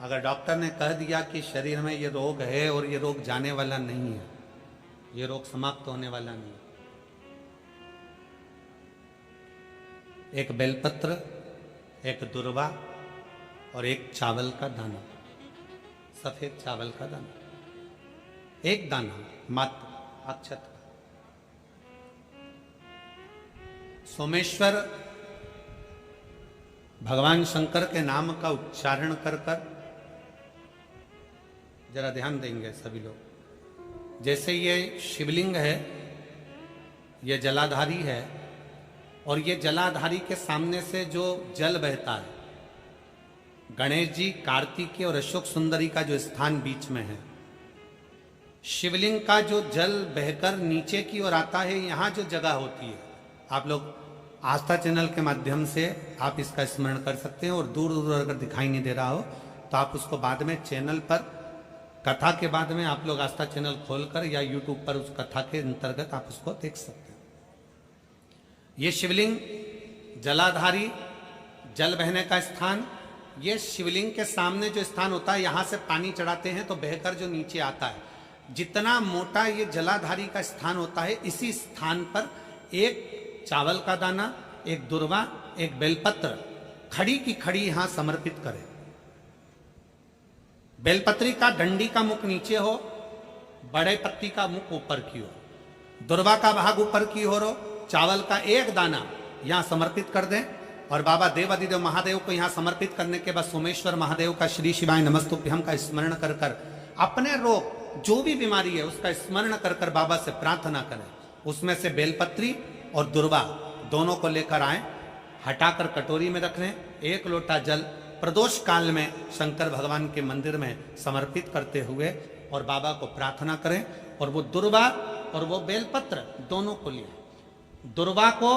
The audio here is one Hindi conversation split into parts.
अगर डॉक्टर ने कह दिया कि शरीर में ये रोग है और ये रोग जाने वाला नहीं है, ये रोग समाप्त होने वाला नहीं है, एक बेलपत्र, एक दुर्वा और एक चावल का दाना, सफेद चावल का दाना, एक दाना मात्र अक्षत का। सोमेश्वर भगवान शंकर के नाम का उच्चारण कर कर, जरा ध्यान देंगे सभी लोग। जैसे ये शिवलिंग है, ये जलाधारी है, और ये जलाधारी के सामने से जो जल बहता है, गणेश जी, कार्तिकेय और अशोक सुंदरी का जो स्थान बीच में है, शिवलिंग का जो जल बहकर नीचे की ओर आता है, यहां जो जगह होती है, आप लोग आस्था चैनल के माध्यम से आप इसका स्मरण कर सकते हैं। और दूर दूर अगर दिखाई नहीं दे रहा हो तो आप उसको बाद में चैनल पर, कथा के बाद में आप लोग आस्था चैनल खोलकर या यूट्यूब पर उस कथा के अंतर्गत आप उसको देख सकते हैं। ये शिवलिंग जलाधारी, जल बहने का स्थान, ये शिवलिंग के सामने जो स्थान होता है, यहां से पानी चढ़ाते हैं तो बहकर जो नीचे आता है, जितना मोटा ये जलाधारी का स्थान होता है, इसी स्थान पर एक चावल का दाना, एक दुर्वा, एक बेलपत्र खड़ी की खड़ी यहां समर्पित करें। बेलपत्री का डंडी का मुख नीचे हो, बड़े पत्ती का मुख ऊपर की हो, दुर्वा का भाग ऊपर की ओर हो, चावल का एक दाना यहां समर्पित कर दें। और बाबा देवादिदेव महादेव को यहां समर्पित करने के बाद सोमेश्वर महादेव का श्री शिवाय नमस्तुभ्यम का स्मरण कर कर अपने रोग, जो भी बीमारी है उसका स्मरण कर कर बाबा से प्रार्थना करें। उसमें से बेलपत्री और दुर्वा दोनों को लेकर आए, हटाकर कटोरी में रख लें। एक लोटा जल प्रदोष काल में शंकर भगवान के मंदिर में समर्पित करते हुए और बाबा को प्रार्थना करें। और वो दुर्वा और वो बेलपत्र दोनों को लिए, दुर्वा को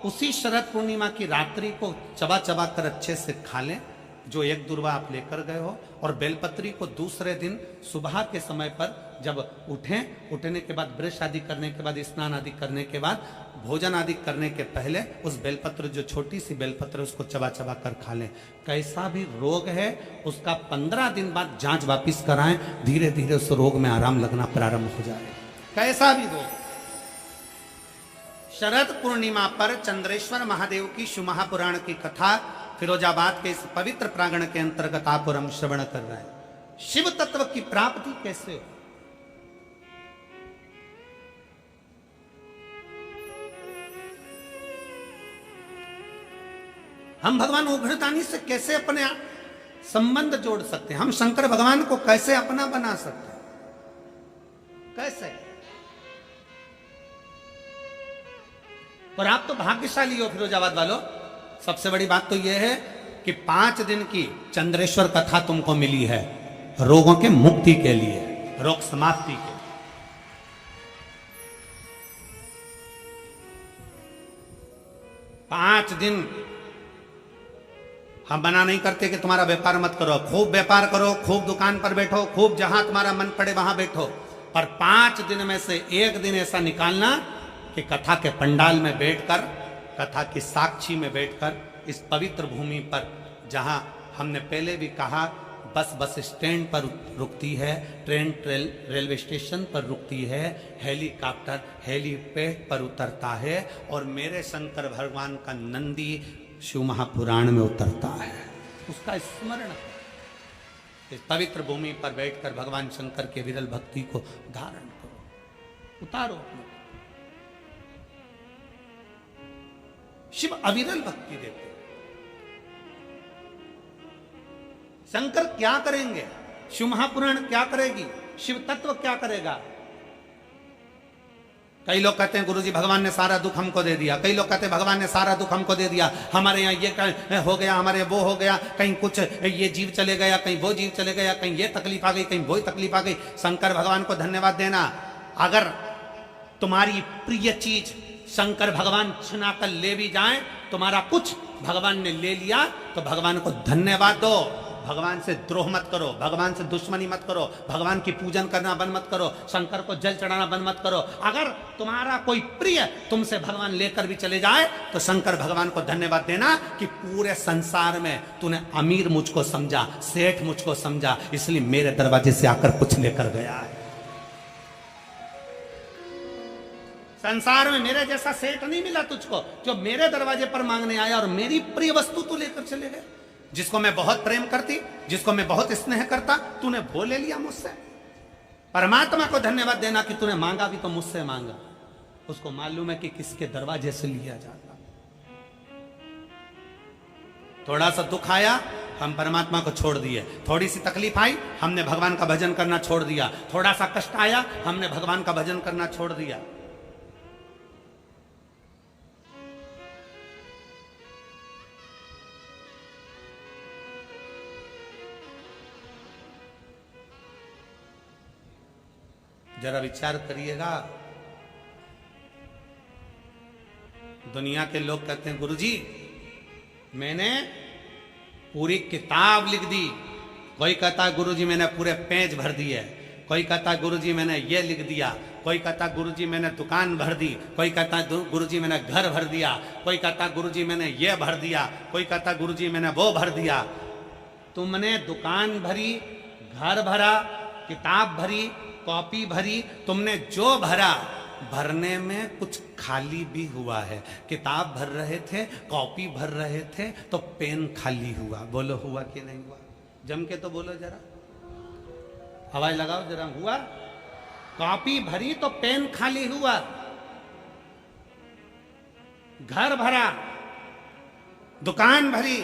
उसी शरद पूर्णिमा की रात्रि को चबा चबा कर अच्छे से खा लें, जो एक दुर्वा आप लेकर गए हो। और बेलपत्री को दूसरे दिन सुबह के समय पर जब उठें, उठने के बाद ब्रश आदि करने के बाद, स्नान आदि करने के बाद, भोजन आदि करने के पहले उस बेलपत्र, जो छोटी सी बेलपत्र, उसको चबा चबा कर खा लें। कैसा भी रोग है उसका 15 दिन बाद जांच वापिस कराएं, धीरे धीरे उस रोग में आराम लगना प्रारंभ हो जाए। कैसा भी रोग। शरद पूर्णिमा पर चंद्रेश्वर महादेव की शिव महापुराण की कथा फिरोजाबाद के इस पवित्र प्रांगण के अंतर्गत आप और हम श्रवण कर रहे हैं। शिव तत्व की प्राप्ति कैसे हो? हम भगवान उघड़दानी से कैसे अपने संबंध जोड़ सकते हैं? हम शंकर भगवान को कैसे अपना बना सकते हैं? कैसे? और आप तो भाग्यशाली हो फिरोजाबाद वालों। सबसे बड़ी बात तो यह है कि 5 दिन की चंद्रेश्वर कथा तुमको मिली है रोगों के मुक्ति के लिए, रोग समाप्ति के। पांच दिन हम मना नहीं करते कि तुम्हारा व्यापार मत करो, खूब व्यापार करो, खूब दुकान पर बैठो, खूब जहां तुम्हारा मन पड़े वहां बैठो, पर 5 दिन में से एक दिन ऐसा निकालना कि कथा के पंडाल में बैठकर, कथा की साक्षी में बैठकर, इस पवित्र भूमि पर, जहां हमने पहले भी कहा बस स्टैंड पर रुकती है, ट्रेन रेलवे स्टेशन पर रुकती है, हेलीकॉप्टर हेलीपैड पर उतरता है, और मेरे शंकर भगवान का नंदी शिव महापुराण में उतरता है। उसका स्मरण करो। इस पवित्र भूमि पर बैठकर भगवान शंकर के विरल भक्ति को धारण करो, उतारो। शिव अविरल भक्ति देते। शंकर क्या करेंगे? शिव महापुराण क्या करेगी? शिव तत्व क्या करेगा? कई लोग कहते हैं गुरुजी भगवान ने सारा दुख हमको दे दिया, कई लोग कहते हैं भगवान ने सारा दुख हमको दे दिया, हमारे यहाँ ये हो गया, हमारे वो हो गया, कहीं कुछ ये जीव चले गया, कहीं वो जीव चले गया, कहीं ये तकलीफ आ गई, कहीं वो तकलीफ आ गई। शंकर भगवान को धन्यवाद देना। अगर तुम्हारी प्रिय चीज शंकर भगवान छिना कर ले भी जाए, तुम्हारा कुछ भगवान ने ले लिया, तो भगवान को धन्यवाद दो। भगवान से द्रोह मत करो, भगवान से दुश्मनी मत करो, भगवान की पूजन करना बंद मत करो, शंकर को जल चढ़ाना बंद मत करो। अगर तुम्हारा कोई प्रिय तुमसे भगवान लेकर भी चले जाए तो शंकर भगवान को धन्यवाद देना कि पूरे संसार में तूने अमीर मुझको समझा, सेठ मुझको समझा, इसलिए मेरे दरवाजे से आकर कुछ लेकर गया है। संसार में मेरे जैसा सेठ नहीं मिला तुझको जो मेरे दरवाजे पर मांगने आया और मेरी प्रिय वस्तु तू लेकर चले गए। जिसको मैं बहुत प्रेम करती, जिसको मैं बहुत स्नेह करता, तूने वो ले लिया मुझसे। परमात्मा को धन्यवाद देना कि तूने मांगा भी तो मुझसे मांगा। उसको मालूम है कि किसके दरवाजे से लिया जाता। थोड़ा सा दुख आया, हम परमात्मा को छोड़ दिए। थोड़ी सी तकलीफ आई, हमने भगवान का भजन करना छोड़ दिया। थोड़ा सा कष्ट आया, हमने भगवान का भजन करना छोड़ दिया। जरा विचार करिएगा। दुनिया के लोग कहते हैं गुरुजी मैंने पूरी किताब लिख दी। कोई कहता है गुरुजी मैंने पूरे पेज भर दिए। कोई कहता है गुरुजी मैंने ये लिख दिया। कोई कहता है गुरुजी मैंने दुकान भर दी। कोई कहता है गुरुजी मैंने घर भर दिया। कोई कहता है गुरुजी मैंने ये भर दिया। कोई कहता है गुरुजी मैंने वो भर दिया। तुमने दुकान भरी, घर भरा, किताब भरी, कॉपी भरी, तुमने जो भरा, भरने में कुछ खाली भी हुआ है। किताब भर रहे थे, कॉपी भर रहे थे तो पेन खाली हुआ। बोलो हुआ कि नहीं हुआ? जम के तो बोलो जरा, हवाई लगाओ जरा। हुआ? कॉपी भरी तो पेन खाली हुआ। घर भरा, दुकान भरी,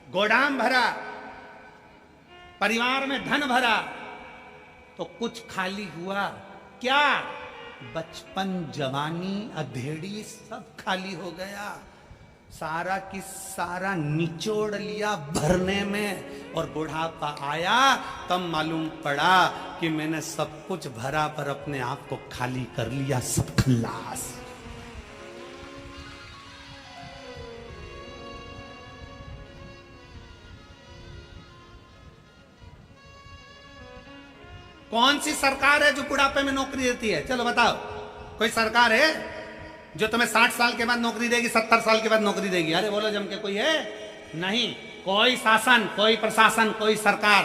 गोदाम भरा, परिवार में धन भरा तो कुछ खाली हुआ। क्या? बचपन, जवानी, अधेड़ी सब खाली हो गया। सारा की सारा निचोड़ लिया भरने में और बुढ़ापा आया तब मालूम पड़ा कि मैंने सब कुछ भरा पर अपने आप को खाली कर लिया। सब खल्लास। कौन सी सरकार है जो बुढ़ापे में नौकरी देती है? चलो बताओ, कोई सरकार है जो तुम्हें 60 साल के बाद नौकरी देगी, 70 साल के बाद नौकरी देगी? अरे बोलो जम के, कोई है? नहीं। कोई शासन, कोई प्रशासन, कोई सरकार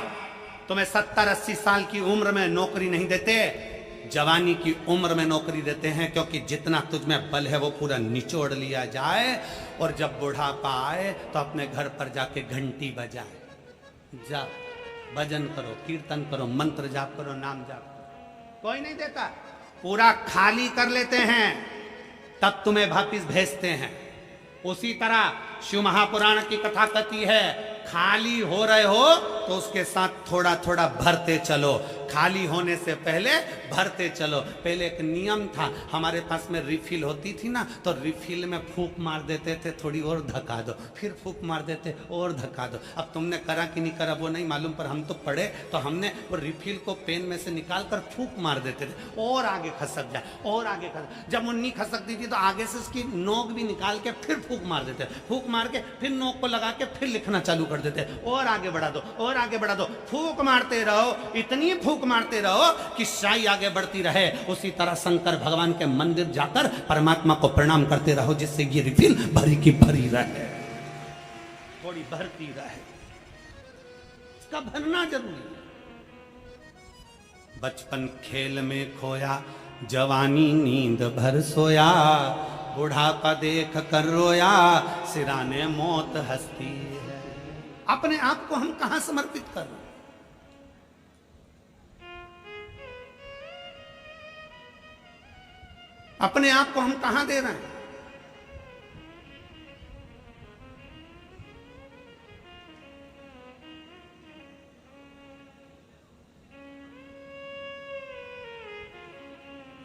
तुम्हें 70-80 साल की उम्र में नौकरी नहीं देते। जवानी की उम्र में नौकरी देते हैं, क्योंकि जितना तुझमें बल है वो पूरा निचोड़ लिया जाए और जब बुढ़ापा आए तो अपने घर पर जाके घंटी बजाए। जा भजन करो, कीर्तन करो, मंत्र जाप करो, नाम जाप करो। कोई नहीं देता। पूरा खाली कर लेते हैं तब तुम्हें वापिस भेजते हैं। उसी तरह शिव महापुराण की कथा कहती है, खाली हो रहे हो तो उसके साथ थोड़ा थोड़ा भरते चलो। खाली होने से पहले भरते चलो। पहले एक नियम था, हमारे पास में रिफिल होती थी ना, तो रिफिल में फूंक मार देते थे, थोड़ी और धक्का दो, फिर फूंक मार देते और धक्का दो। अब तुमने करा कि नहीं करा वो नहीं मालूम, पर हम तो पढ़े तो हमने वो रिफिल को पेन में से निकाल कर फूंक मार देते थे और आगे खसक जाए, और आगे खसक। जब वो नहीं खसकती थी तो आगे से उसकी नोक भी निकाल के फिर फूंक मार देते। फूंक मार के फिर नोक को लगा के फिर लिखना चालू कर देते, और आगे बढ़ा दो, और आगे बढ़ा दो। फूंक मारते रहो, इतनी फूंक मारते रहो कि शाही आगे बढ़ती रहे। उसी तरह शंकर भगवान के मंदिर जाकर परमात्मा को प्रणाम करते रहो, जिससे ये रिफिल भरी की भरी रहे, थोड़ी भरती रहे। इसका भरना जरूरी है। बचपन खेल में खोया, जवानी नींद भर सोया, बुढ़ापा देख कर रोया, सिराने मौत हंसती है। अपने आप को हम कहां समर्पित कर रहे हैं? अपने आप को हम कहां दे रहे हैं?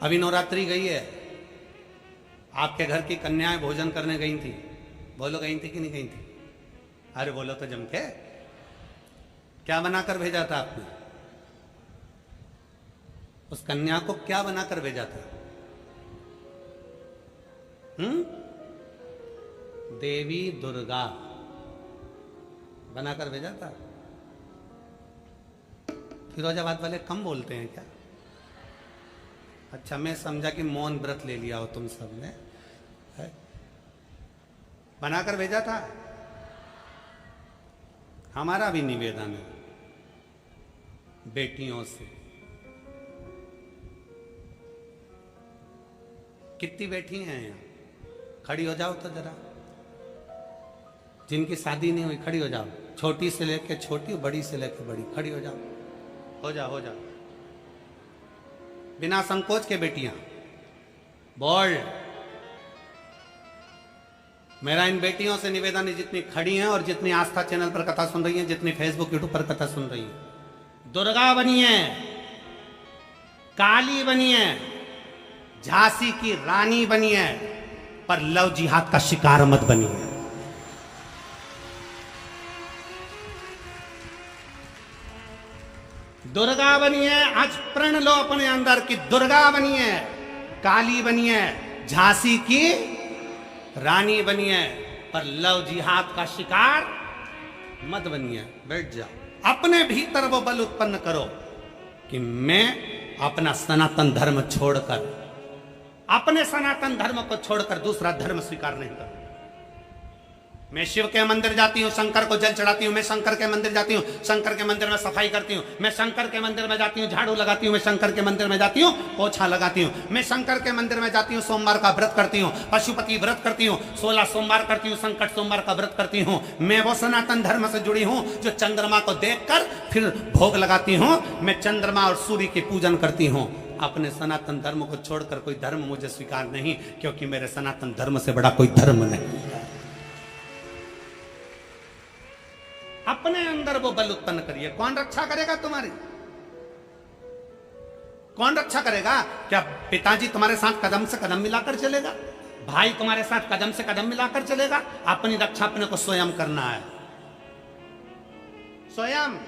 अभी नवरात्रि गई है, आपके घर की कन्याएं भोजन करने गई थी। बोलो गई थी कि नहीं गई थी? अरे बोलो तो जम के। क्या बनाकर भेजा था आपने? उस कन्या को क्या बनाकर भेजा था? देवी दुर्गा बनाकर भेजा था। फिरोजाबाद वाले कम बोलते हैं क्या? अच्छा, मैं समझा कि मौन व्रत ले लिया हो तुम सब ने। बनाकर भेजा था। हमारा भी निवेदन है बेटियों से, कितनी बेटी हैं यहाँ? खड़ी हो जाओ तो जरा, जिनकी शादी नहीं हुई खड़ी हो जाओ, छोटी से लेके छोटी, बड़ी से लेके बड़ी, खड़ी हो जाओ, हो जाओ हो जाओ, बिना संकोच के बेटियां बोल्ड। मेरा इन बेटियों से निवेदन है, जितनी खड़ी हैं और जितनी आस्था चैनल पर कथा सुन रही हैं, जितनी फेसबुक यूट्यूब पर कथा सुन रही हैं, दुर्गा बनिए, काली बनिए, झांसी की रानी बनिए, पर लव जिहाद का शिकार मत बनिए। दुर्गा बनिए, आज प्रण लो अपने अंदर कि दुर्गा बनिए, काली बनिए, झांसी की रानी बनिए, पर लव जिहाद का शिकार मत बनिए। बैठ जाओ, अपने भीतर वो बल उत्पन्न करो कि मैं अपना सनातन धर्म छोड़कर, अपने सनातन धर्म को छोड़कर दूसरा धर्म स्वीकार नहीं करूं। मैं शिव के मंदिर जाती हूँ, शंकर को जल चढ़ाती हूँ, मैं शंकर के मंदिर जाती हूँ, शंकर के मंदिर में सफाई करती हूँ, मैं शंकर के मंदिर में जाती हूँ, झाड़ू लगाती हूँ, मैं शंकर के मंदिर में जाती हूँ, पोछा लगाती हूँ, मैं शंकर के मंदिर में जाती हूँ, सोमवार का व्रत करती हूँ, पशुपति व्रत करती हूँ, 16 सोमवार करती हूँ, संकट सोमवार का व्रत करती हूँ। मैं वो सनातन धर्म से जुड़ी हूँ जो चंद्रमा को देखकर फिर भोग लगाती हूँ, मैं चंद्रमा और सूर्य की पूजन करती हूँ। अपने सनातन धर्म को छोड़कर कोई धर्म मुझे स्वीकार नहीं, क्योंकि मेरे सनातन धर्म से बड़ा कोई धर्म नहीं है। अपने अंदर वो बल उत्पन्न करिए। कौन रक्षा करेगा तुम्हारी? कौन रक्षा करेगा? क्या पिताजी तुम्हारे साथ कदम से कदम मिलाकर चलेगा? भाई तुम्हारे साथ कदम से कदम मिलाकर चलेगा? अपनी रक्षा अपने को स्वयं करना है, स्वयं।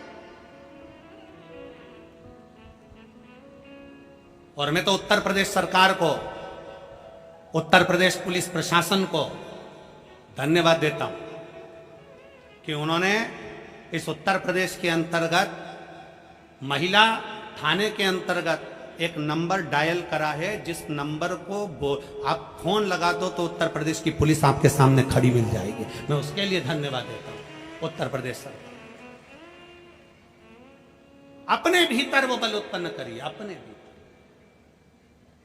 और मैं तो उत्तर प्रदेश सरकार को, उत्तर प्रदेश पुलिस प्रशासन को धन्यवाद देता हूं कि उन्होंने इस उत्तर प्रदेश के अंतर्गत महिला थाने के अंतर्गत एक नंबर डायल करा है, जिस नंबर को आप फोन लगा दो तो उत्तर प्रदेश की पुलिस आपके सामने खड़ी मिल जाएगी। मैं उसके लिए धन्यवाद देता हूं उत्तर प्रदेश सरकार। अपने भीतर वो बल उत्पन्न करिए, अपने भीतर।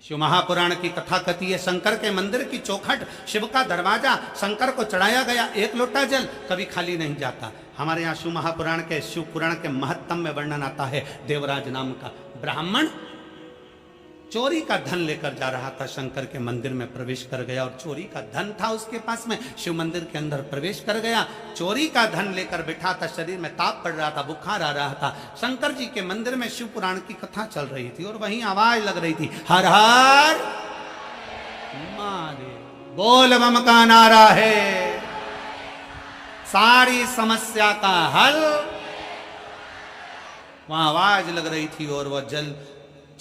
शिव महापुराण की कथा कथी है, शंकर के मंदिर की चौखट, शिव का दरवाजा, शंकर को चढ़ाया गया एक लोटा जल कभी खाली नहीं जाता। हमारे यहाँ शिव महापुराण के, शिव पुराण के महत्तम में वर्णन आता है, देवराज नाम का ब्राह्मण चोरी का धन लेकर जा रहा था, शंकर के मंदिर में प्रवेश कर गया और चोरी का धन था उसके पास में, शिव मंदिर के अंदर प्रवेश कर गया, चोरी का धन लेकर बैठा था, शरीर में ताप पड़ रहा था, बुखार आ रहा था। शंकर जी के मंदिर में शिव पुराण की कथा चल रही थी और वहीं आवाज लग रही थी, हर हर महादेव, बोल बम का नारा है, सारी समस्या का हल। वहां आवाज लग रही थी और वह जल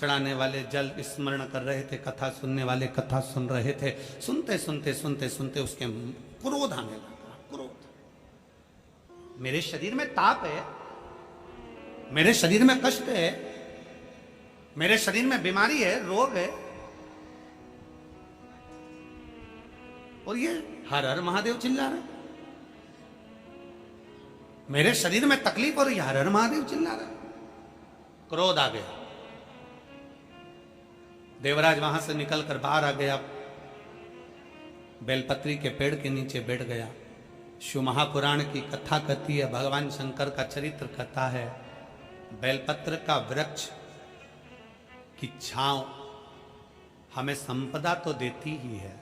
चढ़ाने वाले जल स्मरण कर रहे थे, कथा सुनने वाले कथा सुन रहे थे। सुनते सुनते सुनते सुनते उसके क्रोध आने लगा। क्रोध, मेरे शरीर में ताप है, मेरे शरीर में कष्ट है, मेरे शरीर में बीमारी है, रोग है, और ये हर हर महादेव चिल्ला रहे। मेरे शरीर में तकलीफ और ये हर हर महादेव चिल्ला रहे। क्रोध आ गया। देवराज वहां से निकलकर बाहर आ गया, बेलपत्री के पेड़ के नीचे बैठ गया। शिव महापुराण की कथा कथी है, भगवान शंकर का चरित्र कथा है। बेलपत्र का वृक्ष की छांव हमें संपदा तो देती ही है,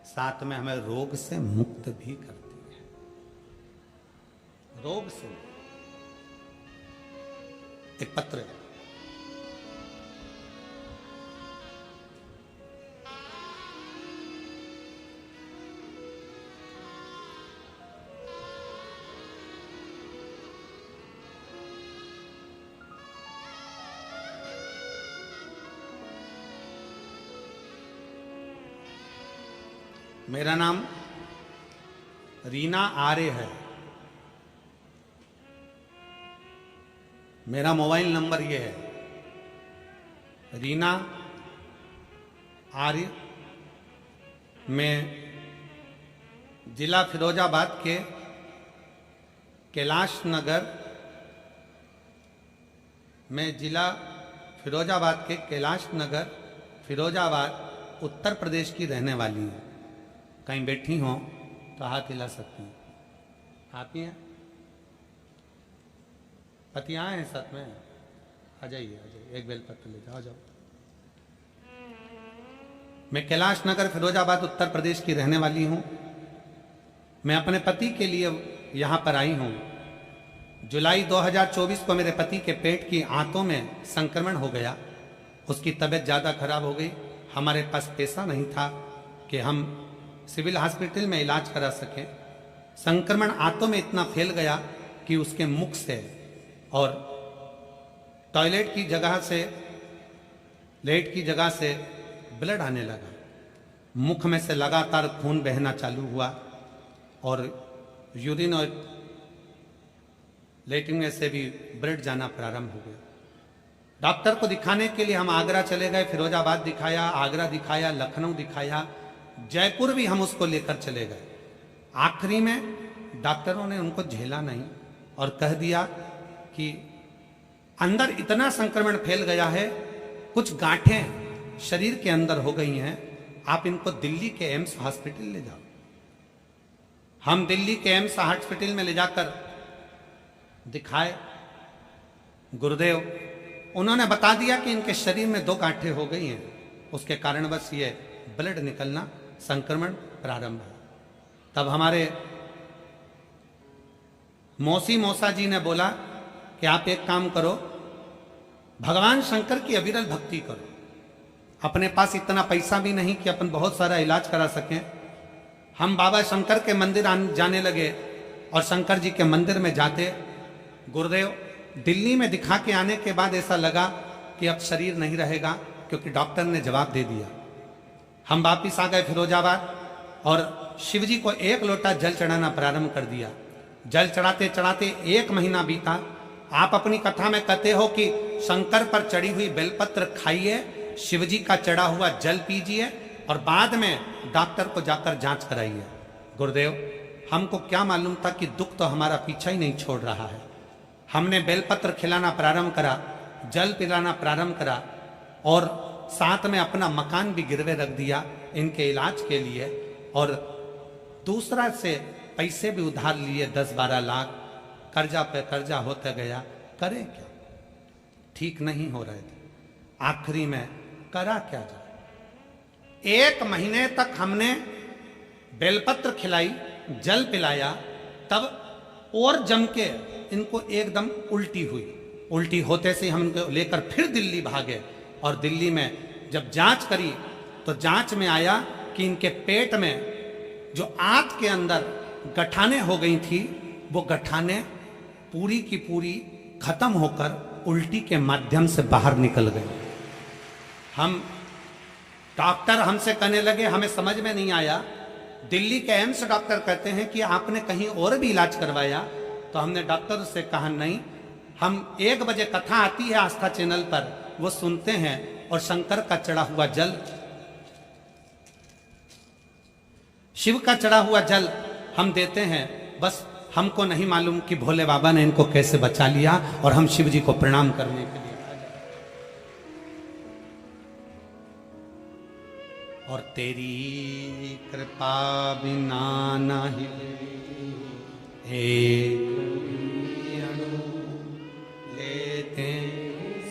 साथ में हमें रोग से मुक्त भी करती है। रोग से एक पत्र है, मेरा नाम रीना आर्य है। मेरा मोबाइल नंबर ये है रीना आर्य। मैं जिला फिरोजाबाद के कैलाश नगर फिरोजाबाद उत्तर प्रदेश की रहने वाली हूँ। कहीं बैठी हो तो हाथ हिला सकती हैं। आप ही हैं? पति आए हैं साथ में? आ जाइए एक बेलपत्र ले जाओ। जाओ। मैं कैलाश नगर फिरोजाबाद उत्तर प्रदेश की रहने वाली हूँ। मैं अपने पति के लिए यहाँ पर आई हूँ। जुलाई 2024 को मेरे पति के पेट की आंतों में संक्रमण हो गया। उसकी तबीयत ज़्यादा खराब हो गई। हमारे पास पैसा नहीं था कि हम सिविल हॉस्पिटल में इलाज करा सकें। संक्रमण आंतों में इतना फैल गया कि उसके मुख से और टॉयलेट की जगह से, लेट की जगह से ब्लड आने लगा। मुख में से लगातार खून बहना चालू हुआ और यूरिन और लेटरिन में से भी ब्लड जाना प्रारंभ हो गया। डॉक्टर को दिखाने के लिए हम आगरा चले गए। फिरोजाबाद दिखाया, आगरा दिखाया, लखनऊ दिखाया, जयपुर भी हम उसको लेकर चले गए। आखिरी में डॉक्टरों ने उनको झेला नहीं और कह दिया कि अंदर इतना संक्रमण फैल गया है, कुछ गांठें शरीर के अंदर हो गई हैं, आप इनको दिल्ली के एम्स हॉस्पिटल ले जाओ। हम दिल्ली के एम्स हॉस्पिटल में ले जाकर दिखाए गुरुदेव। उन्होंने बता दिया कि इनके शरीर में 2 गांठें हो गई हैं, उसके कारणवश ये ब्लड निकलना, संक्रमण प्रारंभ है। तब हमारे मौसा जी ने बोला कि आप एक काम करो, भगवान शंकर की अविरल भक्ति करो। अपने पास इतना पैसा भी नहीं कि अपन बहुत सारा इलाज करा सकें। हम बाबा शंकर के मंदिर जाने लगे और शंकर जी के मंदिर में जाते। गुरुदेव, दिल्ली में दिखा के आने के बाद ऐसा लगा कि अब शरीर नहीं रहेगा, क्योंकि डॉक्टर ने जवाब दे दिया। हम वापिस आ गए फिरोजाबाद और शिव जी को 1 लोटा जल चढ़ाना प्रारंभ कर दिया। जल चढ़ाते चढ़ाते 1 महीना बीता। आप अपनी कथा में कहते हो कि शंकर पर चढ़ी हुई बेलपत्र खाइए, शिव जी का चढ़ा हुआ जल पीजिए और बाद में डॉक्टर को जाकर जांच कराइए। गुरुदेव, हमको क्या मालूम था कि दुख तो हमारा पीछा ही नहीं छोड़ रहा है। हमने बेलपत्र खिलाना प्रारंभ करा, जल पिलाना प्रारंभ करा और साथ में अपना मकान भी गिरवे रख दिया इनके इलाज के लिए, और दूसरा से पैसे भी उधार लिए 10-12 लाख। कर्जा पे कर्जा होता गया। करें क्या? ठीक नहीं हो रहे थे। आखिरी में करा क्या जाए। 1 महीने तक हमने बेलपत्र खिलाई, जल पिलाया, तब और जम के इनको एकदम उल्टी हुई। उल्टी होते से हम इनको लेकर फिर दिल्ली भागे और दिल्ली में जब जांच करी तो जांच में आया कि इनके पेट में जो आंत के अंदर गठाने हो गई थी, वो गठाने पूरी की पूरी खत्म होकर उल्टी के माध्यम से बाहर निकल गई। हम डॉक्टर हमसे कहने लगे, हमें समझ में नहीं आया। दिल्ली के एम्स डॉक्टर कहते हैं कि आपने कहीं और भी इलाज करवाया? तो हमने डॉक्टर से कहा नहीं, हम 1 बजे कथा आती है आस्था चैनल पर, वो सुनते हैं और शंकर का चढ़ा हुआ जल, शिव का चढ़ा हुआ जल हम देते हैं। बस हमको नहीं मालूम कि भोले बाबा ने इनको कैसे बचा लिया और हम शिव जी को प्रणाम करने के लिए आ जाए। और तेरी कृपा बिना नहीं एक अणु लेते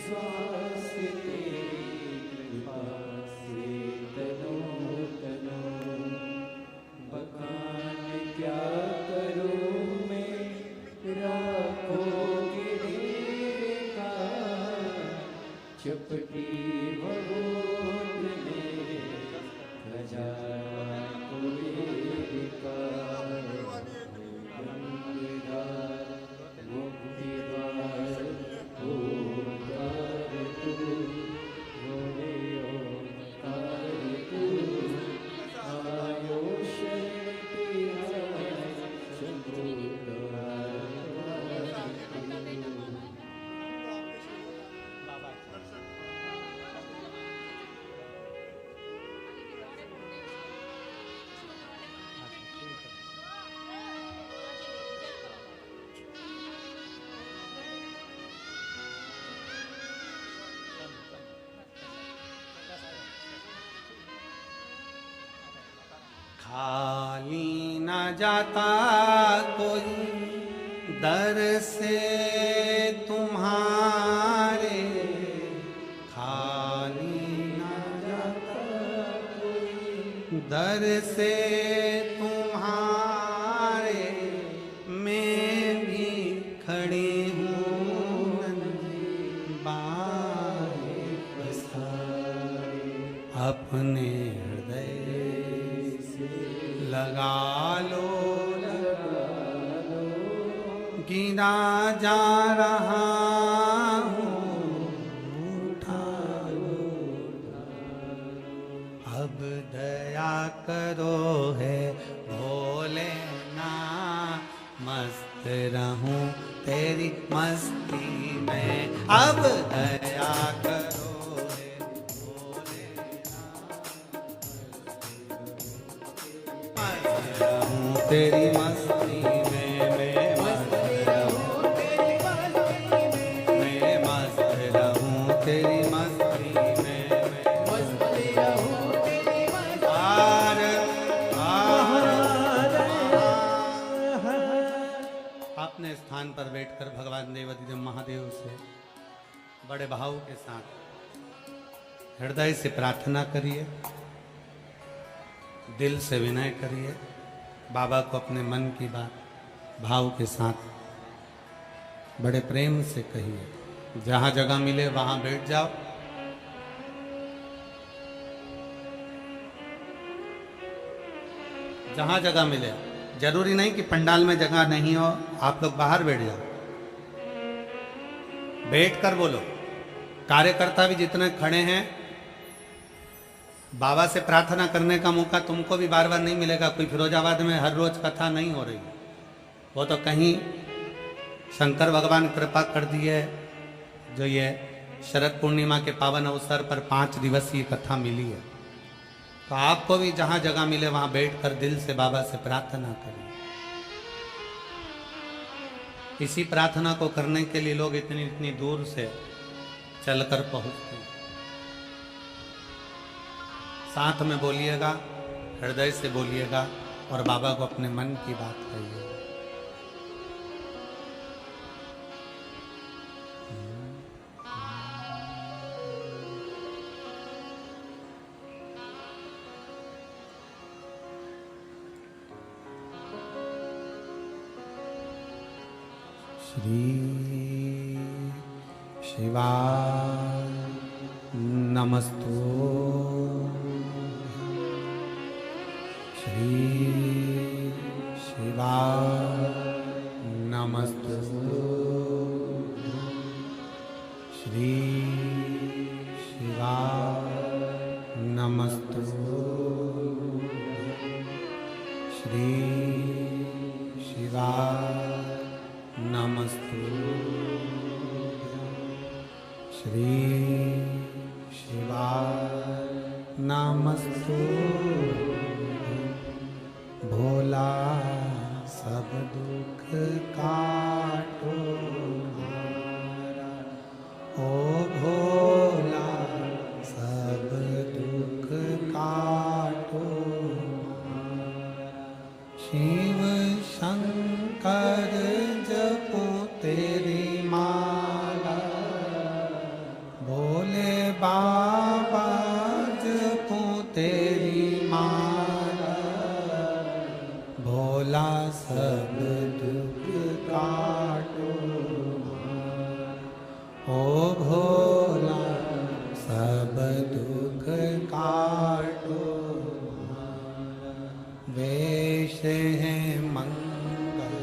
श्वास, तेरी कृपा से तनो तनो, बखान क्या करूं मैं, राखोगे मेरे का, चपटी भगोत में खजाना कोई का, गंगाधार मुक्तिद्वार ओंकार तू, भोले ओंकार तू, आयो शरण तेरा शंभो द्वार तू। जाता कोई दर से तुम्हारे, खाली ना जाता कोई दर से तुम्हारे, मैं भी खड़ी हूँ बाहे पसारे, अपने हृदय लगा लो, गिरा जा रहा हूँ, उठा लो, अब दया करो है भोले ना, मस्त रहूं तेरी मस्ती में, अब दया करो है भोले ना, मस्त रहूं तेरी मस्ती में, मैं मस्त रहूं तेरी मस्ती में, मैं मस्त रहूं तेरी मस्ती में, मैं मस्त रहूं तेरी मस्ती में, अपने स्थान पर बैठकर भगवान देवाधिदेव महादेव से बड़े भाव के साथ हृदय से प्रार्थना करिए, दिल से विनय करिए, बाबा को अपने मन की बात भाव के साथ बड़े प्रेम से कहिए। जहां जगह मिले वहां बैठ जाओ, जहां जगह मिले, जरूरी नहीं कि पंडाल में जगह नहीं हो, आप लोग बाहर बैठ जाओ, बैठकर बोलो। कार्यकर्ता भी जितने खड़े हैं, बाबा से प्रार्थना करने का मौका तुमको भी बार बार नहीं मिलेगा। कोई फिरोजाबाद में हर रोज कथा नहीं हो रही, वो तो कहीं शंकर भगवान कृपा कर दिए, जो ये शरद पूर्णिमा के पावन अवसर पर 5 दिवसीय कथा मिली है। तो आपको भी जहां जगह मिले वहां बैठकर दिल से बाबा से प्रार्थना करें। इसी प्रार्थना को करने के लिए लोग इतनी इतनी दूर से चलकर पहुंचते हैं। साथ में बोलिएगा, हृदय से बोलिएगा और बाबा को अपने मन की बात कहिए। श्री शिवाय नमस्तु, श्री शिवाय नमस्तु, श्री शिवाय नमस्तु, श्री शिवाय नमस्तु, श्री शिवाय नमस्तु। भोला सब दुख काटो हमारा, ओ भोला सब दुख काटो हमारा। शिव शंकर जपो तेरी माला, भोले बाबा जपो तेरी माला, भोला सब दुख काटो हमारा, ओ भोला सब दुख काटो हमारा। वेश है मंगल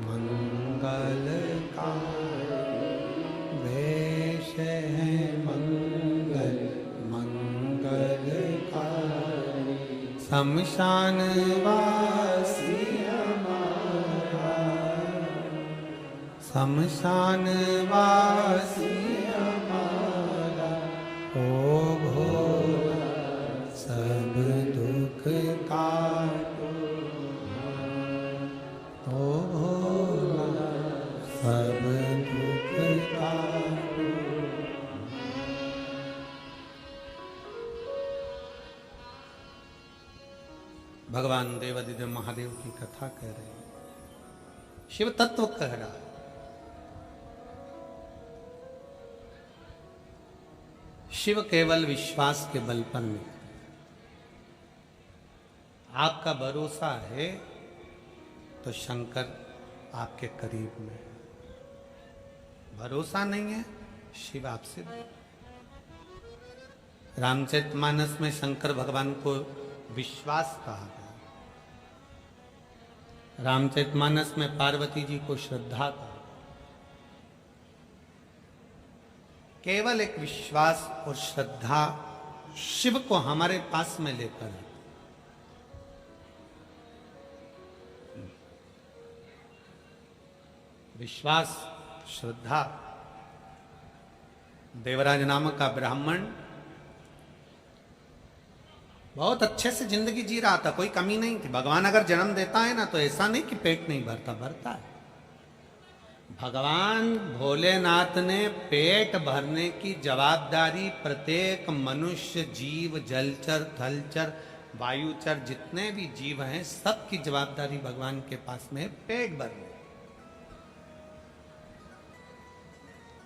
मंगलकारी, वेश है मंगल मंगलकारी। शमशान वासी हमारा, शमशान वासी हमारा, ओ भोला सब दुख काटो हमारा, ओ भोला सब दुख काटो। भगवान देवादिदेव महादेव की कथा कह रहे हैं, शिव तत्व कह रहा है। शिव केवल विश्वास के बल पर मिलते हैं। आपका भरोसा है तो शंकर आपके करीब में है, भरोसा नहीं है शिव आपसे दूर। रामचरितमानस में शंकर भगवान को विश्वास कहा गया, रामचरितमानस में पार्वती जी को श्रद्धा कहा। केवल एक विश्वास और श्रद्धा शिव को हमारे पास में लेकर है। विश्वास, श्रद्धा। देवराज नामक का ब्राह्मण बहुत अच्छे से जिंदगी जी रहा था, कोई कमी नहीं थी। भगवान अगर जन्म देता है ना तो ऐसा नहीं कि पेट नहीं भरता, भरता है। भगवान भोलेनाथ ने पेट भरने की जवाबदारी प्रत्येक मनुष्य, जीव, जलचर, थलचर, वायुचर, जितने भी जीव हैं सबकी जवाबदारी भगवान के पास में है पेट भरने।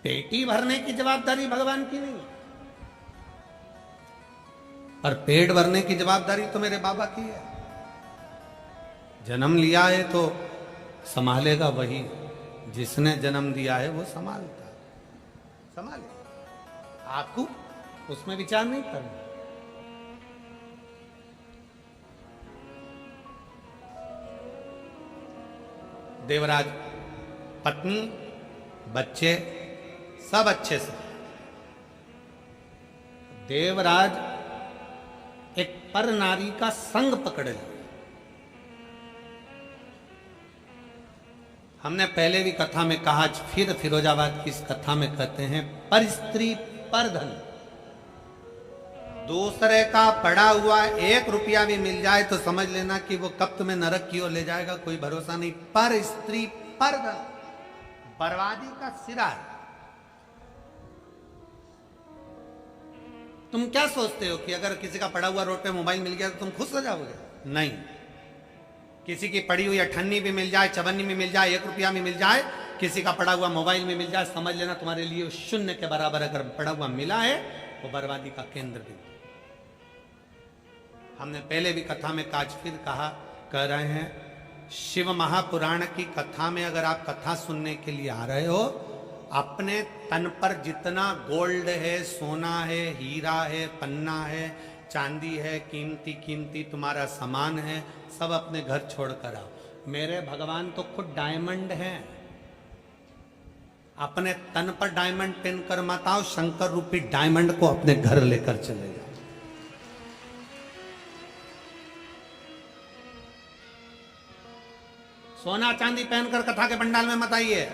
पेटी भरने की जवाबदारी भगवान की नहीं, पर पेट भरने की जवाबदारी तो मेरे बाबा की है। जन्म लिया है तो संभालेगा वही, जिसने जन्म दिया है वो संभालता, संभाले। आपको उसमें विचार नहीं करना। देवराज पत्नी, बच्चे सब अच्छे से। देवराज एक पर नारी का संग पकड़ लिया। हमने पहले भी कथा में कहा, फिर फिरोजाबाद की इस कथा में कहते हैं पर स्त्री पर धन। दूसरे का पड़ा हुआ 1 रुपया भी मिल जाए तो समझ लेना कि वो कब तुम्हें नरक की ओर ले जाएगा, कोई भरोसा नहीं। पर स्त्री पर धन, बर्बादी का सिरा है। तुम क्या सोचते हो कि अगर किसी का पड़ा हुआ रोड पे मोबाइल मिल गया तो तुम खुश हो जाओगे? नहीं। किसी की पड़ी हुई अठन्नी भी मिल जाए, चवन्नी भी मिल जाए, 1 रुपया भी मिल जाए, किसी का पड़ा हुआ मोबाइल भी मिल जाए, समझ लेना तुम्हारे लिए शून्य के बराबर अगर पड़ा हुआ मिला है वो बर्बादी का केंद्र भी। हमने पहले भी कथा में काज फिर कहा, कह रहे हैं, शिव महापुराण की कथा में अगर आप कथा सुनने के लिए आ रहे हो, अपने तन पर जितना गोल्ड है, सोना है, हीरा है, पन्ना है, चांदी है, कीमती कीमती तुम्हारा सामान है, सब अपने घर छोड़ कर आओ। मेरे भगवान तो खुद डायमंड हैं। अपने तन पर डायमंड पहन कर मत आओ, शंकर रूपी डायमंड को अपने घर लेकर चले जाओ। सोना चांदी पहनकर कथा के पंडाल में मत आइए,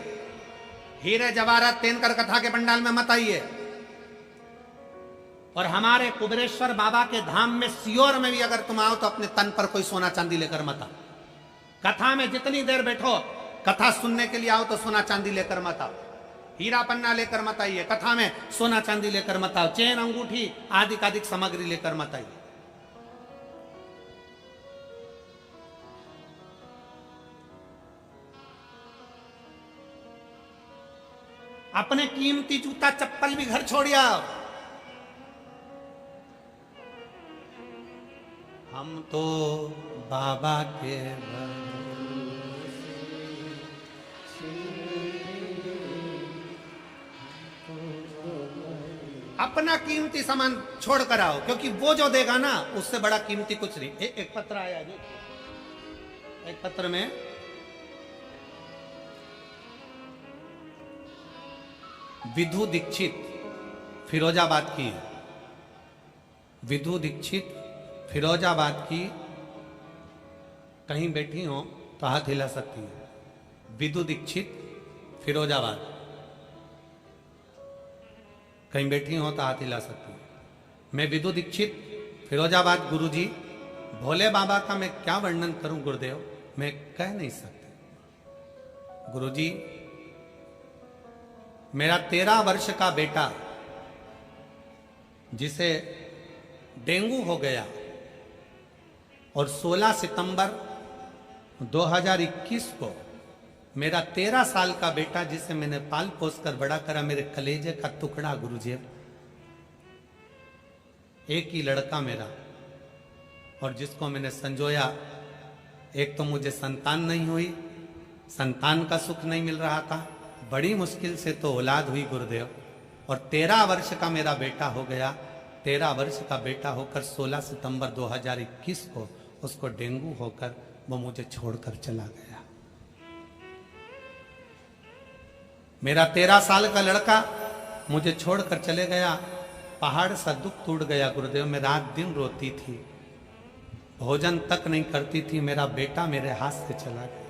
हीरे जवाहरात पहनकर कथा के पंडाल में मत आइए। और हमारे कुबेरेश्वर बाबा के धाम में सियोर में भी अगर तुम आओ तो अपने तन पर कोई सोना चांदी लेकर मत आओ। कथा में जितनी देर बैठो, कथा सुनने के लिए आओ तो सोना चांदी लेकर मत आओ, हीरा पन्ना लेकर मत आइए। कथा में सोना चांदी लेकर मत आओ, चेन अंगूठी आदि आदि सामग्री लेकर मत आइए। अपने कीमती जूता चप्पल भी घर छोड़ आओ। हम तो बाबा के अपना कीमती सामान छोड़ कर आओ, क्योंकि वो जो देगा ना उससे बड़ा कीमती कुछ नहीं। एक पत्र आया जी, एक पत्र में विधु दीक्षित फिरोजाबाद की है। विधु दीक्षित फिरोजाबाद की, कहीं बैठी हो तो हाथ हिला सकती है। विधु दीक्षित फिरोजाबाद, कहीं बैठी हो तो हाथ हिला सकती है। मैं विधु दीक्षित फिरोजाबाद। गुरुजी, भोले बाबा का मैं क्या वर्णन करूं गुरुदेव, मैं कह नहीं सकती। गुरुजी, मेरा 13 वर्ष का बेटा जिसे डेंगू हो गया, और 16 सितंबर 2021 को मेरा 13 साल का बेटा, जिसे मैंने पाल पोस कर बड़ा करा, मेरे कलेजे का टुकड़ा गुरुजी, एक ही लड़का मेरा, और जिसको मैंने संजोया। एक तो मुझे संतान नहीं हुई, संतान का सुख नहीं मिल रहा था, बड़ी मुश्किल से तो औलाद हुई गुरुदेव, और 13 वर्ष का मेरा बेटा हो गया। 13 वर्ष का बेटा होकर 16 सितंबर 2021 को उसको डेंगू होकर वो मुझे छोड़कर चला गया। मेरा 13 साल का लड़का मुझे छोड़कर चले गया। पहाड़ सा दुख टूट गया गुरुदेव। मैं रात दिन रोती थी, भोजन तक नहीं करती थी। मेरा बेटा मेरे हाथ से चला गया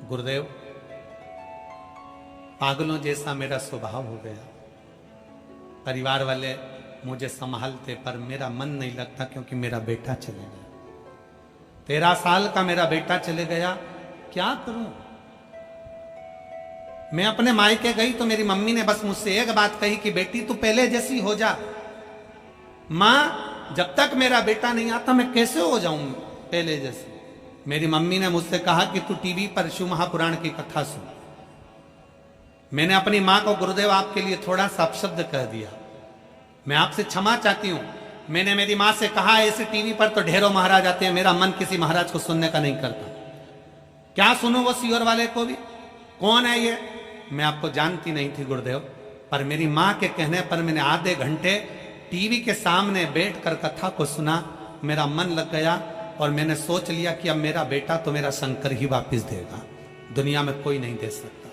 गुरुदेव। पागलों जैसा मेरा स्वभाव हो गया। परिवार वाले मुझे संभालते, पर मेरा मन नहीं लगता, क्योंकि मेरा बेटा चले गया। 13 साल का मेरा बेटा चले गया। क्या करूं? मैं अपने मायके गई तो मेरी मम्मी ने बस मुझसे एक बात कही कि बेटी तू पहले जैसी हो जा। मां, जब तक मेरा बेटा नहीं आता मैं कैसे हो जाऊं पहले जैसे? मेरी मम्मी ने मुझसे कहा कि तू टीवी पर शिव महापुराण की कथा सुन। मैंने अपनी मां को गुरुदेव आपके लिए थोड़ा सा अपशब्द कह दिया, मैं आपसे क्षमा चाहती हूं। मैंने मेरी मां से कहा ऐसे टीवी पर तो ढेरों महाराज आते हैं, मेरा मन किसी महाराज को सुनने का नहीं करता। क्या सुनूं वो सीहोर वाले को भी? कौन है ये? मैं आपको जानती नहीं थी गुरुदेव, पर मेरी मां के कहने पर मैंने आधे घंटे टीवी के सामने बैठकर कथा को सुना। मेरा मन लग गया और मैंने सोच लिया कि अब मेरा बेटा तो मेरा शंकर ही वापस देगा, दुनिया में कोई नहीं दे सकता।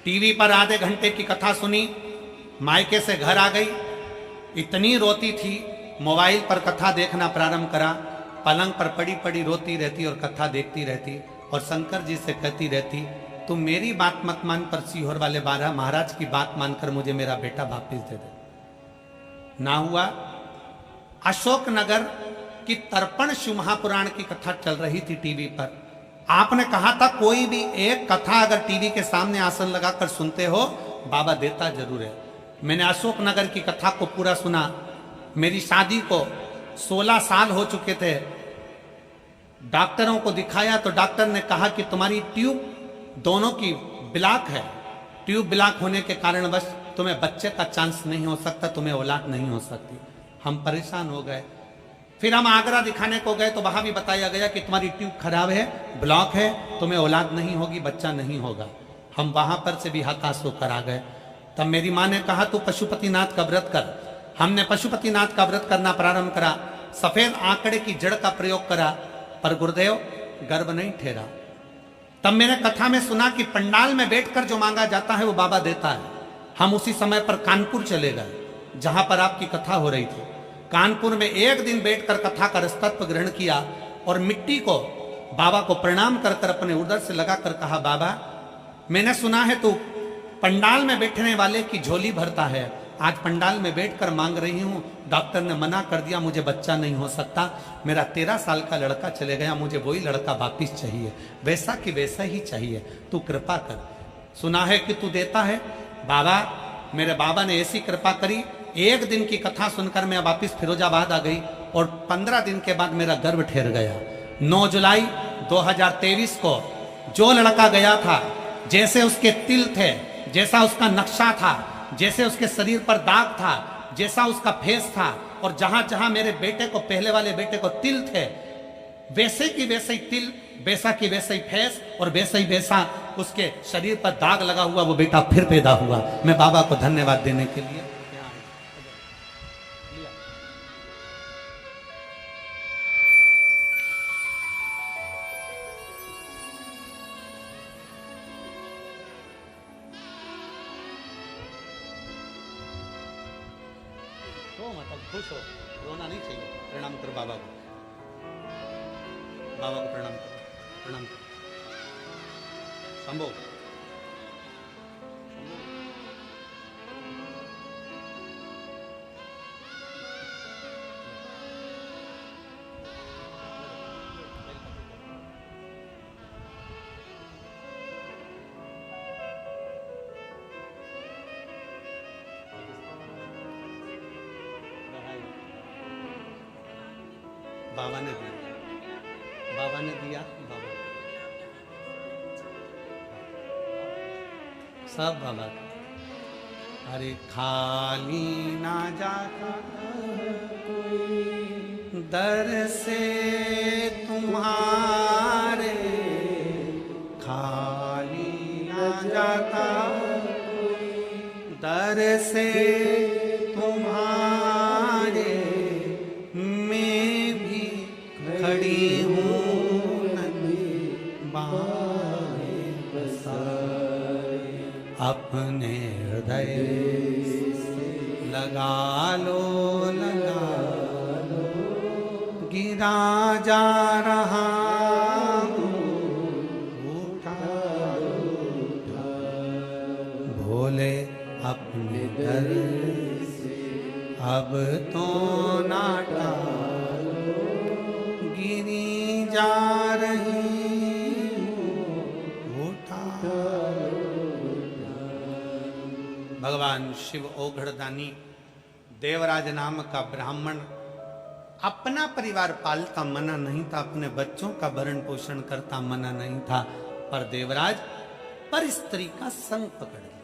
टीवी पर आधे घंटे की कथा सुनी, मायके से घर आ गई, इतनी रोती थी, मोबाइल पर कथा देखना प्रारंभ करा। पलंग पर पड़ी पड़ी रोती रहती और कथा देखती रहती, और शंकर जी से कहती रहती तुम मेरी बात मत मान, पर सीहोर वाले बारह महाराज की बात मानकर मुझे मेरा बेटा वापिस दे दे। ना हुआ। अशोकनगर की तर्पण शिव महापुराण की कथा चल रही थी टीवी पर। आपने कहा था कोई भी एक कथा अगर टीवी के सामने आसन लगाकर सुनते हो, बाबा देता जरूर है। मैंने अशोकनगर की कथा को पूरा सुना। मेरी शादी को 16 साल हो चुके थे। डॉक्टरों को दिखाया तो डॉक्टर ने कहा कि तुम्हारी ट्यूब दोनों की ब्लॉक है। ट्यूब ब्लॉक होने के कारण बस तुम्हें बच्चे का चांस नहीं हो सकता, तुम्हें औलाद नहीं हो सकती। हम परेशान हो गए। फिर हम आगरा दिखाने को गए तो वहां भी बताया गया कि तुम्हारी ट्यूब खराब है, ब्लॉक है, तुम्हें औलाद नहीं होगी, बच्चा नहीं होगा। हम वहां पर से भी हताश होकर आ गए। तब मेरी माँ ने कहा तू पशुपतिनाथ का व्रत कर। हमने पशुपतिनाथ का व्रत करना प्रारंभ करा। सफेद आंकड़े की जड़ का प्रयोग करा, पर गुरुदेव गर्भ नहीं ठहरा। तब मैंने कथा में सुना कि पंडाल में बैठकर जो मांगा जाता है वो बाबा देता है। हम उसी समय पर कानपुर चले गए, जहां पर आपकी कथा हो रही थी। कानपुर में एक दिन बैठकर कथा का रसतत्व ग्रहण किया और मिट्टी को बाबा को प्रणाम कर कर अपने उदर से लगाकर कहा बाबा, मैंने सुना है तू पंडाल में बैठने वाले की झोली भरता है। आज पंडाल में बैठकर मांग रही हूं, डॉक्टर ने मना कर दिया, मुझे बच्चा नहीं हो सकता। मेरा 13 साल का लड़का चले गया, मुझे वही लड़का वापिस चाहिए, वैसा कि वैसा ही चाहिए। तू कृपा कर। सुना है कि तू देता है। बाबा, मेरे बाबा ने ऐसी कृपा करी, एक दिन की कथा सुनकर मैं वापिस फिरोजाबाद आ गई और 15 दिन के बाद मेरा गर्भ ठहर गया। 9 जुलाई 2023 को जो लड़का गया था, जैसे उसके तिल थे, जैसा उसका नक्शा था, जैसे उसके शरीर पर दाग था, जैसा उसका फेस था, और जहां जहां मेरे बेटे को, पहले वाले बेटे को तिल थे, वैसे की वैसे ही तिल, वैसा की वैसे ही फेस, और वैसे ही वैसा उसके शरीर पर दाग लगा हुआ वो बेटा फिर पैदा हुआ। मैं बाबा को धन्यवाद देने के लिए मतलब खुश हो, रोना नहीं चाहिए। प्रणाम करो बाबा को, बाबा को प्रणाम करो, प्रणाम करो। शंभो बाबा ने दिया, बाबा ने दिया, बाबा सब बाबा। अरे खाली ना जाता दर से तुम्हारे, खाली ना जाता दर से तुम्हारे, मैं भी खड़ी हूँ नदी बाएं बसाए, अपने हृदय लगा लो, लगा लो, गिरा जा रहा हूँ, उठा भोले अपने दर से अब तो ना टालो, गिरी जा रही हूँ, उठा। भगवान शिव ओघड़दानी देवराज नाम का ब्राह्मण अपना परिवार पालता मना नहीं था, अपने बच्चों का भरण पोषण करता मना नहीं था, पर देवराज पर स्त्री का संग पकड़ लिया,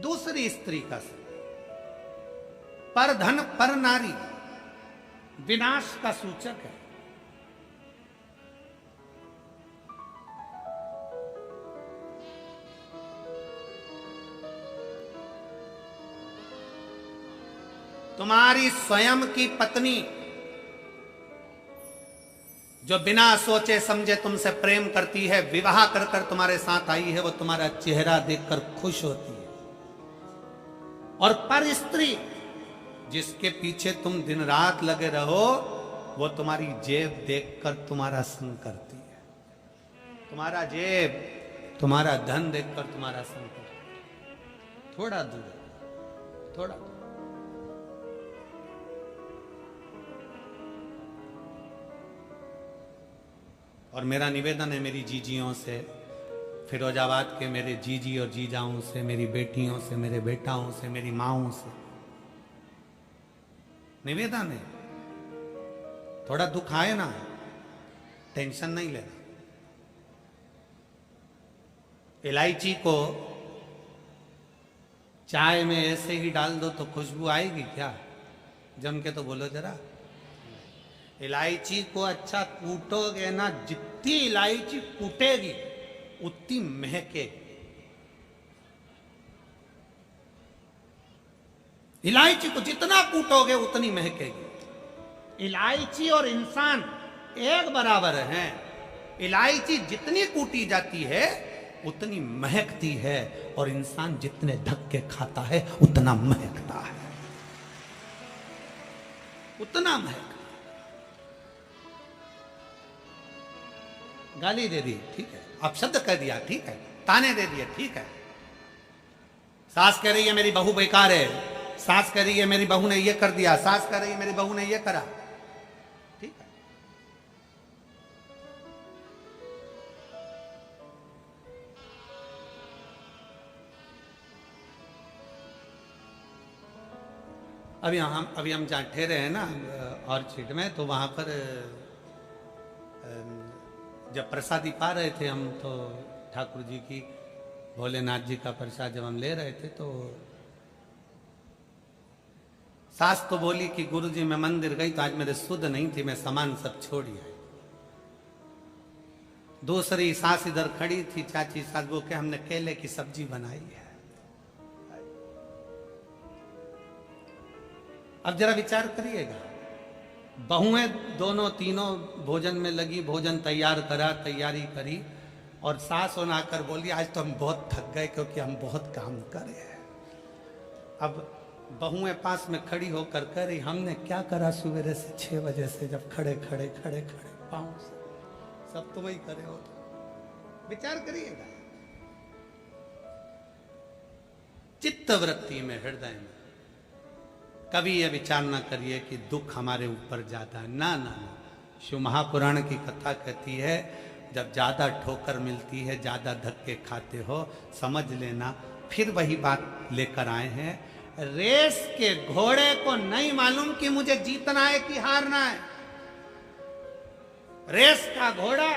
दूसरी स्त्री का संग। पर धन पर नारी विनाश का सूचक है। तुम्हारी स्वयं की पत्नी जो बिना सोचे समझे तुमसे प्रेम करती है, विवाह कर कर तुम्हारे साथ आई है, वो तुम्हारा चेहरा देखकर खुश होती है। और पर स्त्री जिसके पीछे तुम दिन रात लगे रहो, वो तुम्हारी जेब देखकर तुम्हारा संग करती है, तुम्हारा जेब तुम्हारा धन देखकर तुम्हारा संग करती है। थोड़ा दूर, थोड़ा दूर। और मेरा निवेदन है मेरी जीजियों से, फिरोजाबाद के मेरे जीजी और जीजाओं से, मेरी बेटियों से, मेरे बेटाओं से, मेरी माओं से निवेदन है, थोड़ा दुख आए ना, टेंशन नहीं लेना। इलायची को चाय में ऐसे ही डाल दो तो खुशबू आएगी क्या? जम के तो बोलो जरा। इलायची को अच्छा कूटोगे ना, जितनी इलायची कूटेगी उतनी महकेगी। इलायची को जितना कूटोगे उतनी महकेगी। इलायची और इंसान एक बराबर हैं। इलायची जितनी कूटी जाती है उतनी महकती है, और इंसान जितने धक्के खाता है उतना महकता है, उतना महकता। गाली दे दी, ठीक है, अपशब्द कह दिया, ठीक है, ताने दे दिए, ठीक है। सास कह रही है मेरी बहू बेकार है, सास कह रही है मेरी बहू ने ये कर दिया, सास कह रही है मेरी बहू ने ये करा, ठीक है। अभी हम जहाँ ठहरे हैं ना ऑर्चिड में, तो वहां पर जब प्रसादी पा रहे थे हम, तो ठाकुर जी की, भोलेनाथ जी का प्रसाद जब हम ले रहे थे, तो सास तो बोली कि गुरुजी मैं मंदिर गई तो आज मेरे सुध नहीं थी, मैं सामान सब छोड़ी आई। दूसरी सास इधर खड़ी थी, चाची सास, वो के हमने केले की सब्जी बनाई है। अब जरा विचार करिएगा, बहुएं दोनों तीनों भोजन में लगी, भोजन तैयार करा, तैयारी करी, और सास होना आकर बोली आज तो हम बहुत थक गए क्योंकि हम बहुत काम करे हैं। अब बहुएं पास में खड़ी होकर कह रही हमने क्या करा सवेरे से 6 बजे से, जब खड़े खड़े खड़े खड़े पाँव से, सब तुम ही करे हो। विचार करिएगा, चित्त वृत्ति में, हृदय में कभी यह विचार ना करिए कि दुख हमारे ऊपर ज्यादा है। ना ना ना, शिव महापुराण की कथा कहती है जब ज्यादा ठोकर मिलती है, ज्यादा धक्के खाते हो, समझ लेना फिर वही बात लेकर आए हैं। रेस के घोड़े को नहीं मालूम कि मुझे जीतना है कि हारना है। रेस का घोड़ा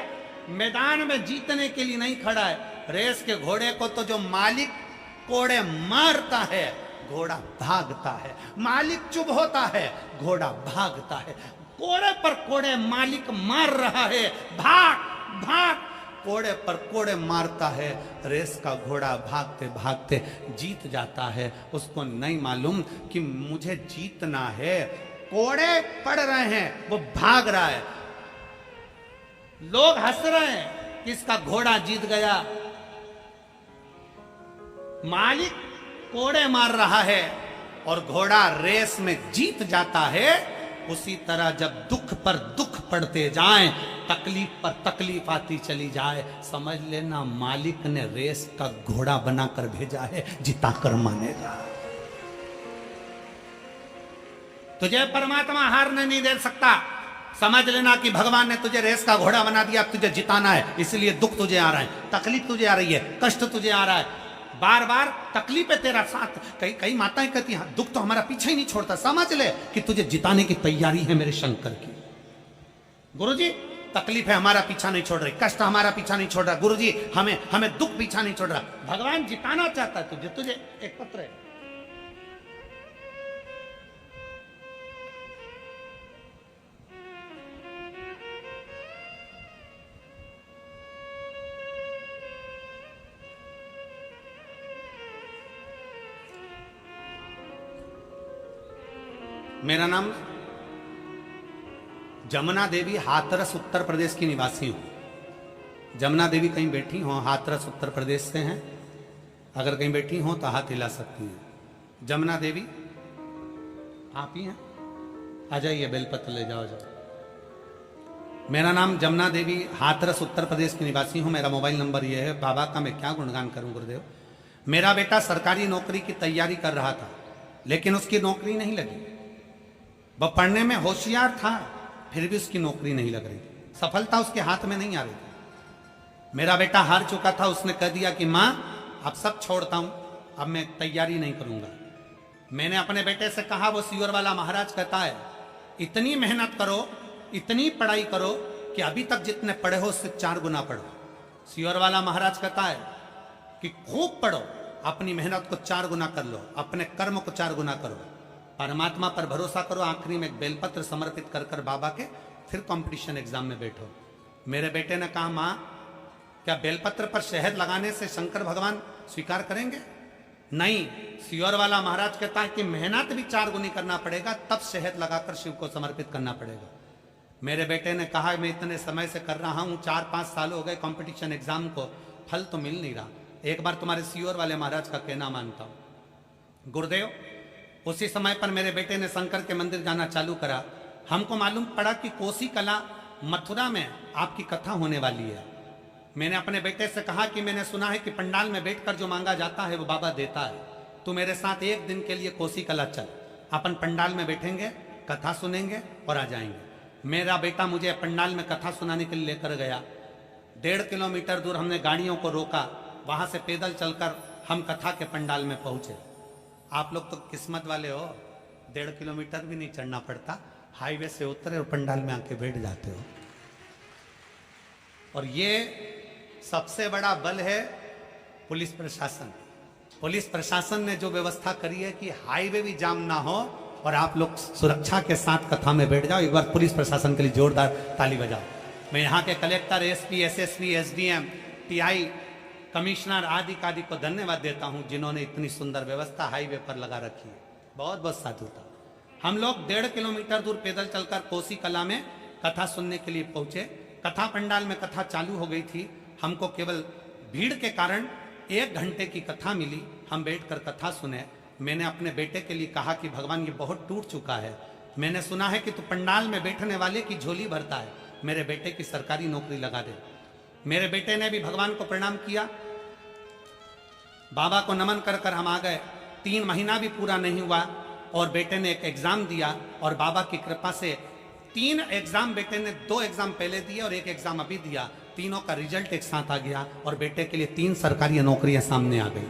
मैदान में जीतने के लिए नहीं खड़ा है। रेस के घोड़े को तो जो मालिक कोड़े मारता है घोड़ा भागता है, मालिक चुप होता है घोड़ा भागता है। कोड़े पर कोड़े मालिक मार रहा है, भाग भाग, कोड़े पर कोड़े मारता है। रेस का घोड़ा भागते भागते जीत जाता है। उसको नहीं मालूम कि मुझे जीतना है। कोड़े पड़ रहे हैं, वो भाग रहा है, लोग हंस रहे हैं कि इसका घोड़ा जीत गया। मालिक कोड़े मार रहा है और घोड़ा रेस में जीत जाता है। उसी तरह जब दुख पर दुख पड़ते जाएं, तकलीफ पर तकलीफ आती चली जाए, समझ लेना मालिक ने रेस का घोड़ा बनाकर भेजा है, जिताकर मानेगा। तुझे परमात्मा हारने नहीं दे सकता। समझ लेना कि भगवान ने तुझे रेस का घोड़ा बना दिया, तुझे जिताना है, इसलिए दुख तुझे आ रहा है, तकलीफ तुझे आ रही है, कष्ट तुझे आ रहा है, बार बार तकलीफ है तेरा साथ। कई माताएं कहती हैं दुख तो हमारा पीछे ही नहीं छोड़ता। समझ ले कि तुझे जिताने की तैयारी है मेरे शंकर की। गुरुजी तकलीफ है हमारा पीछा नहीं छोड़ रही, कष्ट हमारा पीछा नहीं छोड़ रहा, गुरुजी हमें दुख पीछा नहीं छोड़ रहा। भगवान जिताना चाहता है तुझे एक पत्र है। मेरा नाम जमुना देवी, हाथरस उत्तर प्रदेश की निवासी हूं। जमुना देवी कहीं बैठी हो, हाथरस उत्तर प्रदेश से हैं, अगर कहीं बैठी हो तो हाथ हिला सकती हैं। जमुना देवी आप ही हैं, आ जाइए, बेलपत्र ले जाओ जाओ। मेरा नाम जमुना देवी, हाथरस उत्तर प्रदेश की निवासी हूं। मेरा मोबाइल नंबर यह है। बाबा का मैं क्या गुणगान करूं गुरुदेव। मेरा बेटा सरकारी नौकरी की तैयारी कर रहा था, लेकिन उसकी नौकरी नहीं लगी। वह पढ़ने में होशियार था, फिर भी उसकी नौकरी नहीं लग रही थी, सफलता उसके हाथ में नहीं आ रही थी। मेरा बेटा हार चुका था। उसने कह दिया कि मां अब सब छोड़ता हूं, अब मैं तैयारी नहीं करूंगा। मैंने अपने बेटे से कहा, वो सियोर वाला महाराज कहता है इतनी मेहनत करो, इतनी पढ़ाई करो कि अभी तक जितने पढ़े हो उससे 4 गुना पढ़ो। सियोर वाला महाराज कहता है कि खूब पढ़ो, अपनी मेहनत को 4 गुना कर लो, अपने कर्म को 4 गुना करो, परमात्मा पर भरोसा करो। आखिरी में एक बेलपत्र समर्पित कर कर बाबा के फिर कंपटीशन एग्जाम में बैठो। मेरे बेटे ने कहा, मां क्या बेलपत्र पर शहद लगाने से शंकर भगवान स्वीकार करेंगे? नहीं, सियोर वाला महाराज कहता है कि मेहनत भी 4 गुनी करना पड़ेगा, तब शहद लगाकर शिव को समर्पित करना पड़ेगा। मेरे बेटे ने कहा, मैं इतने समय से कर रहा हूं, 4-5 साल हो गए कंपटीशन एग्जाम को, फल तो मिल नहीं रहा। एक बार तुम्हारे सियोर वाले महाराज का कहना मानता हूं। गुरुदेव उसी समय पर मेरे बेटे ने शंकर के मंदिर जाना चालू करा। हमको मालूम पड़ा कि कोसी कला मथुरा में आपकी कथा होने वाली है। मैंने अपने बेटे से कहा कि मैंने सुना है कि पंडाल में बैठकर जो मांगा जाता है वो बाबा देता है, तू मेरे साथ एक दिन के लिए कोसी कला चल, अपन पंडाल में बैठेंगे, कथा सुनेंगे और आ जाएंगे। मेरा बेटा मुझे पंडाल में कथा सुनाने के लिए लेकर गया। 1.5 किलोमीटर दूर हमने गाड़ियों को रोका, वहां से पैदल चलकर हम कथा के पंडाल में पहुंचे। आप लोग तो किस्मत वाले हो, 1.5 किलोमीटर भी नहीं चढ़ना पड़ता, हाईवे से उतरे और पंडाल में आके बैठ जाते हो। और ये सबसे बड़ा बल है पुलिस प्रशासन। पुलिस प्रशासन ने जो व्यवस्था करी है कि हाईवे भी जाम ना हो और आप लोग सुरक्षा के साथ कथा में बैठ जाओ। एक बार पुलिस प्रशासन के लिए जोरदार ताली बजाओ। मैं यहाँ के collector, SP, SSP, SDM, TI, commissioner आदि को धन्यवाद देता हूं, जिन्होंने इतनी सुंदर व्यवस्था हाईवे पर लगा रखी है। बहुत बहुत साधुता। हम लोग 1.5 किलोमीटर दूर पैदल चलकर कोसी कला में कथा सुनने के लिए पहुंचे। कथा पंडाल में कथा चालू हो गई थी। हमको केवल भीड़ के कारण 1 घंटे की कथा मिली। हम बैठकर कथा सुने। मैंने अपने बेटे के लिए कहा कि भगवान ये बहुत टूट चुका है, मैंने सुना है कि तू पंडाल में बैठने वाले की झोली भरता है, मेरे बेटे की सरकारी नौकरी लगा दे। मेरे बेटे ने भी भगवान को प्रणाम किया, बाबा को नमन कर कर हम आ गए। 3 महीना भी पूरा नहीं हुआ और बेटे ने एक एग्जाम दिया और बाबा की कृपा से 3 एग्जाम, बेटे ने 2 एग्जाम पहले दिए और 1 एग्जाम अभी दिया। तीनों का रिजल्ट एक साथ आ गया और बेटे के लिए 3 सरकारी नौकरियां सामने आ गई।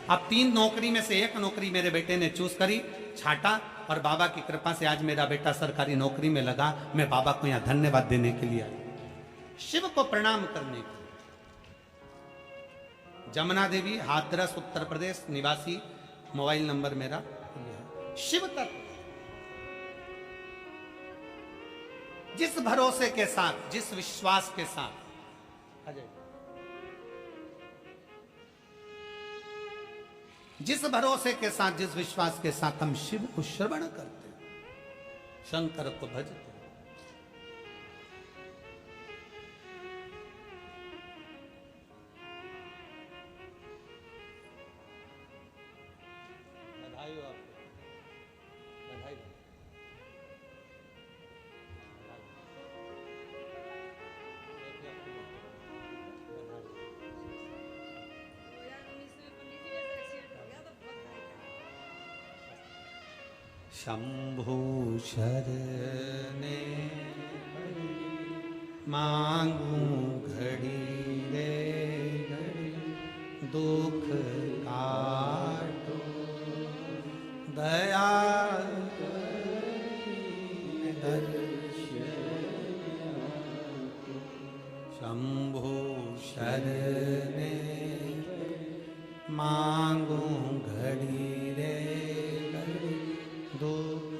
अब 3 नौकरी में से एक नौकरी मेरे बेटे ने चूज करी, छाटा, और बाबा की कृपा से आज मेरा बेटा सरकारी नौकरी में लगा। मैं बाबा को यहां धन्यवाद देने के लिए आया, शिव को प्रणाम करने के लिए। जमुना देवी, हाथरस, उत्तर प्रदेश निवासी, मोबाइल नंबर मेरा। शिव तत्व जिस भरोसे के साथ, जिस विश्वास के साथ, अजय, जिस भरोसे के साथ, जिस विश्वास के साथ हम शिव को श्रवण करते हैं, शंकर को भजते हैं, बधाई हो आपको, बधाई हो। शंभु शरणे मांगू घड़ी रे घड़ी, दुख काटो दया शंभु शरणे मांगू घड़ी रे घड़ी, दुख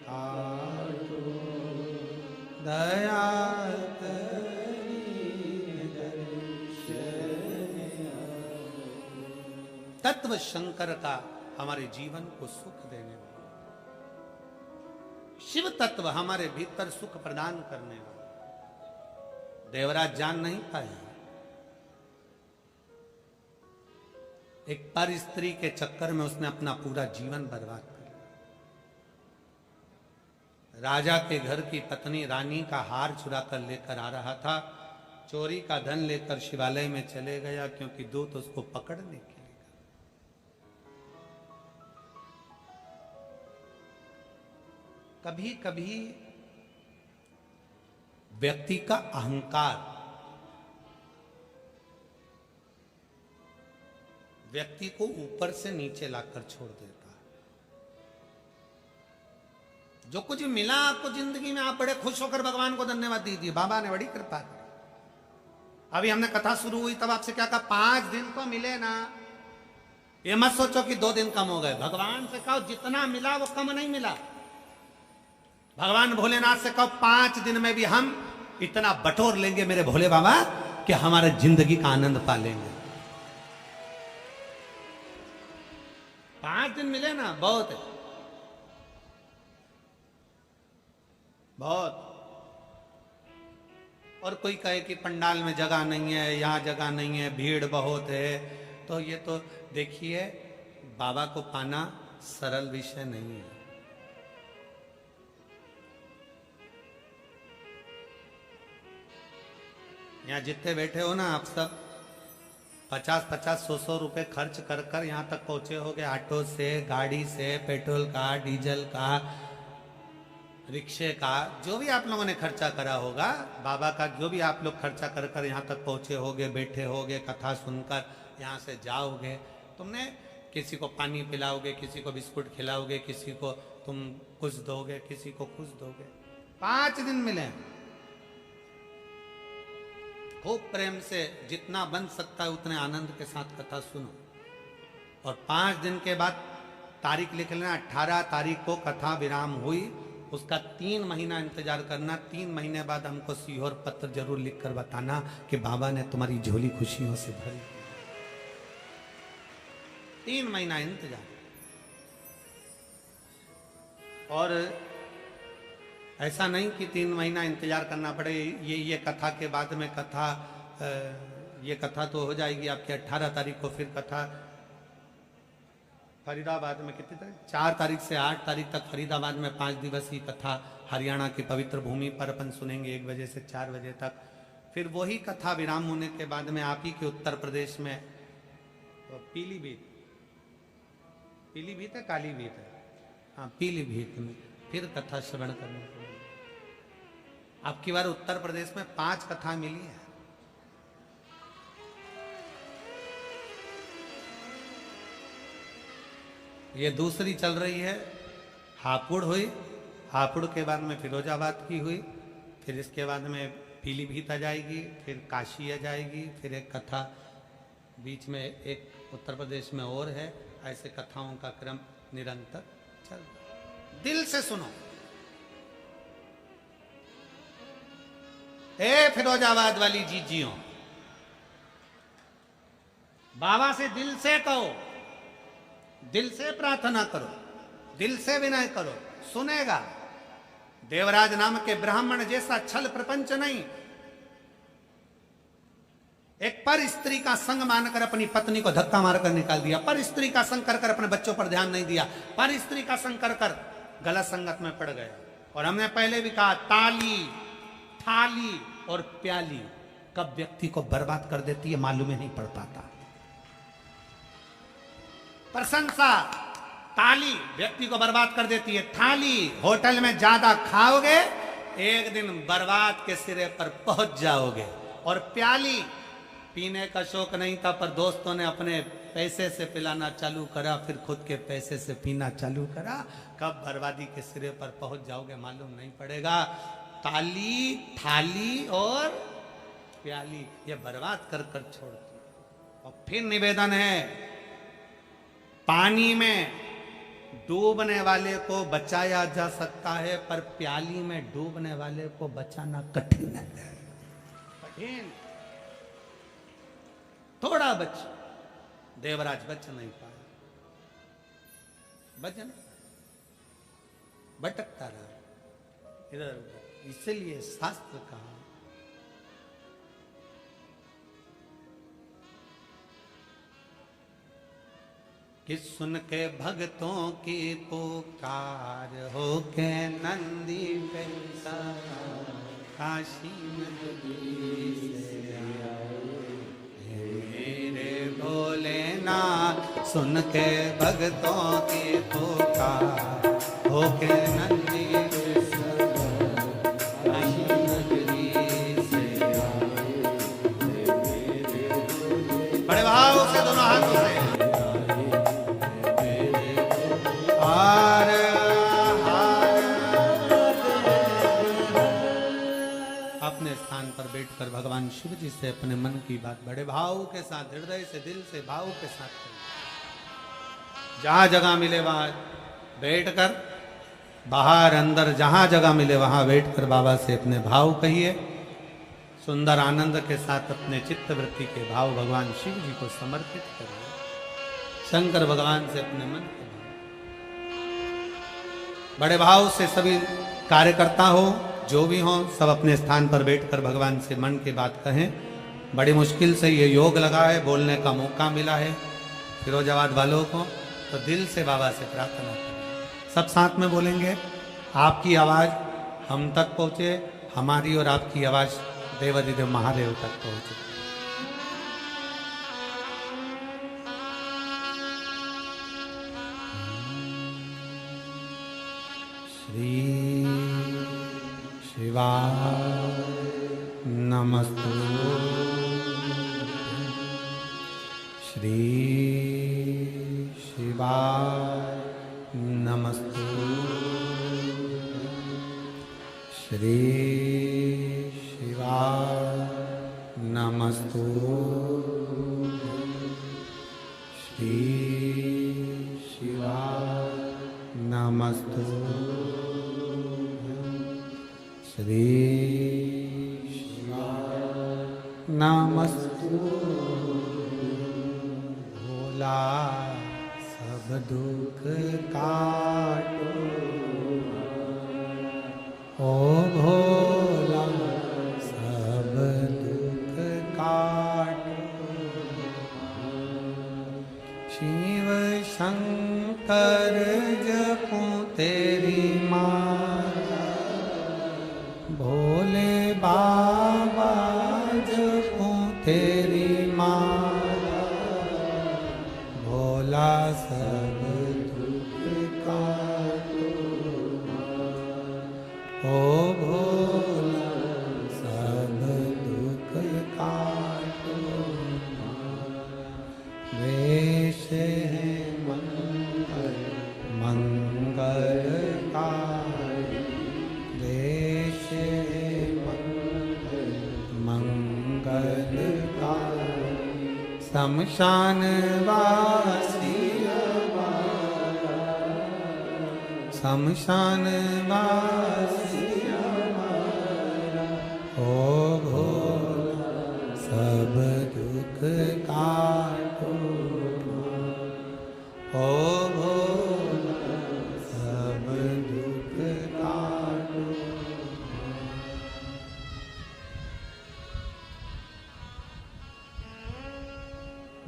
काटो दया तत्व शंकर का हमारे जीवन को सुख देने वाला, शिव तत्व हमारे भीतर सुख प्रदान करने वाला। देवराज जान नहीं पाए, एक पर स्त्री के चक्कर में उसने अपना पूरा जीवन बर्बाद कर दिया। राजा के घर की पत्नी रानी का हार चुरा कर लेकर आ रहा था, चोरी का धन लेकर शिवालय में चले गया, क्योंकि दूत उसको पकड़ने के लिए। कभी कभी व्यक्ति का अहंकार व्यक्ति को ऊपर से नीचे लाकर छोड़ देता है। जो कुछ मिला आपको जिंदगी में, आप बड़े खुश होकर भगवान को धन्यवाद दीजिए, बाबा ने बड़ी कृपा की। अभी हमने कथा शुरू हुई तब आपसे क्या कहा, 5 दिन तो मिले ना, ये मत सोचो कि 2 दिन कम हो गए। भगवान से कहो जितना मिला वो कम नहीं मिला। भगवान भोलेनाथ से कहो 5 दिन में भी हम इतना बटोर लेंगे मेरे भोले बाबा कि हमारे जिंदगी का आनंद पा लेंगे। 5 दिन मिले ना, बहुत है, बहुत। और कोई कहे कि पंडाल में जगह नहीं है, यहां जगह नहीं है, भीड़ बहुत है, तो ये तो देखिए बाबा को पाना सरल विषय नहीं है। यहाँ जितने बैठे हो ना आप सब 50-50, 100-100 रुपए खर्च कर कर यहाँ तक पहुंचे होगे, ऑटो से, गाड़ी से, पेट्रोल का, डीजल का, रिक्शे का, जो भी आप लोगों ने खर्चा करा होगा, बाबा का जो भी आप लोग खर्चा कर कर यहाँ तक पहुंचे होगे, बैठे होगे, कथा सुनकर यहाँ से जाओगे। तुमने किसी को पानी पिलाओगे, किसी को बिस्कुट खिलाओगे, किसी को तुम कुछ दोगे, किसी को कुछ दोगे। 5 दिन मिले, खूब प्रेम से जितना बन सकता है उतने आनंद के साथ कथा सुनो। और 5 दिन के बाद तारीख लिख लेना, 18 तारीख को कथा विराम हुई, उसका 3 महीना इंतजार करना। 3 महीने बाद हमको सीहोर पत्र जरूर लिखकर बताना कि बाबा ने तुम्हारी झोली खुशियों से भरी। 3 महीना इंतजार। और ऐसा नहीं कि 3 महीना इंतजार करना पड़े, ये कथा के बाद में कथा, ये कथा तो हो जाएगी आपकी 18 तारीख को। फिर कथा फरीदाबाद में कितनी तारीख, 4 तारीख से 8 तारीख तक फरीदाबाद में 5 दिवसीय कथा हरियाणा की पवित्र भूमि पर अपन सुनेंगे 1 बजे से 4 बजे तक। फिर वही कथा विराम होने के बाद में आप ही के उत्तर प्रदेश में पीलीभीत, पीलीभीत है, कालीभीत है, हाँ पीलीभीत में फिर कथा श्रवण करने के लिए। आपकी बार उत्तर प्रदेश में 5 कथा मिली है। ये दूसरी चल रही है, हापुड़ हुई, हापुड़ के बाद में फिरोजाबाद की हुई, फिर इसके बाद में पीलीभीत आ जाएगी, फिर काशी आ जाएगी, फिर एक कथा बीच में एक उत्तर प्रदेश में और है। ऐसे कथाओं का क्रम निरंतर चल रहा। दिल से सुनो, ए फिरोजाबाद वाली जीजियों, बाबा से दिल से कहो, दिल से प्रार्थना करो, दिल से विनय करो, सुनेगा। देवराज नाम के ब्राह्मण जैसा छल प्रपंच नहीं। एक पर स्त्री का संग मानकर अपनी पत्नी को धक्का मारकर निकाल दिया, पर स्त्री का संग कर अपने बच्चों पर ध्यान नहीं दिया, पर स्त्री का संग कर गलत संगत में पड़ गए। और हमने पहले भी कहा, ताली, थाली और प्याली कब व्यक्ति को बर्बाद कर देती है मालूम ही नहीं पड़ पाता। प्रशंसा, ताली व्यक्ति को बर्बाद कर देती है। थाली, होटल में ज्यादा खाओगे एक दिन बर्बाद के सिरे पर पहुंच जाओगे। और प्याली, पीने का शौक नहीं था पर दोस्तों ने अपने पैसे से पिलाना चालू करा, फिर खुद के पैसे से पीना चालू करा, कब बर्बादी के सिरे पर पहुंच जाओगे मालूम नहीं पड़ेगा। ताली, थाली और प्याली ये बर्बाद कर कर छोड़ती। और फिर निवेदन है, पानी में डूबने वाले को बचाया जा सकता है पर प्याली में डूबने वाले को बचाना कठिन है, कठिन। थोड़ा बच, देवराज बच नहीं पाया, बचन भटकता रहा इधर उधर। इसलिए शास्त्र कहा, कि सुन के भक्तों की पुकार हो के नंदी पैसा काशी नगरी से आए मेरे भोलेनाथ। सुन के भक्तों की पुकार हो के नंदी पैसा काशी नगरी से आए। बड़े भाव से दोनों हाथों से अपने स्थान पर बैठकर भगवान शिव जी से अपने मन की बात बड़े भाव के साथ, हृदय से, दिल से, भाव के साथ करें। जहां जगह मिले वहां बैठकर, बाहर अंदर जहां जगह मिले वहां बैठकर बाबा से अपने भाव कहिए। सुंदर आनंद के साथ अपने चित्त वृत्ति के भाव भगवान शिव जी को समर्पित करिए। शंकर भगवान से अपने मन के बड़े भाव से सभी कार्यकर्ता हो, जो भी हो, सब अपने स्थान पर बैठकर भगवान से मन की बात कहें। बड़ी मुश्किल से ये योग लगा है, बोलने का मौका मिला है फिरोजाबाद वालों को, तो दिल से बाबा से प्रार्थना करें। सब साथ में बोलेंगे, आपकी आवाज़ हम तक पहुँचे, हमारी और आपकी आवाज़ देवाधिदेव महादेव तक पहुँचे। श्री शिवाय नमस्तु, श्री शिवाय नमस्तु, श्री शिवाय नमस्तु, श्री शिवाय नमस्तु, श्री शिवाय नमस्तु। भोला सब दुख काटो, ओ भोला सब दुख काटो। शिव शंकर जपो तेरी माला, भोले बाबा जपो तेरी माला। भोला सब दुख काटो, ओ भोला सब दुख काटो। वेश है मंगल शमशान वासी शमशान वासी ओ भोला सब दुख काटो ओ भोला सब दुख काटो।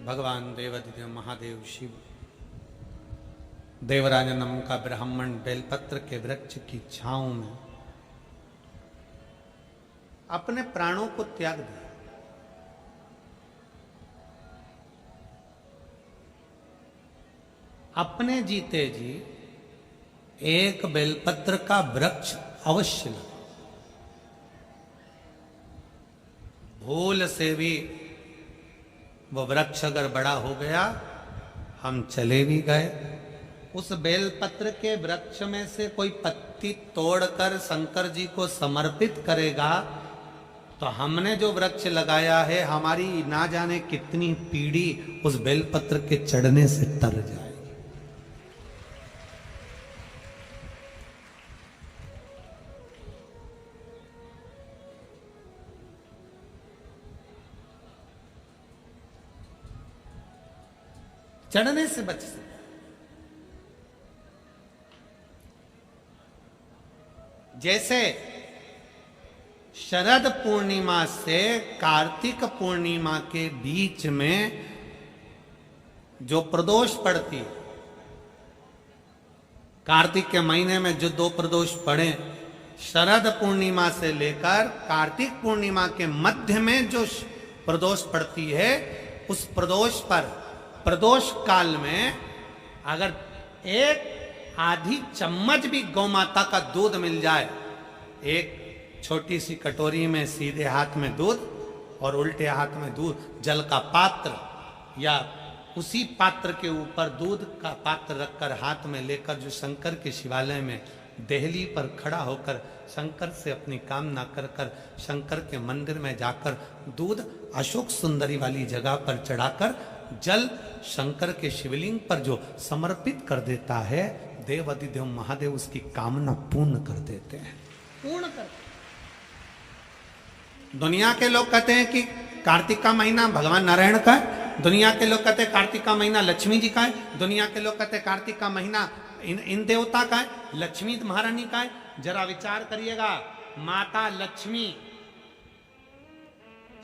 भगवान देवाधिदेव महादेव शिव देवराजनम का ब्राह्मण बेलपत्र के वृक्ष की छांव में अपने प्राणों को त्याग दिया। अपने जीते जी एक बेलपत्र का वृक्ष अवश्य लगा। भूल से भी वो वृक्ष अगर बड़ा हो गया, हम चले भी गए, उस बेलपत्र के वृक्ष में से कोई पत्ती तोड़कर शंकर जी को समर्पित करेगा तो हमने जो वृक्ष लगाया है, हमारी ना जाने कितनी पीढ़ी उस बेलपत्र के चढ़ने से तर जाएगी। चढ़ने से बच सकते। जैसे शरद पूर्णिमा से कार्तिक पूर्णिमा के बीच में जो प्रदोष पड़ती है, कार्तिक के महीने में जो 2 प्रदोष पड़े, शरद पूर्णिमा से लेकर कार्तिक पूर्णिमा के मध्य में जो प्रदोष पड़ती है, उस प्रदोष पर प्रदोष काल में अगर एक आधी चम्मच भी गौ माता का दूध मिल जाए, एक छोटी सी कटोरी में सीधे हाथ में दूध और उल्टे हाथ में दूध, जल का पात्र या उसी पात्र के ऊपर दूध का पात्र रखकर हाथ में लेकर जो शंकर के शिवालय में देहली पर खड़ा होकर शंकर से अपनी कामना कर कर शंकर के मंदिर में जाकर दूध अशोक सुंदरी वाली जगह पर चढ़ाकर जल शंकर के शिवलिंग पर जो समर्पित कर देता है, देव अधिदेव महादेव उसकी कामना पूर्ण कर देते हैं। पूर्ण कर। दुनिया के लोग कहते हैं कि कार्तिक का महीना भगवान नारायण का है, दुनिया के लोग कहते हैं कार्तिक का महीना लक्ष्मी जी का है, दुनिया के लोग कहते हैं कार्तिक का महीना इन देवता का है, लक्ष्मी महारानी का है। जरा विचार करिएगा, माता लक्ष्मी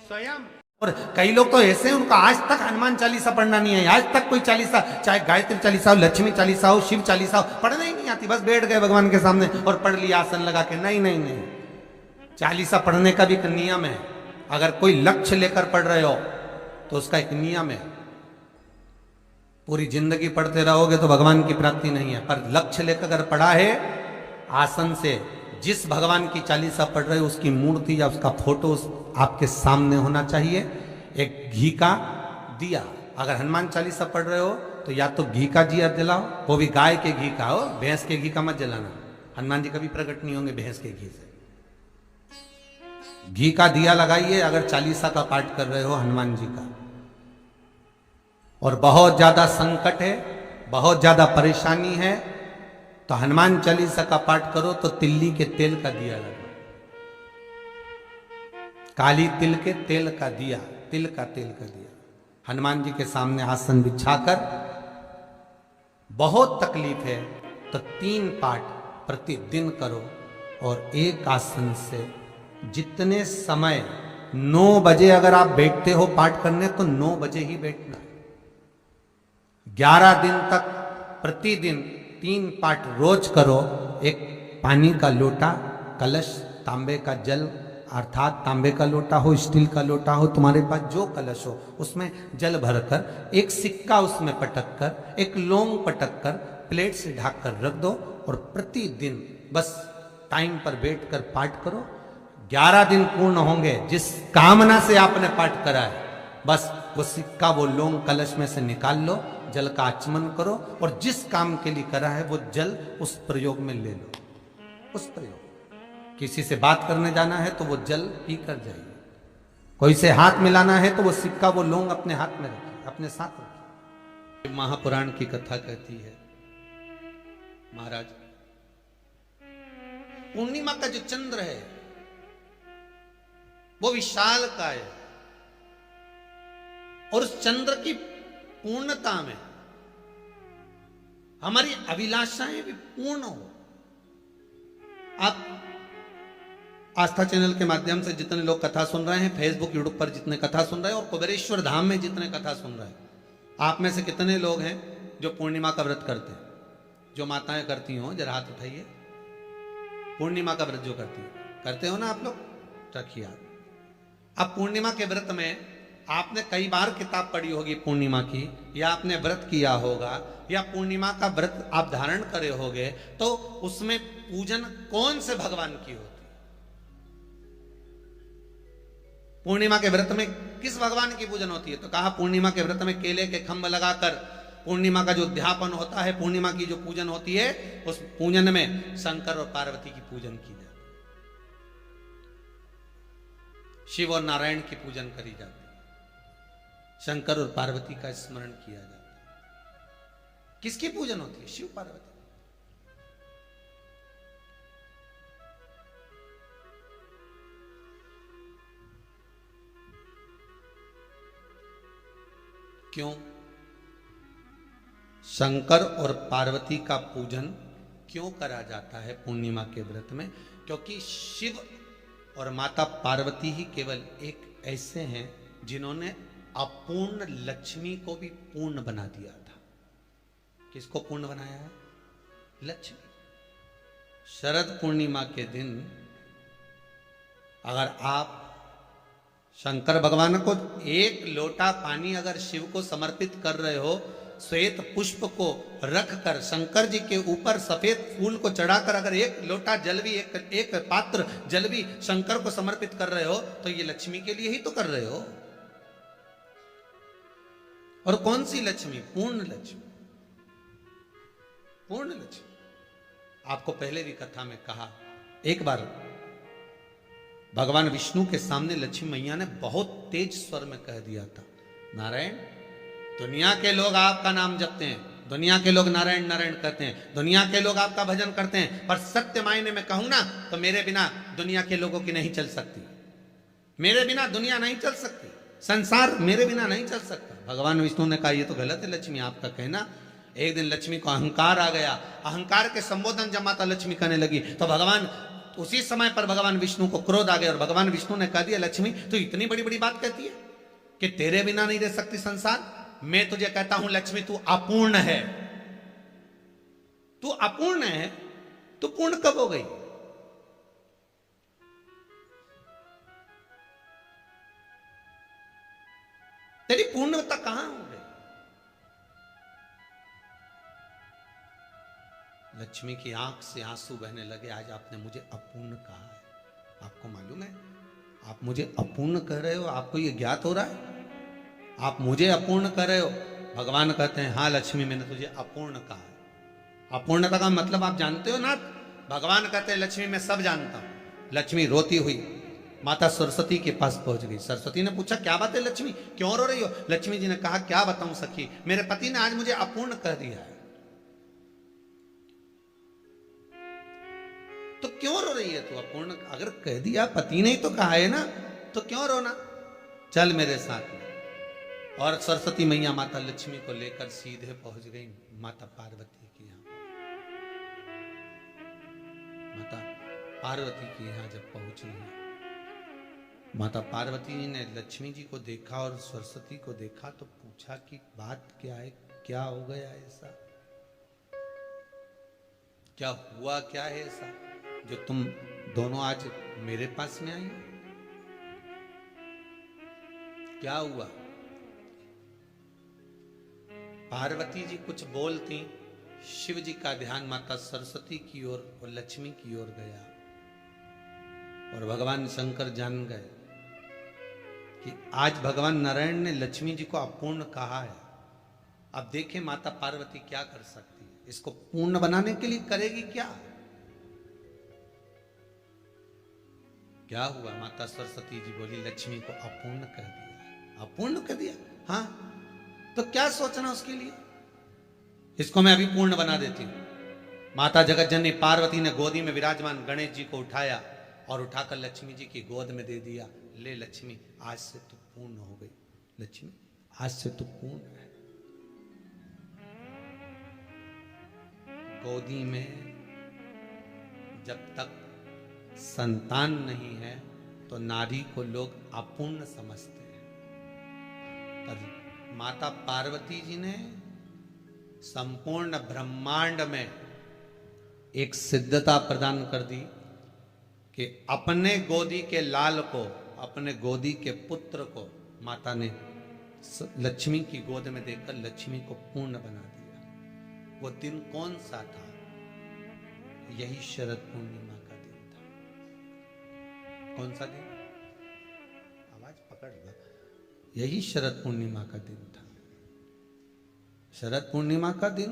स्वयं। और कई लोग तो ऐसे हैं, उनका आज तक हनुमान चालीसा पढ़ना नहीं है, आज तक कोई चालीसा, चाहे गायत्री चालीसा हो, लक्ष्मी चालीसा हो, शिव चालीसा हो, पढ़ना ही नहीं आती। बस बैठ गए भगवान के सामने और पढ़ लिया आसन लगा के। नहीं नहीं नहीं, चालीसा पढ़ने का भी एक नियम है। अगर कोई लक्ष्य लेकर पढ़ रहे हो तो उसका एक नियम है। पूरी जिंदगी पढ़ते रहोगे तो भगवान की प्राप्ति नहीं है, पर लक्ष्य लेकर अगर पढ़ा है, आसन से जिस भगवान की चालीसा पढ़ रहे हो उसकी मूर्ति या उसका फोटो आपके सामने होना चाहिए। एक घी का दिया, अगर हनुमान चालीसा पढ़ रहे हो तो या तो घी का दिया जलाओ, वो भी गाय के घी का हो, भैंस के घी का मत जलाना। हनुमान जी कभी प्रकट नहीं होंगे भैंस के घी से। घी का दिया लगाइए अगर चालीसा का पाठ कर रहे हो हनुमान जी का। और बहुत ज्यादा संकट है, बहुत ज्यादा परेशानी है तो हनुमान चालीसा का पाठ करो तो तिल्ली के तेल का दिया लगाओ, काली तिल के तेल का दिया, तिल का तेल का दिया हनुमान जी के सामने आसन बिछाकर। बहुत तकलीफ है तो 3 पाठ प्रतिदिन करो और एक आसन से जितने समय 9 बजे अगर आप बैठते हो पाठ करने तो 9 बजे ही बैठना। 11 दिन तक प्रतिदिन 3 पाठ रोज करो। एक पानी का लोटा, कलश, तांबे का जल अर्थात तांबे का लोटा हो, स्टील का लोटा हो, तुम्हारे पास जो कलश हो उसमें जल भरकर, एक सिक्का उसमें पटक कर, एक लौंग पटक कर प्लेट से ढक कर रख दो और प्रतिदिन बस टाइम पर बैठकर पाठ करो। 11 दिन पूर्ण होंगे, जिस कामना से आपने पाठ करा है बस वो सिक्का, वो लौंग कलश में से निकाल लो, जल का आचमन करो और जिस काम के लिए करा है वो जल उस प्रयोग में ले लो। उस प्रयोग, किसी से बात करने जाना है तो वो जल पी कर जाइए, कोई से हाथ मिलाना है तो वो सिक्का वो लौंग अपने हाथ में रखिए, अपने साथ रखिए। महापुराण की कथा कहती है महाराज पूर्णिमा का जो चंद्र है वो विशाल काय है और उस चंद्र की पूर्णता में हमारी अभिलाषाएं भी पूर्ण हो। आप आस्था चैनल के माध्यम से जितने लोग कथा सुन रहे हैं, फेसबुक यूट्यूब पर जितने कथा सुन रहे हैं और कुबेरेश्वर धाम में जितने कथा सुन रहे हैं, आप में से कितने लोग हैं जो पूर्णिमा का व्रत करते हैं? जो माताएं करती हो जरा हाथ उठाइए। पूर्णिमा का व्रत जो करते हो ना आप लोग, रखिए हाथ। अब पूर्णिमा के व्रत में आपने कई बार किताब पढ़ी होगी पूर्णिमा की, या आपने व्रत किया होगा, या पूर्णिमा का व्रत आप धारण करे होगे, तो उसमें पूजन कौन से भगवान की होती? पूर्णिमा के व्रत में किस भगवान की पूजन होती है? तो कहा पूर्णिमा के व्रत में केले के खंभ लगाकर पूर्णिमा का जो उद्यापन होता है, पूर्णिमा की जो पूजन होती है, उस पूजन में शंकर और पार्वती की पूजन की जाती है, शिव और नारायण की पूजन करी जाती है, शंकर और पार्वती का स्मरण किया जाता है। किसकी पूजन होती है? शिव पार्वती। क्यों शंकर और पार्वती का पूजन क्यों करा जाता है पूर्णिमा के व्रत में? क्योंकि शिव और माता पार्वती ही केवल एक ऐसे हैं जिन्होंने अपूर्ण लक्ष्मी को भी पूर्ण बना दिया था। किसको पूर्ण बनाया है? लक्ष्मी। शरद पूर्णिमा के दिन अगर आप शंकर भगवान को एक लोटा पानी अगर शिव को समर्पित कर रहे हो, श्वेत पुष्प को रखकर शंकर जी के ऊपर सफेद फूल को चढ़ाकर अगर एक लोटा जल भी, एक पात्र जल भी शंकर को समर्पित कर रहे हो, तो ये लक्ष्मी के लिए ही तो कर रहे हो। और कौन सी लक्ष्मी? पूर्ण लक्ष्मी। पूर्ण लक्ष्मी। आपको पहले भी कथा में कहा, एक बार भगवान विष्णु के सामने लक्ष्मी मैया ने बहुत तेज स्वर में कह दिया था, नारायण, दुनिया के लोग आपका नाम जपते हैं, दुनिया के लोग नारायण नारायण कहते हैं, दुनिया के लोग आपका भजन करते हैं, पर सत्य मायने में कहूं ना तो मेरे बिना दुनिया के लोगों की नहीं चल सकती, मेरे बिना दुनिया नहीं चल सकती, संसार मेरे बिना नहीं चल सकता। भगवान विष्णु ने कहा, ये तो गलत है लक्ष्मी आपका कहना। एक दिन लक्ष्मी को अहंकार आ गया, अहंकार के संबोधन जब माता लक्ष्मी करने लगी तो भगवान उसी समय पर भगवान विष्णु को क्रोध आ गया और भगवान विष्णु ने कह दिया, लक्ष्मी तू इतनी बड़ी बड़ी बात कहती है कि तेरे बिना नहीं रह सकती संसार। मैं तुझे कहता हूं लक्ष्मी, तू अपूर्ण है, तू अपूर्ण है, तू पूर्ण कब हो गई? तेरी पूर्णता कहां हो गई? लक्ष्मी की आंख से आंसू बहने लगे। आज आपने मुझे अपूर्ण कहा है, आपको मालूम है आप मुझे अपूर्ण कह रहे हो? आपको ये ज्ञात हो रहा है आप मुझे अपूर्ण कर रहे हो? भगवान कहते हैं, हाँ लक्ष्मी, मैंने तुझे अपूर्ण कहा है। अपूर्णता का मतलब आप जानते हो ना? भगवान कहते हैं, लक्ष्मी मैं सब जानता हूं। लक्ष्मी रोती हुई माता सरस्वती के पास पहुंच गई। सरस्वती ने पूछा, क्या बात है लक्ष्मी, क्यों रो रही हो? लक्ष्मी जी ने कहा, क्या बताऊं सखी, मेरे पति ने आज मुझे अपूर्ण कह दिया है। तो क्यों रो रही है तू? अपूर्ण अगर कह दिया, पति ने ही तो कहा है ना, तो क्यों रोना? चल मेरे साथ में। और सरस्वती मैया माता लक्ष्मी को लेकर सीधे पहुंच गई माता पार्वती के यहां। माता पार्वती के यहां जब पहुंची है, माता पार्वती ने लक्ष्मी जी को देखा और सरस्वती को देखा तो पूछा कि बात क्या है, क्या हो गया ऐसा, क्या हुआ, क्या है ऐसा जो तुम दोनों आज मेरे पास में आई? क्या हुआ? पार्वती जी कुछ बोलती, शिव जी का ध्यान माता सरस्वती की ओर और लक्ष्मी की ओर गया और भगवान शंकर जान गए कि आज भगवान नारायण ने लक्ष्मी जी को अपूर्ण कहा है। अब देखें माता पार्वती क्या कर सकती है, इसको पूर्ण बनाने के लिए करेगी क्या? क्या हुआ? माता सरस्वती जी बोली लक्ष्मी को अपूर्ण कर दिया। अपूर्ण कर दिया? हाँ, तो क्या सोचना उसके लिए, इसको मैं अभी पूर्ण बना देती हूं। माता जगत जननी पार्वती ने गोदी में विराजमान गणेश जी को उठाया और उठाकर लक्ष्मी जी की गोद में दे दिया। ले लक्ष्मी, आज से तू पूर्ण हो गई। लक्ष्मी, आज से तू पूर्ण है। गोदी में जब तक संतान नहीं है तो नारी को लोग अपूर्ण समझते हैं, पर माता पार्वती जी ने संपूर्ण ब्रह्मांड में एक सिद्धता प्रदान कर दी कि अपने गोदी के लाल को, अपने गोदी के पुत्र को माता ने लक्ष्मी की गोद में देकर लक्ष्मी को पूर्ण बना दिया। वो दिन कौन सा था? यही शरद पूर्णिमा का दिन था। कौन सा दिन? आवाज पकड़ लो। यही शरद पूर्णिमा का दिन था। शरद पूर्णिमा का दिन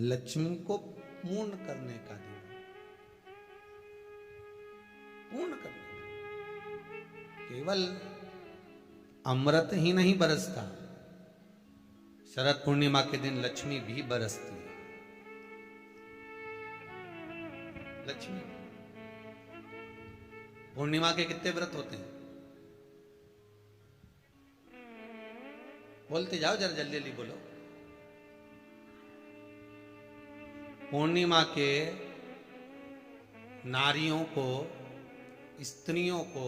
लक्ष्मी को पूर्ण करने का दिन, पूर्ण करने का। केवल अमृत ही नहीं बरसता, शरद पूर्णिमा के दिन लक्ष्मी भी बरसती है। लक्ष्मी, पूर्णिमा के कितने व्रत होते हैं? बोलते जाओ, जरा जल्दी जल्दी बोलो। पूर्णिमा के नारियों को, स्त्रियों को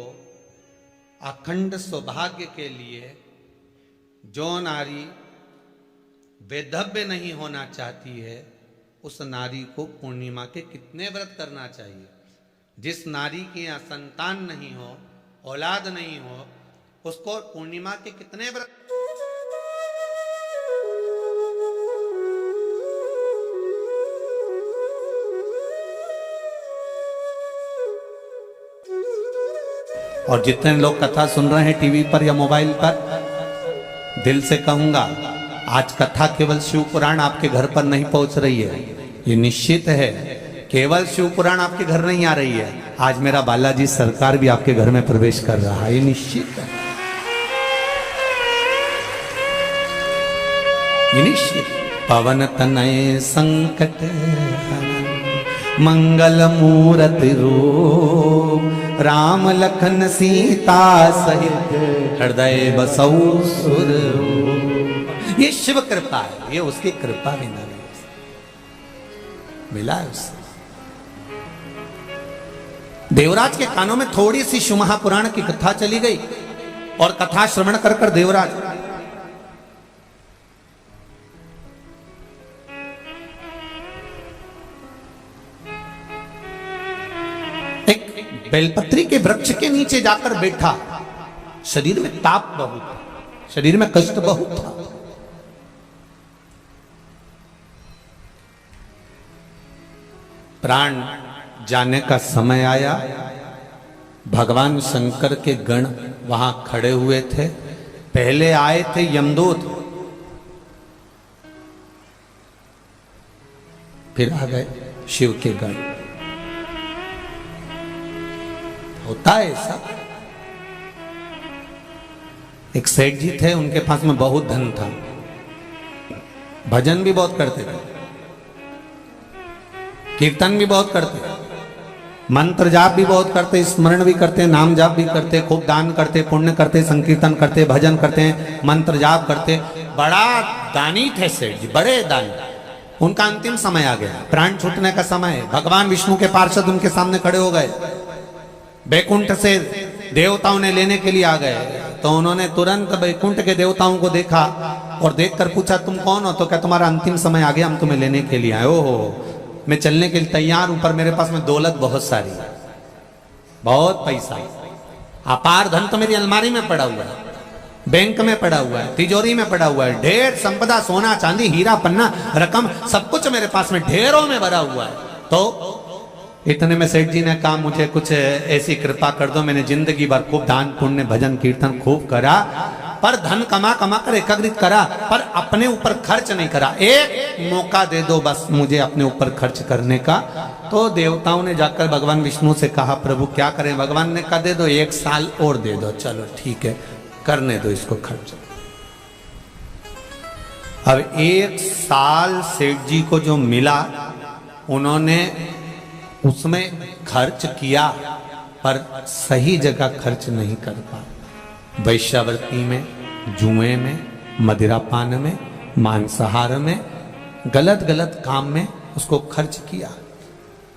अखंड सौभाग्य के लिए, जो नारी वैधव्य नहीं होना चाहती है, उस नारी को पूर्णिमा के कितने व्रत करना चाहिए? जिस नारी के यहाँ संतान नहीं हो, औलाद नहीं हो, उसको पूर्णिमा के कितने व्रत? और जितने लोग कथा सुन रहे हैं टीवी पर या मोबाइल पर, दिल से कहूंगा, आज कथा केवल शिव पुराण आपके घर पर नहीं पहुंच रही है, ये निश्चित है। केवल शिव पुराण आपके घर नहीं आ रही है, आज मेरा बालाजी सरकार भी आपके घर में प्रवेश कर रहा है, ये निश्चित है, ये निश्चित। पवन तनय संकट मंगल मूर्ति रूप, राम लखन सीता सहित हृदय बसौ सुर। ये शिव कृपा है, ये उसकी कृपा बिना नहीं मिला है उससे। देवराज के कानों में थोड़ी सी शिव महापुराण की कथा चली गई और कथा श्रवण कर कर देवराज एक बेलपत्री के वृक्ष के नीचे जाकर बैठा। शरीर में ताप बहुत था, शरीर में कष्ट बहुत था। प्राण जाने का समय आया। भगवान शंकर के गण वहां खड़े हुए थे। पहले आए थे यमदूत, फिर आ गए शिव के गण। होता है ऐसा। एक सेठ जी थे, उनके पास में बहुत धन था, भजन भी बहुत करते थे, कीर्तन भी बहुत करते, मंत्र जाप भी बहुत करते, स्मरण भी करते, नाम जाप भी करते, खूब दान करते, पुण्य करते, संकीर्तन करते, भजन करते, मंत्र जाप करते। बड़ा दानी थे सेठ जी, बड़े दानी। उनका अंतिम समय आ गया, प्राण छूटने का समय। भगवान विष्णु के पार्षद उनके सामने खड़े हो गए। बैकुंठ से देवताओं ने लेने के लिए आ गए, तो उन्होंने तुरंत बैकुंठ के देवताओं को देखा और देखकर पूछा, तुम कौन हो? तो क्या तुम्हारा अंतिम समय आ गया, हम तुम्हें लेने के लिए आए। ओहो, मैं चलने के लिए तैयार हूं, पर मेरे पास में दौलत बहुत सारी है, बहुत पैसा, अपार धन तो मेरी अलमारी में पड़ा हुआ है, बैंक में पड़ा हुआ है, तिजोरी में पड़ा हुआ है, ढेर संपदा, सोना चांदी, हीरा पन्ना, रकम, सब कुछ मेरे पास में ढेरों में भरा हुआ है। तो इतने में सेठ जी ने कहा, मुझे कुछ ऐसी कृपा कर दो, मैंने जिंदगी भर खूब दान पुण्य भजन कीर्तन खूब करा, पर धन कमा कमा कर एकत्रित करा, पर अपने ऊपर खर्च नहीं करा। एक मौका दे दो बस मुझे अपने ऊपर खर्च करने का। तो देवताओं ने जाकर भगवान विष्णु से कहा, प्रभु क्या करें? भगवान ने कहा, दे दो 1 साल और दे दो। चलो ठीक है, करने दो इसको खर्च। अब 1 साल सेठ जी को जो मिला, उन्होंने उसमें खर्च किया, पर सही जगह खर्च नहीं कर पाए। वैश्यावृत्ति में, जुए में, मदिरापान में, मांसाहार में, गलत गलत काम में उसको खर्च किया।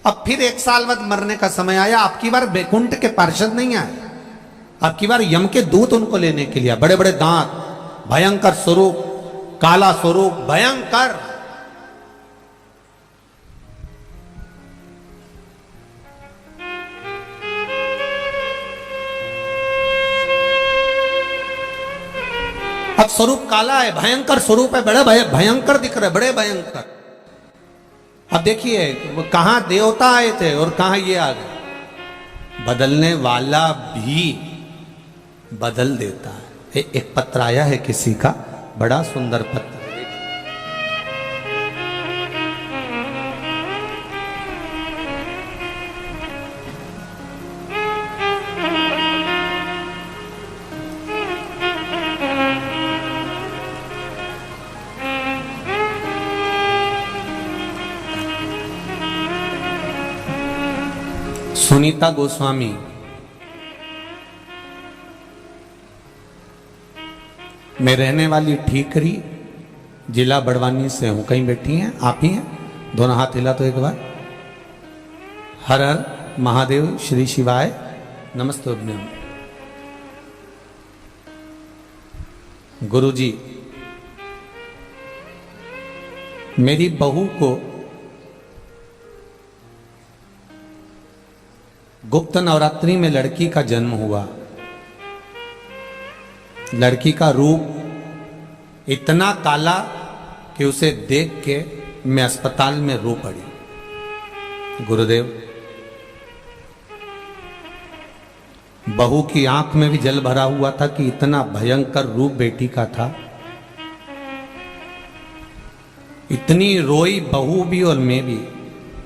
अब फिर 1 साल बाद मरने का समय आया। अब की बार बैकुंठ के पार्षद नहीं आए, अब की बार यम के दूत उनको लेने के लिए। बड़े बड़े दांत, भयंकर स्वरूप, काला स्वरूप, भयंकर। अब स्वरूप काला है, भयंकर स्वरूप है, बड़े भयंकर दिख रहे, बड़े भयंकर। अब देखिए कहां देवता आए थे और कहां ये आ गए। बदलने वाला भी बदल देता है। एक पत्र आया है किसी का, बड़ा सुंदर पत्र। सुनीता गोस्वामी, मैं रहने वाली ठीकरी, जिला बड़वानी से हूं। कहीं बैठी हैं? आप ही हैं? दोनों हाथ हिला तो एक बार। हर हर महादेव, श्री शिवाय, नमस्तुभ्यम। गुरुजी, मेरी बहू को गुप्त नवरात्रि में लड़की का जन्म हुआ। लड़की का रूप इतना काला कि उसे देख के मैं अस्पताल में रो पड़ी। गुरुदेव, बहू की आंख में भी जल भरा हुआ था कि इतना भयंकर रूप बेटी का था। इतनी रोई बहू भी और मैं भी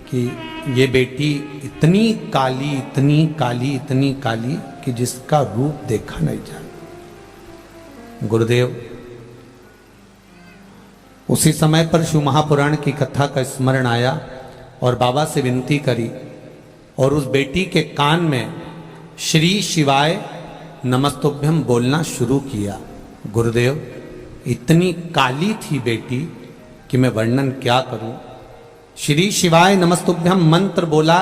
कि ये बेटी इतनी काली, इतनी काली, इतनी काली कि जिसका रूप देखा नहीं जाता। गुरुदेव, उसी समय पर शिव महापुराण की कथा का स्मरण आया और बाबा से विनती करी और उस बेटी के कान में श्री शिवाय नमस्तुभ्यम बोलना शुरू किया। गुरुदेव, इतनी काली थी बेटी कि मैं वर्णन क्या करूं। श्री शिवाय नमस्तुभ्यम मंत्र बोला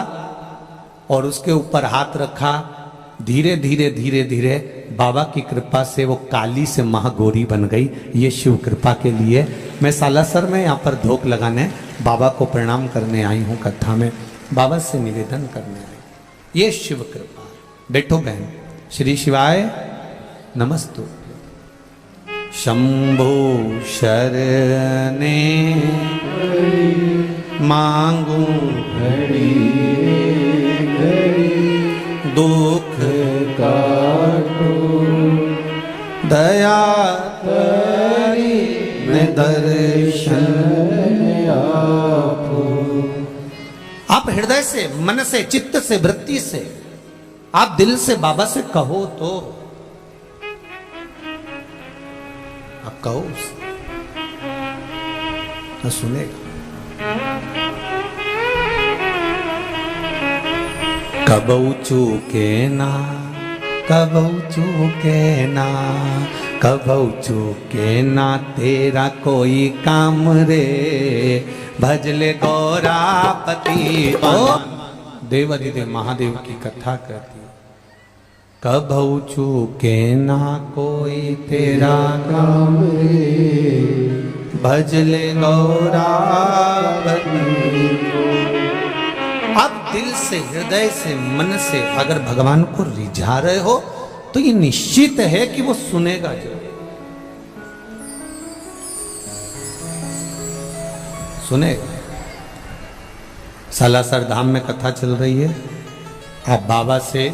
और उसके ऊपर हाथ रखा। धीरे धीरे धीरे धीरे बाबा की कृपा से वो काली से महागौरी बन गई। ये शिव कृपा के लिए मैं सालासर में यहाँ पर धोख लगाने बाबा को प्रणाम करने आई हूँ। कथा में बाबा से निवेदन करने आई। ये शिव कृपा। बैठो बहन। श्री शिवाय नमस्तु। शंभो शरणे मांगू घड़ी घड़ी दुख काटो दया करी में दर्शन आपो। आप हृदय से, मन से, चित्त से, वृत्ति से, आप दिल से बाबा से कहो तो आप कहो तो सुनेगा। कबऊ चूके ना, कबऊ चूके ना, कबऊ चूके ना तेरा कोई काम रे, भजले गौरापति। देवाधिदेव महादेव की कथा करती। कबऊ चूके ना कोई तेरा काम रे, भजले गौरापति। अब दिल से, हृदय से, मन से अगर भगवान को रिझा रहे हो तो ये निश्चित है कि वो सुनेगा जरूर। सुनेगा। सालासर धाम में कथा चल रही है। आप बाबा से,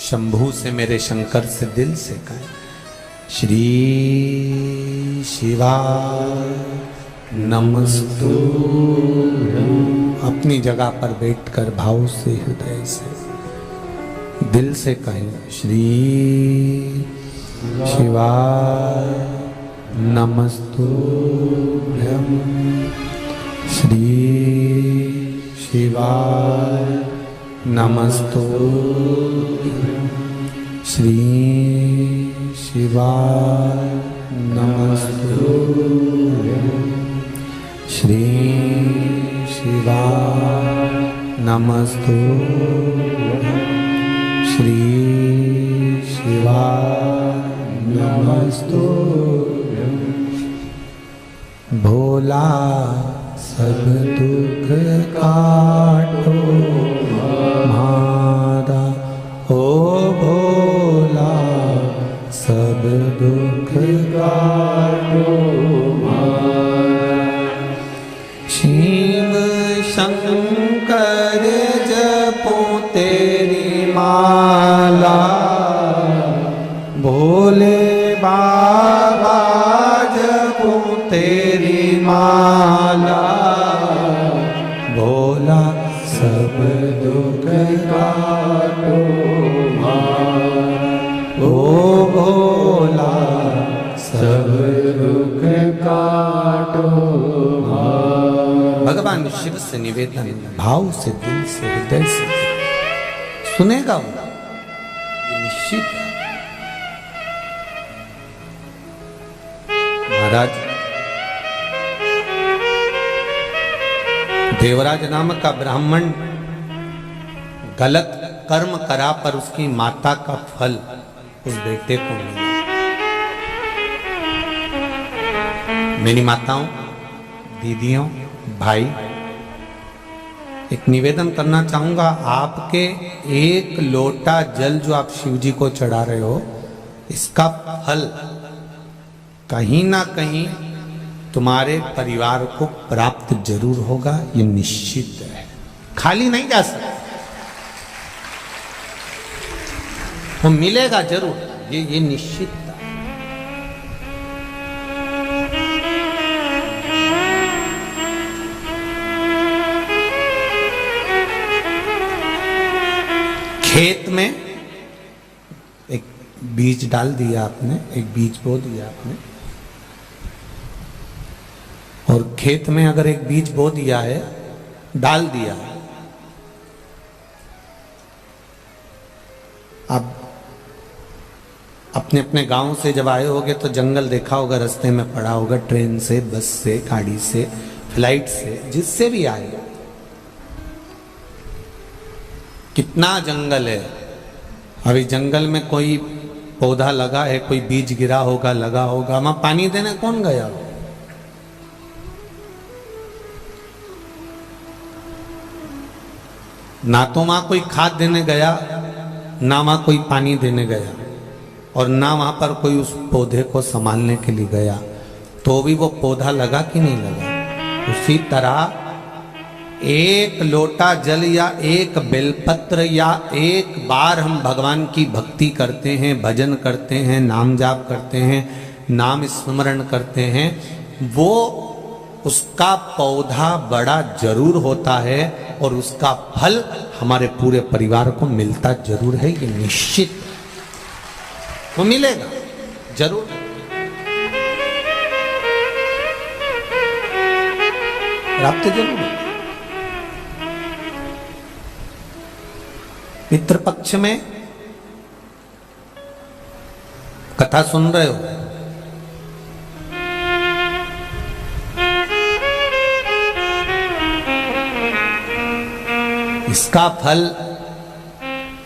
शंभू से, मेरे शंकर से दिल से कहें श्री शिवाय नमस्तुभ्यं। अपनी जगह पर बैठकर भाव से, हृदय से, दिल से कहें श्री शिवाय नमस्तुभ्यं। श्री शिवाय नमस्तुभ्यं। श्री शिवाय नमस्तुभ्यं। श्री शिवाय नमस्तुभ्यं। श्री शिवाय नमस्तुभ्यं। भोला सब दुख काटो हमारा, ओ भोला सब दुख काटो हमारा। शिव शंकर जपो तेरी माला, भोले बाबा जपो तेरी माला। भोला सब दुख काटो हमारा, ओ भोला सब दुख काटो हमारा। भगवान शिव से निवेदन, भाव से, दिल से, हृदय से सुनेगा वो, ये निश्चित है। महाराज देवराज नामक का ब्राह्मण गलत कर्म करा पर उसकी माता का फल उस बेटे को मिला। मेरी माताओं, दीदियों, भाई, एक निवेदन करना चाहूंगा। आपके एक लोटा जल जो आप शिव जी को चढ़ा रहे हो, इसका फल कहीं ना कहीं तुम्हारे परिवार को प्राप्त जरूर होगा, ये निश्चित है। खाली नहीं जा सकता, वो मिलेगा जरूर, ये निश्चित है। खेत में एक बीज डाल दिया आपने, एक बीज बो दिया आपने, और खेत में अगर एक बीज बो दिया है, डाल दिया है, अब अपने अपने गांव से जब आए होगे तो जंगल देखा होगा, रास्ते में पड़ा होगा, ट्रेन से, बस से, गाड़ी से, फ्लाइट से, जिससे भी आए, कितना जंगल है। अभी जंगल में कोई पौधा लगा है, कोई बीज गिरा होगा, लगा होगा, वहां पानी देने कौन गया हो? ना तो वहां कोई खाद देने गया, ना वहां कोई पानी देने गया, और ना वहां पर कोई उस पौधे को संभालने के लिए गया, तो भी वो पौधा लगा कि नहीं लगा। उसी तरह एक लोटा जल या एक बेलपत्र या एक बार हम भगवान की भक्ति करते हैं, भजन करते हैं, नाम जाप करते हैं, नाम स्मरण करते हैं, वो उसका पौधा बड़ा जरूर होता है और उसका फल हमारे पूरे परिवार को मिलता जरूर है, ये निश्चित वो मिलेगा जरूर। प्राप्त जरूर है। पितृपक्ष में कथा सुन रहे हो, इसका फल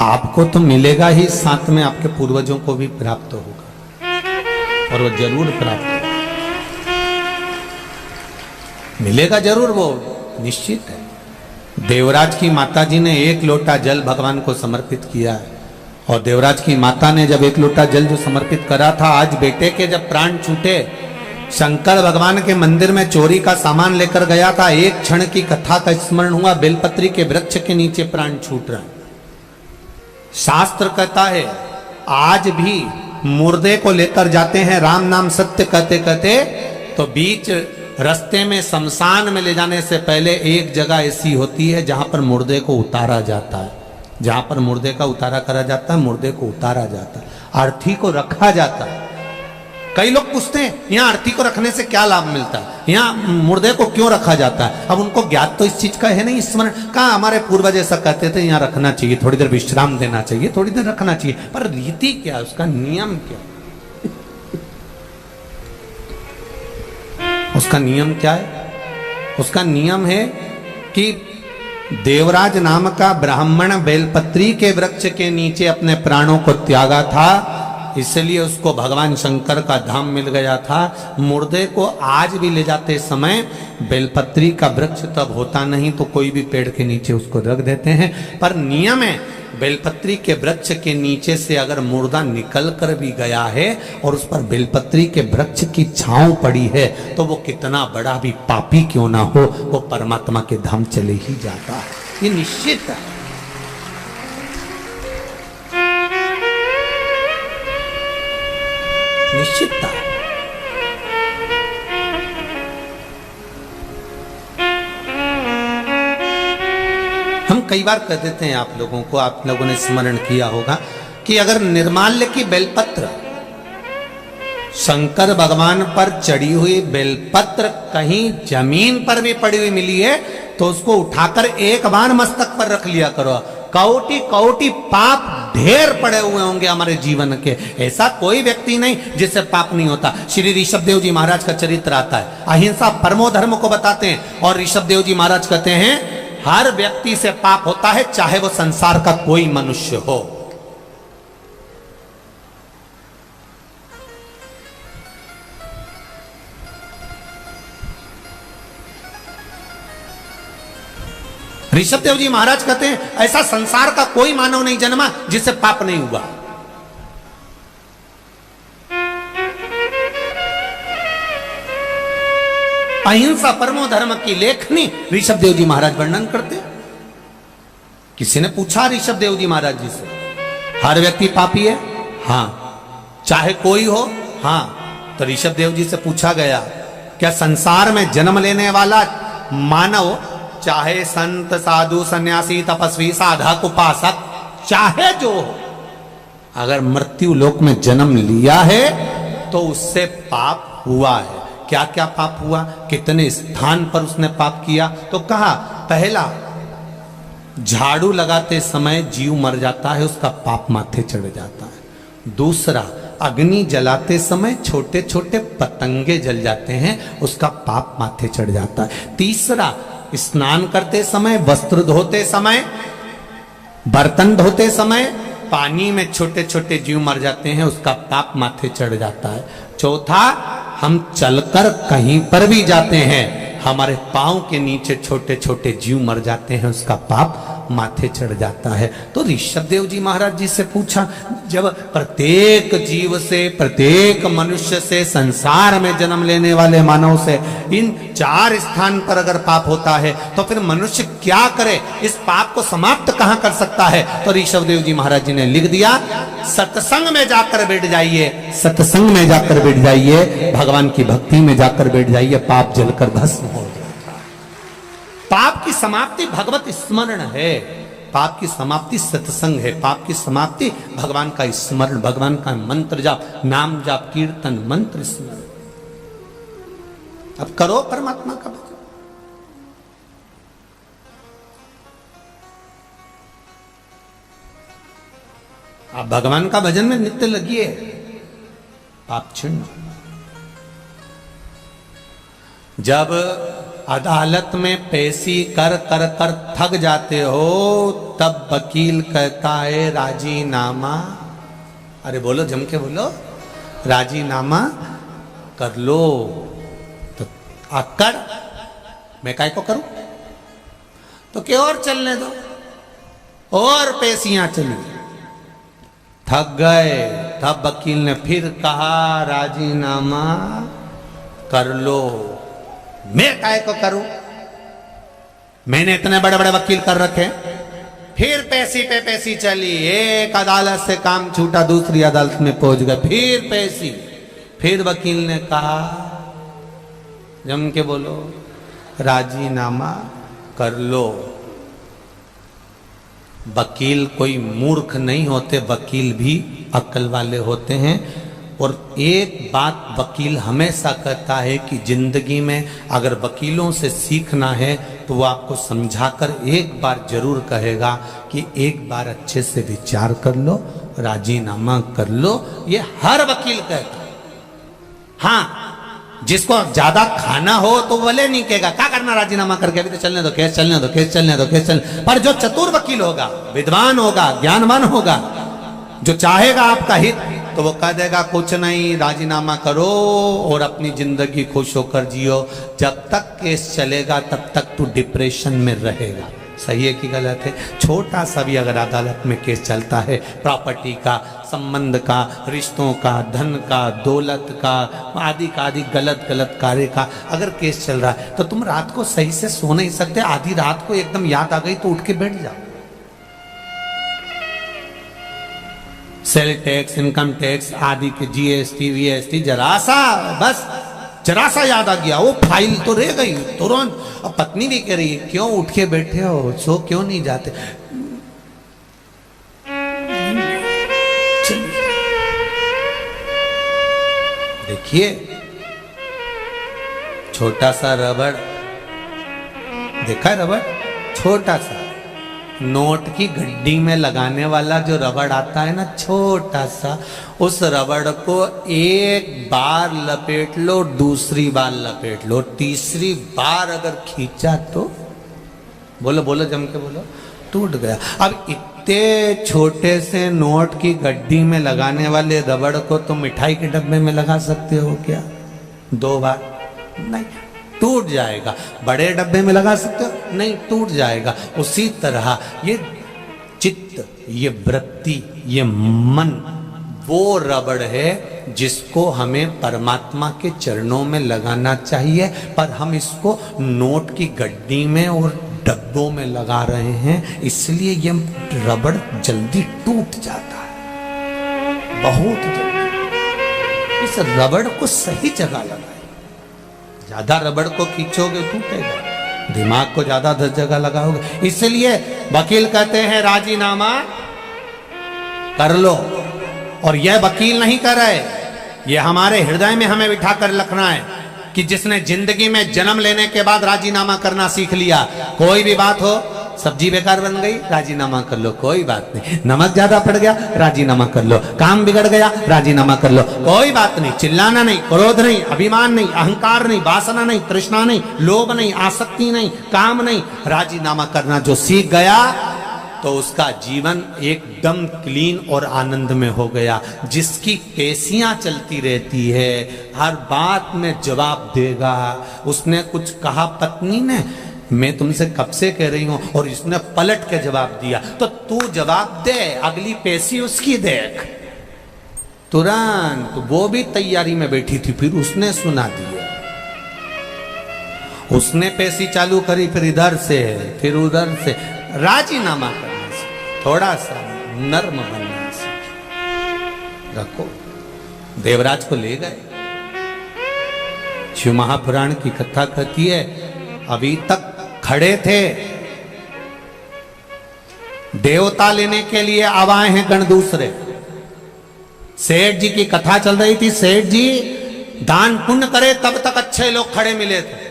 आपको तो मिलेगा ही, साथ में आपके पूर्वजों को भी प्राप्त होगा, और वो जरूर प्राप्त होगा, मिलेगा जरूर, वो निश्चित है। देवराज की माता जी ने एक लोटा जल भगवान को समर्पित किया है, और देवराज की माता ने जब एक लोटा जल जो समर्पित करा था, आज बेटे के जब प्राण छूटे, शंकर भगवान के मंदिर में चोरी का सामान लेकर गया था, एक क्षण की कथा का स्मरण हुआ, बेलपत्री के वृक्ष के नीचे प्राण छूट रहा है। शास्त्र कहता है आज भी मुर्दे को लेकर जाते हैं राम नाम सत्य कहते कहते, तो बीच रास्ते में शमशान में ले जाने से पहले एक जगह ऐसी होती है जहां पर मुर्दे को उतारा जाता है, जहां पर मुर्दे का उतारा करा जाता है, मुर्दे को उतारा जाता है, अर्थी को रखा जाता है। कई लोग पूछते हैं यहाँ अर्थी को रखने से क्या लाभ मिलता है, यहाँ मुर्दे को क्यों रखा जाता है। अब उनको ज्ञात तो इस चीज का है नहीं, स्मरण कहा हमारे पूर्वज ऐसा कहते थे यहाँ रखना चाहिए, थोड़ी देर विश्राम देना चाहिए, थोड़ी देर रखना चाहिए, पर रीति क्या है, उसका नियम क्या है, उसका नियम क्या है। उसका नियम है कि देवराज नाम का ब्राह्मण बेलपत्री के वृक्ष के नीचे अपने प्राणों को त्यागा था, इसलिए उसको भगवान शंकर का धाम मिल गया था। मुर्दे को आज भी ले जाते समय बेलपत्री का वृक्ष तब होता नहीं तो कोई भी पेड़ के नीचे उसको रख देते हैं, पर नियम है बेलपत्री के वृक्ष के नीचे से अगर मुर्दा निकल कर भी गया है और उस पर बेलपत्री के वृक्ष की छांव पड़ी है तो वो कितना बड़ा भी पापी क्यों ना हो, वो परमात्मा के धाम चले ही जाता है, ये निश्चित है। निश्चितता। हम कई बार कह देते हैं आप लोगों को, आप लोगों ने स्मरण किया होगा कि अगर निर्माल्य की बेलपत्र, शंकर भगवान पर चढ़ी हुई बेलपत्र कहीं जमीन पर भी पड़ी हुई मिली है तो उसको उठाकर एक बार मस्तक पर रख लिया करो। कौटी कौटी पाप ढेर पड़े हुए होंगे हमारे जीवन के, ऐसा कोई व्यक्ति नहीं जिससे पाप नहीं होता। श्री ऋषभदेव जी महाराज का चरित्र आता है, अहिंसा परमो धर्म को बताते हैं और ऋषभदेव जी महाराज कहते हैं हर व्यक्ति से पाप होता है चाहे वो संसार का कोई मनुष्य हो। ऋषभदेव जी महाराज कहते हैं ऐसा संसार का कोई मानव नहीं जन्मा जिससे पाप नहीं हुआ। अहिंसा परमो धर्म की लेखनी ऋषभदेव जी महाराज वर्णन करते। किसी ने पूछा ऋषभदेव जी महाराज जी से, हर व्यक्ति पापी है? हाँ। चाहे कोई हो? हाँ। तो ऋषभदेव जी से पूछा गया क्या संसार में जन्म लेने वाला मानव, चाहे संत साधु सन्यासी तपस्वी साधक उपासक चाहे जो हो, अगर मृत्यु लोक में जन्म लिया है तो उससे पाप हुआ है। क्या क्या पाप हुआ, कितने स्थान पर उसने पाप किया? तो कहा पहला, झाड़ू लगाते समय जीव मर जाता है, उसका पाप माथे चढ़ जाता है। दूसरा, अग्नि जलाते समय छोटे छोटे पतंगे जल जाते हैं, उसका पाप माथे चढ़ जाता है। तीसरा, स्नान करते समय, वस्त्र धोते समय, बर्तन धोते समय पानी में छोटे छोटे जीव मर जाते हैं, उसका पाप माथे चढ़ जाता है। चौथा, हम चलकर कहीं पर भी जाते हैं, हमारे पांव के नीचे छोटे छोटे जीव मर जाते हैं, उसका पाप माथे चढ़ जाता है। तो ऋषभदेव जी महाराज जी से पूछा, जब प्रत्येक जीव से, प्रत्येक मनुष्य से, संसार में जन्म लेने वाले मानव से इन 4 स्थान पर अगर पाप होता है तो फिर मनुष्य क्या करे, इस पाप को समाप्त कहां कर सकता है? तो ऋषभदेव जी महाराज जी ने लिख दिया, सत्संग में जाकर बैठ जाइए, सत्संग में जाकर बैठ जाइए, भगवान की भक्ति में जाकर बैठ जाइए, पाप जलकर भस्म हो जाएगा। पाप की समाप्ति भगवत स्मरण है, पाप की समाप्ति सत्संग है, पाप की समाप्ति भगवान का स्मरण, भगवान का मंत्र जाप, नाम जाप, कीर्तन, मंत्र स्मरण। अब करो परमात्मा का भजन। आप भगवान का भजन में नित्य लगिए, पाप छिन्न। जब अदालत में पेशी कर कर कर थक जाते हो तब वकील कहता है राजीनामा, अरे बोलो जम के बोलो, राजीनामा कर लो। तो आकर मैं काय को करूं, तो क्या और चलने दो, और पेशियां चली। थक गए तब वकील ने फिर कहा राजीनामा कर लो। मैं काय को करूं, मैंने इतने बड़े बड़े वकील कर रखे, फिर पैसी पे पैसी चली, एक अदालत से काम छूटा, दूसरी अदालत में पहुंच गए, फिर पैसी। फिर वकील ने कहा, जम के बोलो, राजीनामा कर लो। वकील कोई मूर्ख नहीं होते, वकील भी अक्ल वाले होते हैं। और एक बात वकील हमेशा कहता है कि जिंदगी में अगर वकीलों से सीखना है तो वो आपको समझाकर एक बार जरूर कहेगा कि एक बार अच्छे से विचार कर लो, राजीनामा कर लो। ये हर वकील कहता है। हाँ, जिसको ज्यादा खाना हो तो भले नहीं कहेगा क्या करना राजीनामा करके, अभी तो चलने दो केस, चलने दो केस, चलने दो केस, चलने। पर जो चतुर वकील होगा, विद्वान होगा, ज्ञानवान होगा, जो चाहेगा आपका हित, तो वो कह देगा कुछ नहीं, राजीनामा करो और अपनी जिंदगी खुश होकर जियो। जब तक केस चलेगा तब तक तू डिप्रेशन में रहेगा। सही है कि गलत है? छोटा सा भी अगर अदालत में केस चलता है, प्रॉपर्टी का, संबंध का, रिश्तों का, धन का, दौलत का, आदि गलत गलत कार्य का अगर केस चल रहा है, तो तुम रात को सही से सो नहीं सकते। आधी रात को एकदम याद आ गई तो उठ के बैठ जाओ। सेल टैक्स, इनकम टैक्स आदि के जीएसटी वीएसटी, जरा सा याद आ गया, वो फाइल तो रह गई तुरंत। अब पत्नी भी कह रही है, क्यों उठ के बैठे हो, सो क्यों नहीं जाते? देखिए, छोटा सा रबड़, देखा है रबड़? छोटा सा नोट की गड्डी में लगाने वाला जो रबड़ आता है ना, छोटा सा, उस रबड़ को एक बार लपेट लो, दूसरी बार लपेट लो, तीसरी बार अगर खींचा तो बोलो बोलो जम के बोलो, टूट गया। अब इतने छोटे से नोट की गड्डी में लगाने वाले रबड़ को तो मिठाई के डब्बे में लगा सकते हो क्या? 2 बार? नहीं, टूट जाएगा। बड़े डब्बे में लगा सकते हो? नहीं, टूट जाएगा। उसी तरह ये चित्त, ये वृत्ति, ये मन वो रबड़ है जिसको हमें परमात्मा के चरणों में लगाना चाहिए, पर हम इसको नोट की गड्डी में और डब्बों में लगा रहे हैं, इसलिए ये रबड़ जल्दी टूट जाता है, बहुत जल्दी। इस रबड़ को सही जगह लगाए। ज्यादा रबड़ को खींचोगे टूटेगा, दिमाग को ज्यादा 10 जगह लगाओगे। इसलिए वकील कहते हैं राजीनामा कर लो। और यह वकील नहीं कर रहे, ये हमारे हृदय में हमें बिठा कर रखना है कि जिसने जिंदगी में जन्म लेने के बाद राजीनामा करना सीख लिया, कोई भी बात हो, सब्जी बेकार बन गई, राजीनामा कर लो, कोई बात नहीं। नमक ज्यादा पड़ गया, राजीनामा कर लो। काम बिगड़ गया, राजीनामा कर लो, कोई बात नहीं। चिल्लाना नहीं, क्रोध नहीं, अभिमान नहीं, अहंकार नहीं, वासना नहीं, तृष्णा नहीं, लोभ नहीं, आसक्ति नहीं, काम नहीं, राजीनामा करना जो सीख गया तो उसका जीवन एकदम क्लीन और आनंद में हो गया। जिसकी पेशियां चलती रहती है, हर बात में जवाब देगा। उसने कुछ कहा पत्नी ने, मैं तुमसे कब से कह रही हूं, और इसने पलट के जवाब दिया, तो तू जवाब दे, अगली पेशी उसकी देख। तुरंत वो भी तैयारी में बैठी थी, फिर उसने सुना दिया, उसने पेशी चालू करी, फिर इधर से फिर उधर से। राजीनामा करने से, थोड़ा सा नर्म बनने से। रखो, देवराज को ले गए। शिव महापुराण की कथा कहती है, अभी तक खड़े थे, देवता लेने के लिए अब आए हैं गण दूसरे। सेठ जी की कथा चल रही थी, सेठ जी दान पुण्य करे तब तक अच्छे लोग खड़े मिले थे,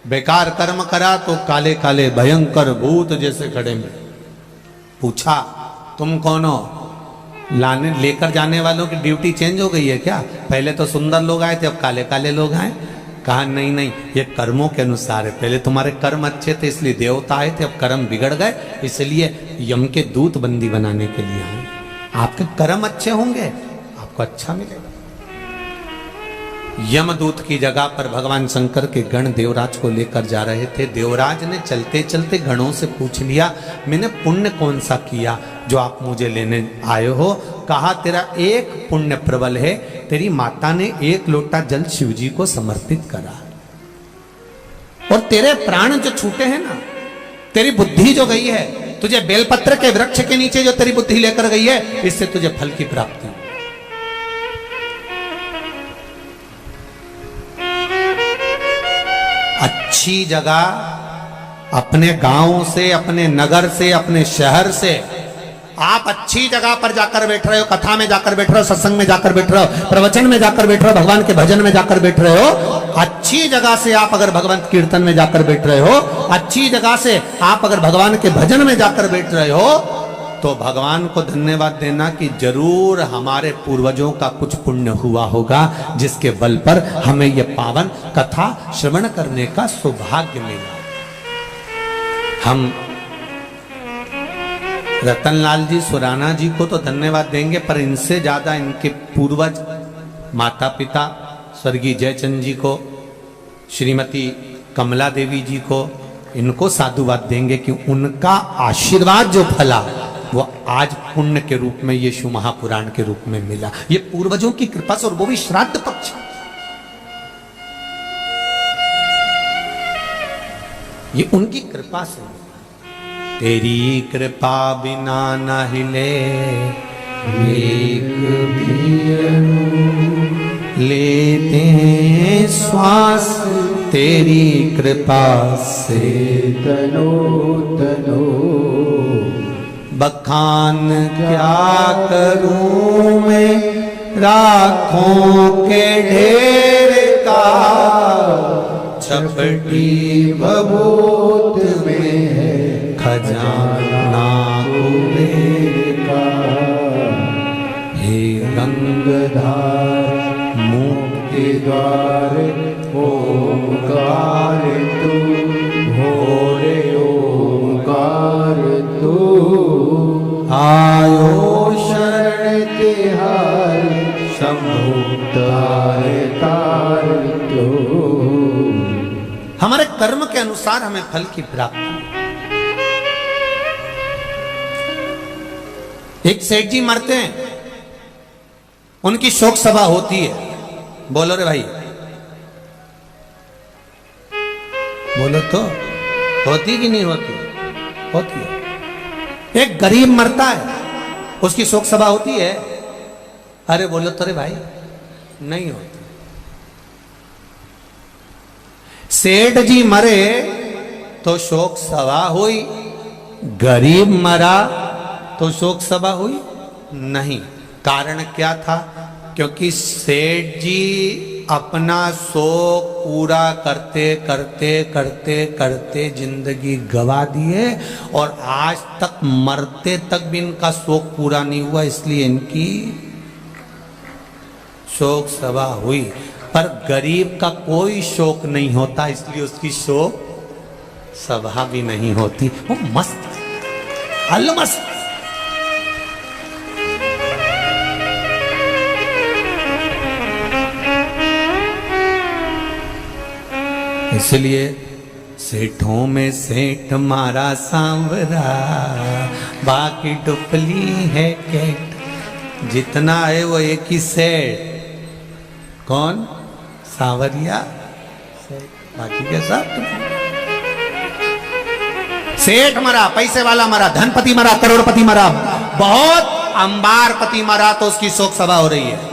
बेकार कर्म करा तो काले काले भयंकर भूत जैसे खड़े मिले। पूछा, तुम कौन हो? लाने लेकर जाने वालों की ड्यूटी चेंज हो गई है क्या? पहले तो सुंदर लोग आए थे, अब काले काले लोग आए। कहा नहीं नहीं, ये कर्मों के अनुसार है। पहले तुम्हारे कर्म अच्छे थे इसलिए देवता आए थे, अब कर्म बिगड़ गए इसलिए यम के दूत बंदी बनाने के लिए आए। आपके कर्म अच्छे होंगे, आपको अच्छा मिलेगा। यमदूत की जगह पर भगवान शंकर के गण देवराज को लेकर जा रहे थे। देवराज ने चलते चलते गणों से पूछ लिया, मैंने पुण्य कौन सा किया जो आप मुझे लेने आए हो? कहा, तेरा एक पुण्य प्रबल है, तेरी माता ने 1 लोटा जल शिव जी को समर्पित करा, और तेरे प्राण जो छूटे हैं ना, तेरी बुद्धि जो गई है तुझे बेलपत्र के वृक्ष के नीचे जो तेरी बुद्धि लेकर गई है, इससे तुझे फल की प्राप्ति। अच्छी जगह अपने गांव से, अपने नगर से, अपने शहर से, आप अच्छी जगह पर जाकर बैठ रहे हो, कथा में जाकर बैठ रहे हो, सत्संग में जाकर बैठ रहे हो, प्रवचन में जाकर बैठ रहे हो, भगवान के भजन में जाकर बैठ रहे हो, अच्छी जगह से आप अगर भगवान कीर्तन में जाकर बैठ रहे हो, अच्छी जगह से आप अगर भगवान के भजन में जाकर बैठ रहे हो, तो भगवान को धन्यवाद देना कि जरूर हमारे पूर्वजों का कुछ पुण्य हुआ होगा, जिसके बल पर हमें यह पावन कथा श्रवण करने का सौभाग्य मिला। हम रतनलाल जी सुराना जी को तो धन्यवाद देंगे, पर इनसे ज्यादा इनके पूर्वज माता पिता स्वर्गीय जयचंद जी को, श्रीमती कमला देवी जी को, इनको साधुवाद देंगे कि उनका आशीर्वाद जो फला वो आज पुण्य के रूप में ये शिव महापुराण के रूप में मिला। ये पूर्वजों की कृपा से, और वो भी श्राद्ध पक्ष। ये उनकी कृपा से। तेरी कृपा बिना न हिले एक भी लेते हैं श्वास, तेरी कृपा से तनो तनो बखान क्या करूं मैं राखों के ढेर का, छपटी भभूत में है खजाना कुबेर का। हे गंगाधार मुक्ति द्वार ओंकार तू, भोरे ओंकार तू, आयो शरण तिहार शंभु तार तार तू। हमारे कर्म के अनुसार हमें फल की प्राप्ति। एक सेठ जी मरते हैं, उनकी शोक सभा होती है। बोलो रे भाई, बोलो तो, होती कि नहीं होती? होती है। एक गरीब मरता है, उसकी शोक सभा होती है। अरे बोलो तो रे भाई, नहीं होती। सेठ जी मरे तो शोक सभा हुई, गरीब मरा तो शोक सभा हुई नहीं। कारण क्या था? क्योंकि सेठ जी अपना शोक पूरा करते करते करते करते जिंदगी गवा दिए, और आज तक मरते तक भी इनका शोक पूरा नहीं हुआ, इसलिए इनकी शोक सभा हुई। पर गरीब का कोई शोक नहीं होता, इसलिए उसकी शोक सभा भी नहीं होती। वो मस्त अलमस्त। इसलिए सेठों में सेठ मारा सांवरा, बाकी डुपली है केट। जितना है वो एक ही सेठ। कौन? सांवरिया। बाकी के सब सेठ मरा, पैसे वाला मरा, धनपति मरा, करोड़पति मरा, बहुत अंबारपति मरा तो उसकी शोक सभा हो रही है,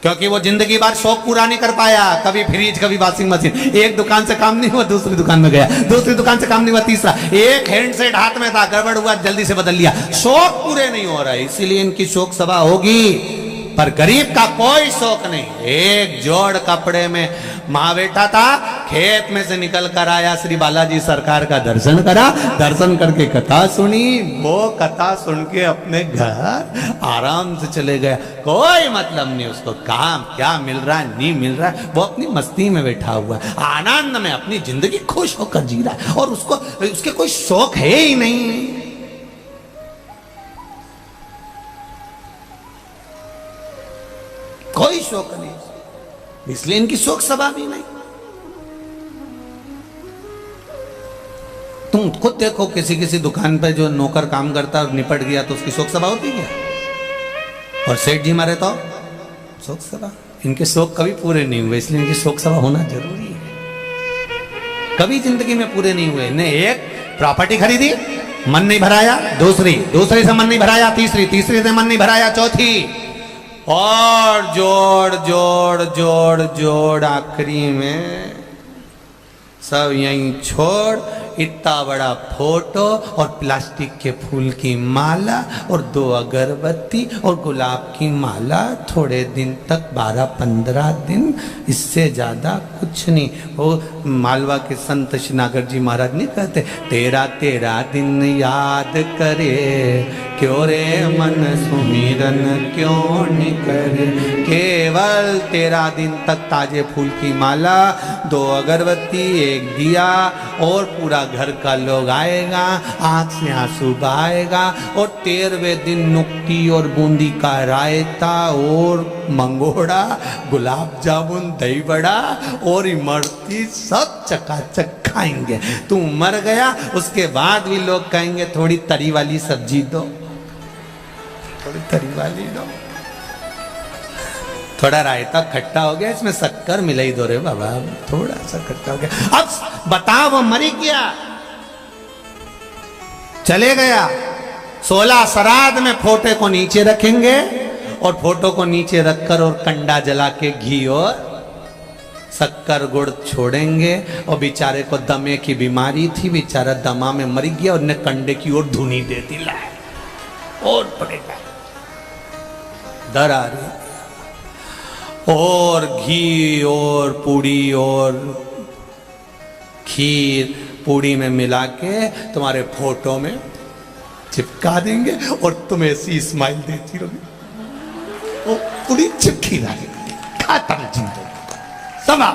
क्योंकि वो जिंदगी भर शौक पूरा नहीं कर पाया। कभी फ्रिज, कभी वॉशिंग मशीन। एक दुकान से काम नहीं हुआ, दूसरी दुकान में गया, दूसरी दुकान से काम नहीं हुआ, तीसरा। एक हैंडसेट हाथ में था, गड़बड़ हुआ, जल्दी से बदल लिया। शौक पूरे नहीं हो रहा है, इसीलिए इनकी शोक सभा होगी। पर गरीब का कोई शौक नहीं। एक जोड़ कपड़े में माँ बेटा था, खेत में से निकल कर आया, श्री बालाजी सरकार का दर्शन करा, दर्शन करके कथा सुनी, वो कथा सुन के अपने घर आराम से चले गया। कोई मतलब नहीं उसको, काम क्या मिल रहा है नहीं मिल रहा है, वो अपनी मस्ती में बैठा हुआ है, आनंद में अपनी जिंदगी खुश होकर जी रहा है, और उसको उसके कोई शौक है ही नहीं। कोई शौक नहीं, इसलिए इनकी शोक सभा भी नहीं। तुम खुद देखो, किसी किसी दुकान पर जो नौकर काम करता और निपट गया तो उसकी शोक सभा होती है, और सेठ जी मारे तो शोक सभा। इनके शोक कभी पूरे नहीं हुए, इसलिए इनकी शोक सभा होना जरूरी है। कभी जिंदगी में पूरे नहीं हुए। इन्हें एक प्रॉपर्टी खरीदी, मन नहीं भराया, दूसरी से मन नहीं भराया, तीसरी से मन नहीं भराया, चौथी, और जोड़ जोड़ जोड़ जोड़ आखिरी में सब यहीं छोड़, इतना बड़ा फोटो और प्लास्टिक के फूल की माला और 2 अगरबत्ती और गुलाब की माला, थोड़े दिन तक 12-15 दिन, इससे ज़्यादा कुछ नहीं। वो मालवा के संत श्रीनागर जी महाराज नहीं कहते, तेरा तेरा दिन याद करे, क्यों रे मन सुमिरन क्यों नहीं करे, केवल 13 दिन तक ताजे फूल की माला, 2 अगरबत्ती, 1 दिया, और पूरा घर का लोग आएगा, आंख से आंसू बहाएगा, और 13वें दिन नुक्ती और बूंदी का रायता और मंगोड़ा, गुलाब जामुन, दही बड़ा और इमरती सब चकाचक खाएंगे। तू मर गया, उसके बाद भी लोग कहेंगे थोड़ी तरी वाली सब्जी दो, थोड़ी तरी वाली दो, थोड़ा रायता खट्टा हो गया, इसमें शक्कर मिलाई दो रे बाबा, थोड़ा सा खट्टा हो गया। अब बताओ, वो मरी गया, चले गया, 16 श्राद्ध में फोटो को नीचे रखेंगे, और फोटो को नीचे रखकर और कंडा जला के घी और शक्कर गुड़ छोड़ेंगे, और बेचारे को दमे की बीमारी थी, बेचारा दमा में मर गया, और ने कंडे की ओर धुनी दे दी, लाए और पड़ेगा, डर आ रही, और घी और पूड़ी और खीर पूड़ी में मिला के तुम्हारे फोटो में चिपका देंगे, और तुम ऐसी स्माइल देती रहोगी, वो पूरी चिपकी रहेगी, खाता जिंदगी समा।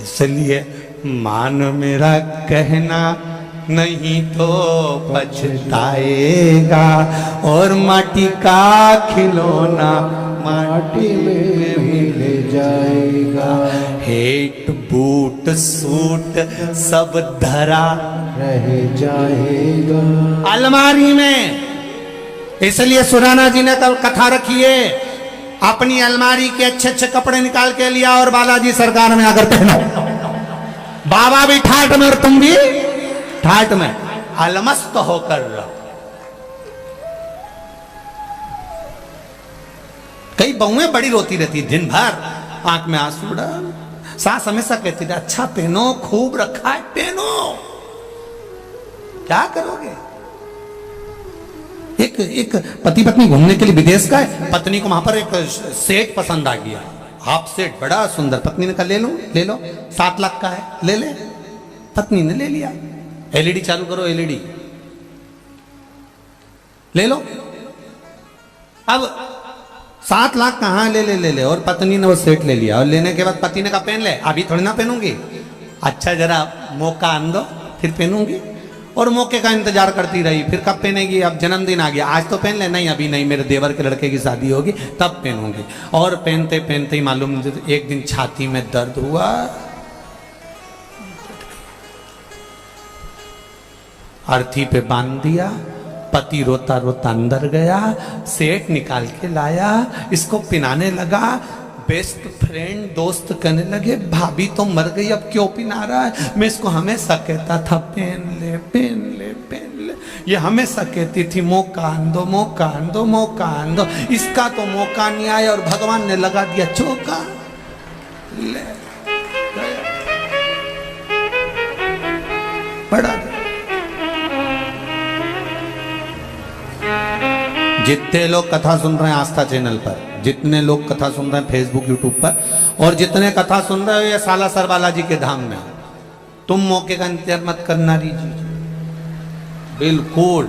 इसलिए मान मेरा कहना, नहीं तो पछताएगा, और माटी का खिलौना माटी में मिल जाएगा, हेट बूट सूट सब धरा रह जाएगा अलमारी में। इसलिए सुराना जी ने कल कथा रखी है, अपनी अलमारी के अच्छे अच्छे कपड़े निकाल के लिया और बालाजी सरकार में आकर पहनो। बाबा भी ठाट में और तुम भी ठाट में, अलमस्त होकर रहो। कई बहुएं बड़ी रोती रहती दिन भर, आंख में आंसू डाल, सास हमेशा कहती थी अच्छा पहनो, खूब रखा है पहनो, क्या करोगे। एक पति पत्नी घूमने के लिए विदेश का है, पत्नी को वहां पर एक सेट पसंद आ गया, हाफ सेट बड़ा सुंदर, पत्नी ने कहा ले लो 7 लाख का है, ले ले, पत्नी ने ले लिया। एलईडी चालू करो, एलईडी ले लो। अब 7 लाख कहाँ, ले, और पत्नी ने वो सेट ले लिया, और लेने के बाद पति ने कहा पहन ले, अभी थोड़ी ना पहनूंगी, अच्छा जरा मौका आन दो फिर पहनूंगी, और मौके का इंतजार करती रही, फिर कब पहनेगी, अब जन्मदिन आ गया, आज तो पहन ले, नहीं अभी नहीं, मेरे देवर के लड़के की शादी होगी तब पहनूंगी, और पहनते पहनते ही मालूम एक दिन छाती में दर्द हुआ, अर्थी पे बांध दिया, पति रोता रोता अंदर गया, सेठ निकाल के लाया, इसको पिनाने लगा, बेस्ट फ्रेंड दोस्त कहने लगे भाभी तो मर गई अब क्यों पिना रहा है, मैं इसको हमेशा कहता था पहन ले पहन ले पहन ले, ये हमेशा कहती थी मौका आन दो मौका आन दो मौका आन दो, इसका तो मौका नहीं आया और भगवान ने लगा दिया चौका, ले बड़ा। जितने लोग कथा सुन रहे हैं आस्था चैनल पर, जितने लोग कथा सुन रहे हैं फेसबुक यूट्यूब पर, और जितने कथा सुन रहे हो ये सालासर बालाजी के धाम में, तुम मौके का इंतजार मत करना दीजिए, बिल्कुल।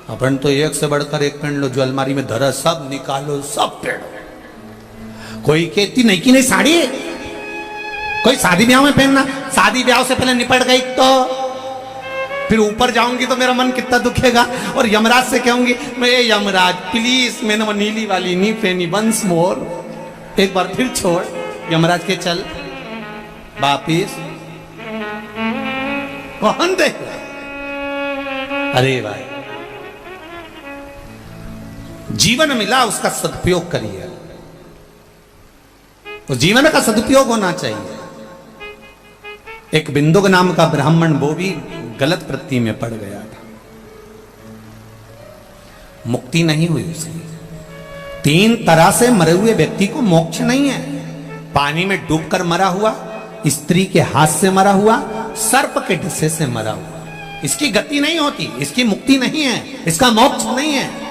अपन तो एक से बढ़कर एक पहन लो, जो अलमारी में धरा सब निकालो, सब पहनो। कोई कहती नहीं कि नहीं साड़ी, कोई शादी ब्याह में पहनना, शादी ब्याह से पहले निपट गई तो फिर ऊपर जाऊंगी तो मेरा मन कितना दुखेगा, और यमराज से कहूंगी मैं यमराज प्लीज मैंने वो नीली वाली नहीं पहनी, वंस मोर, एक बार फिर छोड़। यमराज के चल वापिस, कौन दे। अरे भाई जीवन मिला उसका सदुपयोग करिए, उस जीवन का सदुपयोग होना चाहिए। एक बिंदुक नाम का ब्राह्मण वो भी गलत वृत्ति में पड़ गया था, मुक्ति नहीं हुई उसकी। 3 तरह से मरे हुए व्यक्ति को मोक्ष नहीं है। पानी में डूबकर मरा हुआ, स्त्री के हाथ से मरा हुआ, सर्प के डसे से मरा हुआ, इसकी गति नहीं होती, इसकी मुक्ति नहीं है, इसका मोक्ष नहीं है।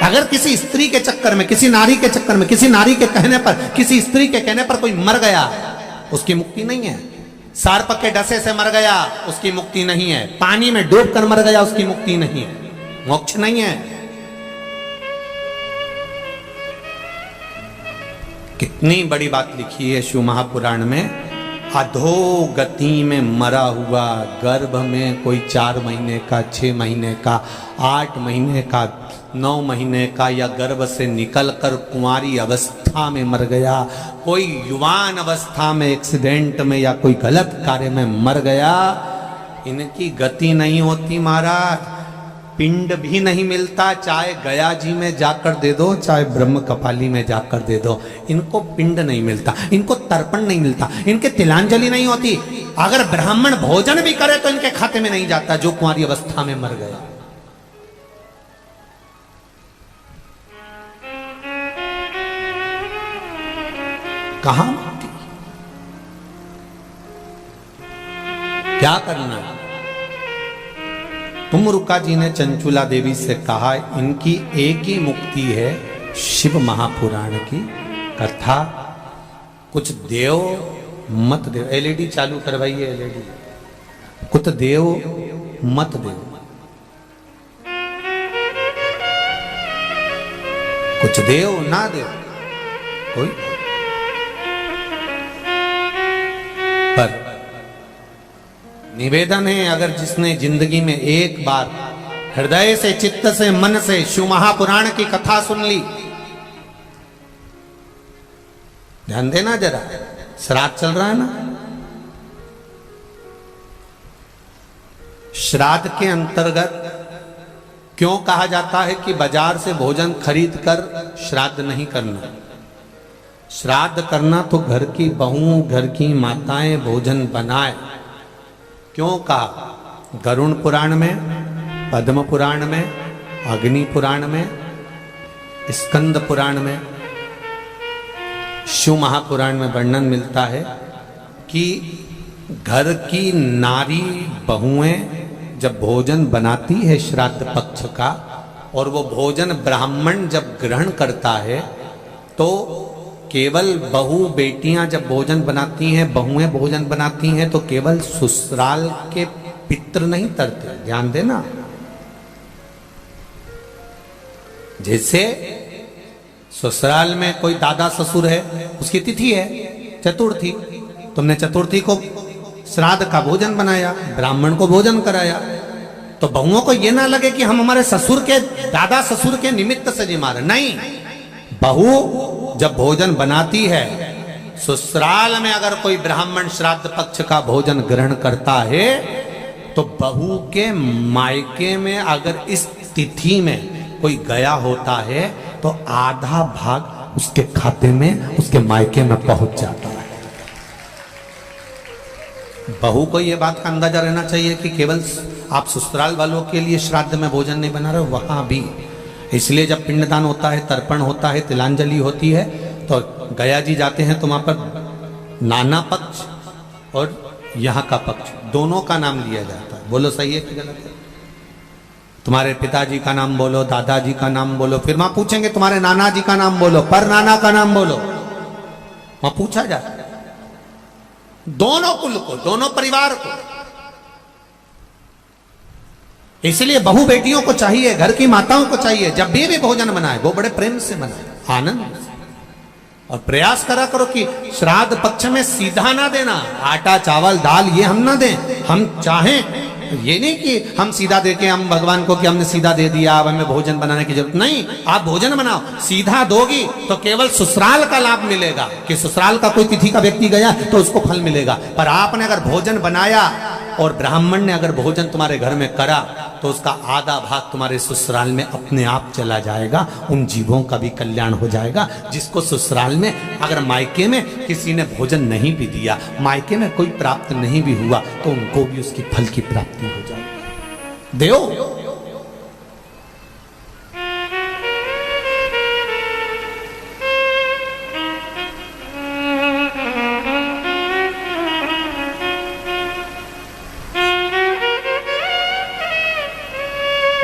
अगर किसी स्त्री के चक्कर में, किसी नारी के चक्कर में, किसी नारी के कहने पर, किसी स्त्री के कहने पर कोई मर गया, उसकी मुक्ति नहीं है। सर्प के डसे से मर गया, उसकी मुक्ति नहीं है। पानी में डूबकर मर गया, उसकी मुक्ति नहीं है, मोक्ष नहीं है। कितनी बड़ी बात लिखी है शिव महापुराण में। अधोगति में मरा हुआ, गर्भ में कोई 4 महीने का, 6 महीने का, 8 महीने का, 9 महीने का, या गर्भ से निकलकर कुंवारी अवस्था में मर गया, कोई युवान अवस्था में एक्सीडेंट में या कोई गलत कार्य में मर गया, इनकी गति नहीं होती महाराज। पिंड भी नहीं मिलता, चाहे गया जी में जाकर दे दो, चाहे ब्रह्म कपाली में जाकर दे दो, इनको पिंड नहीं मिलता, इनको तर्पण नहीं मिलता, इनके तिलांजलि नहीं होती। अगर ब्राह्मण भोजन भी करे तो इनके खाते में नहीं जाता, जो कुंवारी अवस्था में मर गया। कहां मुक्ति? क्या करना है? तुमरुका जी ने चंचुला देवी से कहा, इनकी एक ही मुक्ति है, शिव महापुराण की कथा। कुछ देव मत देव। एलईडी चालू करवाइए, एलईडी। कुछ देव मत देव, कुछ देव ना देव कोई, पर निवेदन है, अगर जिसने जिंदगी में एक बार हृदय से, चित्त से, मन से शिव महापुराण की कथा सुन ली, ध्यान देना जरा, श्राद्ध चल रहा है ना, श्राद्ध के अंतर्गत क्यों कहा जाता है कि बाजार से भोजन खरीद कर श्राद्ध नहीं करना? श्राद्ध करना तो घर की बहुओं, घर की माताएं भोजन बनाए। क्यों कहा? गरुण पुराण में, पद्म पुराण में, अग्नि पुराण में, स्कंद पुराण में, शिव महापुराण में वर्णन मिलता है कि घर की नारी बहुएं जब भोजन बनाती है श्राद्ध पक्ष का, और वो भोजन ब्राह्मण जब ग्रहण करता है, तो केवल बहू बेटियां जब भोजन बनाती हैं, बहुएं भोजन बनाती हैं, तो केवल ससुराल के पितर नहीं तरते। ध्यान देना, जैसे ससुराल में कोई दादा ससुर है, उसकी तिथि है चतुर्थी, तुमने चतुर्थी को श्राद्ध का भोजन बनाया, ब्राह्मण को भोजन कराया, तो बहुओं को यह ना लगे कि हम हमारे ससुर के, दादा ससुर के निमित्त से जी मारे। नहीं, बहू जब भोजन बनाती है, ससुराल में अगर कोई ब्राह्मण श्राद्ध पक्ष का भोजन ग्रहण करता है, तो बहू के मायके में अगर इस तिथि में कोई गया होता है, तो आधा भाग उसके खाते में, उसके मायके में पहुंच जाता है। बहू को यह बात का अंदाजा रहना चाहिए कि केवल आप ससुराल वालों के लिए श्राद्ध में भोजन नहीं बना रहे, वहां भी। इसलिए जब पिंडदान होता है, तर्पण होता है, तिलांजलि होती है, तो गया जी जाते हैं, तो वहां पर नाना पक्ष और यहाँ का पक्ष दोनों का नाम लिया जाता है। बोलो सही है कि गलत है? तुम्हारे पिताजी का नाम बोलो, दादाजी का नाम बोलो, फिर वहां पूछेंगे तुम्हारे नाना जी का नाम बोलो, पर नाना का नाम बोलो, वहां पूछा जाता है। दोनों कुल को, दोनों परिवार को। इसलिए बहू बेटियों को चाहिए, घर की माताओं को चाहिए, जब भी भोजन बनाए वो बड़े प्रेम से बनाए, आनंद से। और प्रयास करा करो कि श्राद्ध पक्ष में सीधा ना देना, आटा चावल दाल ये हम ना दें। हम चाहें ये नहीं कि हम सीधा दे के हम भगवान को कि हमने सीधा दे दिया, अब हमें भोजन बनाने की जरूरत नहीं। आप भोजन बनाओ, सीधा दोगी तो केवल ससुराल का लाभ मिलेगा, कि ससुराल का कोई तिथि का व्यक्ति गया तो उसको फल मिलेगा। पर आपने अगर भोजन बनाया और ब्राह्मण ने अगर भोजन तुम्हारे घर में करा तो उसका आधा भाग तुम्हारे ससुराल में अपने आप चला जाएगा, उन जीवों का भी कल्याण हो जाएगा। जिसको ससुराल में अगर मायके में किसी ने भोजन नहीं भी दिया, मायके में कोई प्राप्त नहीं भी हुआ, तो उनको भी उसकी फल की प्राप्ति हो जाएगी। देव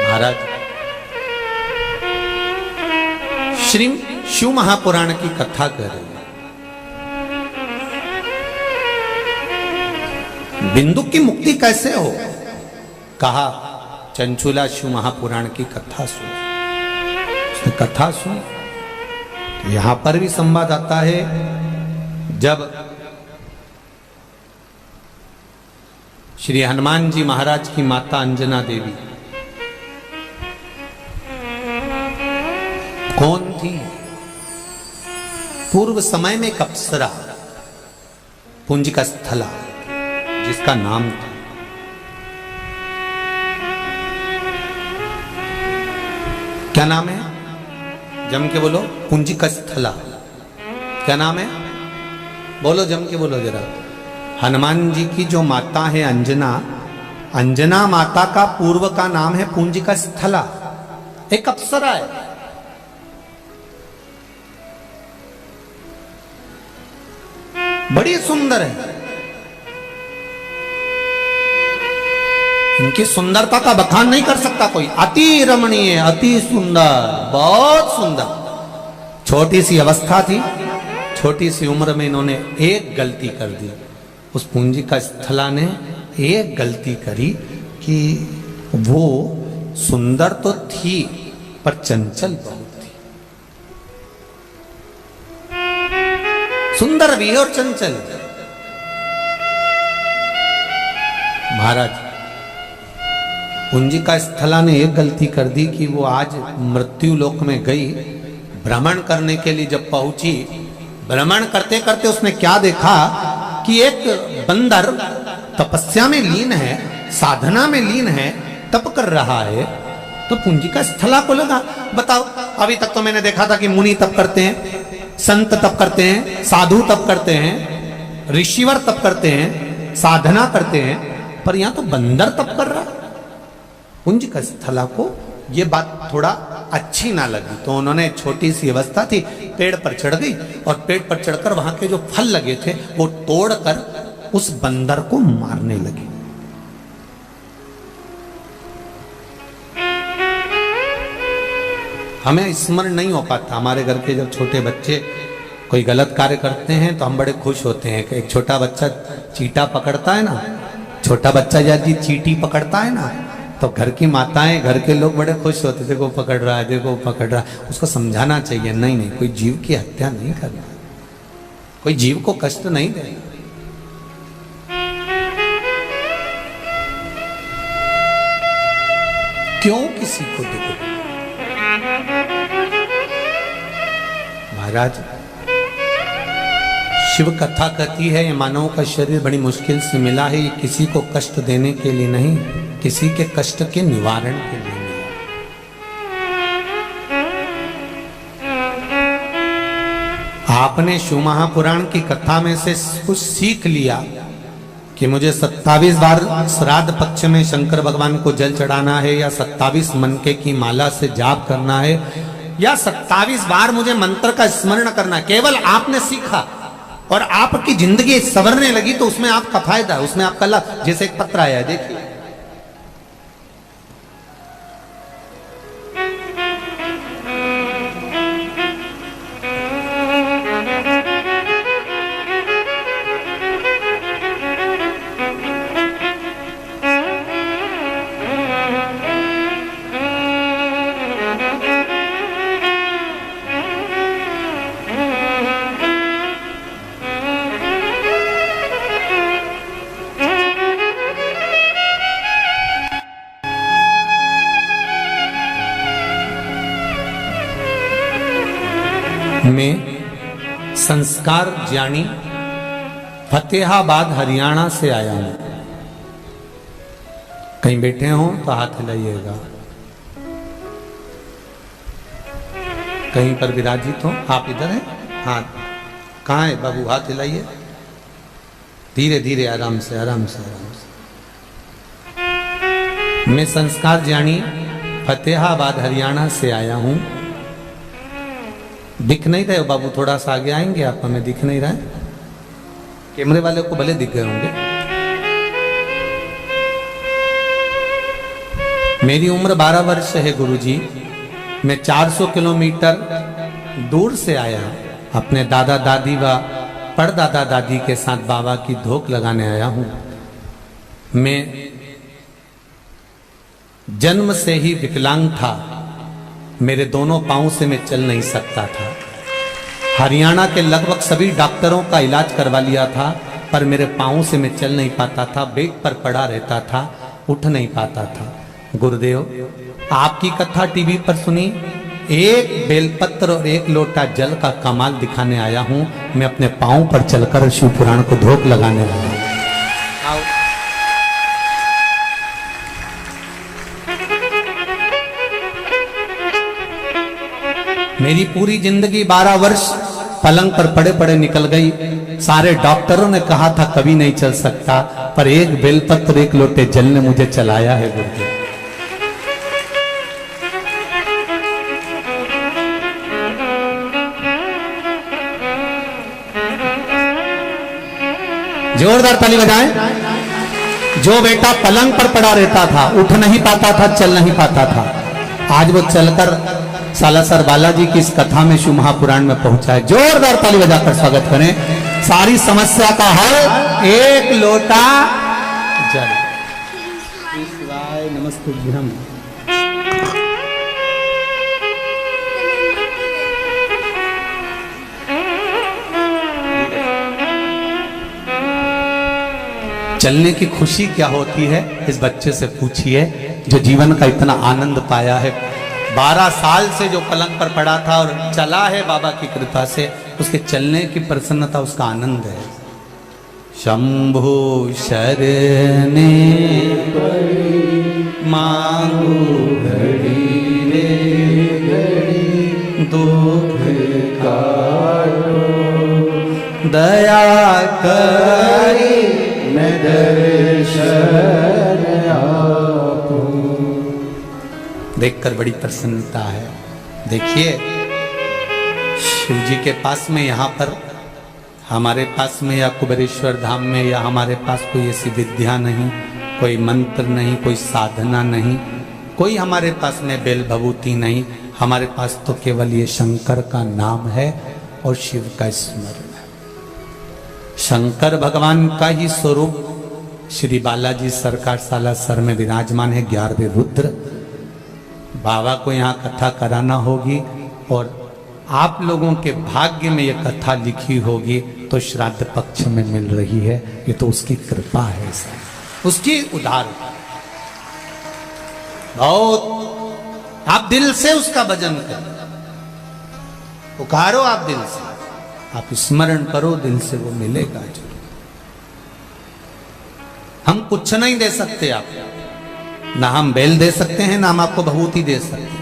महाराज श्री शिव महापुराण की कथा कर रहे हैं। बिंदु की मुक्ति कैसे हो? कहा चंचुला शिव महापुराण की कथा सुन। उसने कथा सुन। यहां पर भी संवाद आता है, जब श्री हनुमान जी महाराज की माता अंजना देवी कौन थी? पूर्व समय में एक अप्सरा पुंजिका स्थला जिसका नाम था। क्या नाम है? जम के बोलो। पुंजिका स्थला। क्या नाम है? बोलो, जम के बोलो जरा। हनुमान जी की जो माता है अंजना, अंजना माता का पूर्व का नाम है पुंजिका स्थला। एक अप्सरा है। बड़ी सुंदर है। इनकी सुंदरता का बखान नहीं कर सकता कोई। अति रमणीय, अति सुंदर, बहुत सुंदर। छोटी सी अवस्था थी, छोटी सी उम्र में इन्होंने एक गलती कर दी। उस पुंजिका स्थला ने एक गलती करी कि वो सुंदर तो थी पर चंचल बहुत थी। सुंदर भी और चंचल। महाराज पुंजिका स्थला ने एक गलती कर दी कि वो आज मृत्यु लोक में गई। भ्रमण करने के लिए जब पहुंची, भ्रमण करते करते उसने क्या देखा कि एक बंदर तपस्या में लीन है, साधना में लीन है, तप कर रहा है। तो पुंजिका स्थला को लगा, बताओ अभी तक तो मैंने देखा था कि मुनि तप करते हैं, संत तप करते हैं, साधु तप करते हैं, ऋषिवर तप करते हैं, साधना करते हैं, पर यहां तो बंदर तप कर रहा। पुंजिका स्थला को ये बात थोड़ा अच्छी ना लगी, तो उन्होंने छोटी सी अवस्था थी, पेड़ पर चढ़ गई और पेड़ पर चढ़कर वहां के जो फल लगे थे वो तोड़कर उस बंदर को मारने लगी। हमें स्मरण नहीं हो पाता। हमारे घर के जब छोटे बच्चे कोई गलत कार्य करते हैं तो हम बड़े खुश होते हैं कि एक छोटा बच्चा चींटा पकड़ता है ना, छोटा बच्चा यदि चींटी पकड़ता है ना, तो घर की माताएं, घर के लोग बड़े खुश होते, देखो पकड़ रहा है, देखो पकड़ रहा है। उसको समझाना चाहिए, नहीं नहीं, कोई जीव की हत्या नहीं करना, कोई जीव को कष्ट नहीं देना। क्यों किसी को दुख? महाराज शिव कथा कहती है ये मानव का शरीर बड़ी मुश्किल से मिला है, ये किसी को कष्ट देने के लिए नहीं, किसी के कष्ट के निवारण के लिए मिला। आपने शिव महापुराण की कथा में से कुछ सीख लिया कि मुझे 27 बार श्राद्ध पक्ष में शंकर भगवान को जल चढ़ाना है, या 27 मनके की माला से जाप करना है, या 27 बार मुझे मंत्र का स्मरण करना है। केवल आपने सीखा और आपकी जिंदगी संवरने लगी, तो उसमें आपका फायदा, उसमें आपका लाभ। जैसे एक पत्र आया है, देखिए, मैं संस्कार ज्ञानी फतेहाबाद हरियाणा से आया हूं। कहीं बैठे हो तो हाथ हिलाइएगा, कहीं पर विराजित हो। आप इधर हैं, हाथ कहाँ है बाबू? हाथ हिलाइए धीरे धीरे, आराम से आराम से आराम से। मैं संस्कार जानी फतेहाबाद हरियाणा से आया हूं। दिख नहीं रहे हो बाबू? थोड़ा सा आगे आएंगे आप? हमें दिख नहीं रहा है, कैमरे वाले को भले दिख गए होंगे। मेरी उम्र 12 वर्ष है गुरुजी। मैं 400 किलोमीटर दूर से आया, अपने दादा दादी व परदादा दादी के साथ बाबा की धोख लगाने आया हूं। मैं जन्म से ही विकलांग था, मेरे दोनों पांव से मैं चल नहीं सकता था। हरियाणा के लगभग सभी डॉक्टरों का इलाज करवा लिया था, पर मेरे पांव से मैं चल नहीं पाता था, बेड पर पड़ा रहता था, उठ नहीं पाता था। गुरुदेव, आपकी कथा टीवी पर सुनी, एक बेलपत्र और एक लोटा जल का कमाल दिखाने आया हूं। मैं अपने पांव पर चलकर शिव पुराण को धोख लगाने आया हूं। मेरी पूरी जिंदगी 12 वर्ष पलंग पर पड़े पड़े निकल गई। सारे डॉक्टरों ने कहा था कभी नहीं चल सकता, पर एक बेलपत्र एक लोटे जल ने मुझे चलाया है गुरुदेव। जोरदार ताली बजाएं। जो बेटा पलंग पर पड़ा रहता था, उठ नहीं पाता था, चल नहीं पाता था, आज वो चलकर सालासर बालाजी की इस कथा में शिव महापुराण में पहुंचा है। जोरदार ताली बजाकर स्वागत करें। सारी समस्या का हल एक लोटा जल। नमस्ते। चलने की खुशी क्या होती है, इस बच्चे से पूछिए जो जीवन का इतना आनंद पाया है। 12 साल से जो पलंग पर पड़ा था और चला है बाबा की कृपा से, उसके चलने की प्रसन्नता, उसका आनंद है। शंभु शरणे मांगू घड़ी रे घड़ी, दुख काटो दया करी मैं दर्शन आपको। देखकर बड़ी प्रसन्नता है। देखिए शिव जी के पास में, यहाँ पर हमारे पास में या कुबेरेश्वर धाम में या हमारे पास कोई ऐसी विद्या नहीं, कोई मंत्र नहीं, कोई साधना नहीं, कोई हमारे पास में बेल भभूति नहीं। हमारे पास तो केवल ये शंकर का नाम है और शिव का स्मरण है। शंकर भगवान का ही स्वरूप श्री बालाजी सरकार सालासर में विराजमान है। 11वें रुद्र बाबा को यहाँ कथा कराना होगी और आप लोगों के भाग्य में यह कथा लिखी होगी तो श्राद्ध पक्ष में मिल रही है। ये तो उसकी कृपा है, उसकी उदार। बहुत आप दिल से उसका भजन करो, पुकारो आप दिल से, आप स्मरण करो दिल से, वो मिलेगा जो। हम कुछ नहीं दे सकते आप, ना हम बेल दे सकते हैं, ना हम आपको भभूति दे सकते हैं,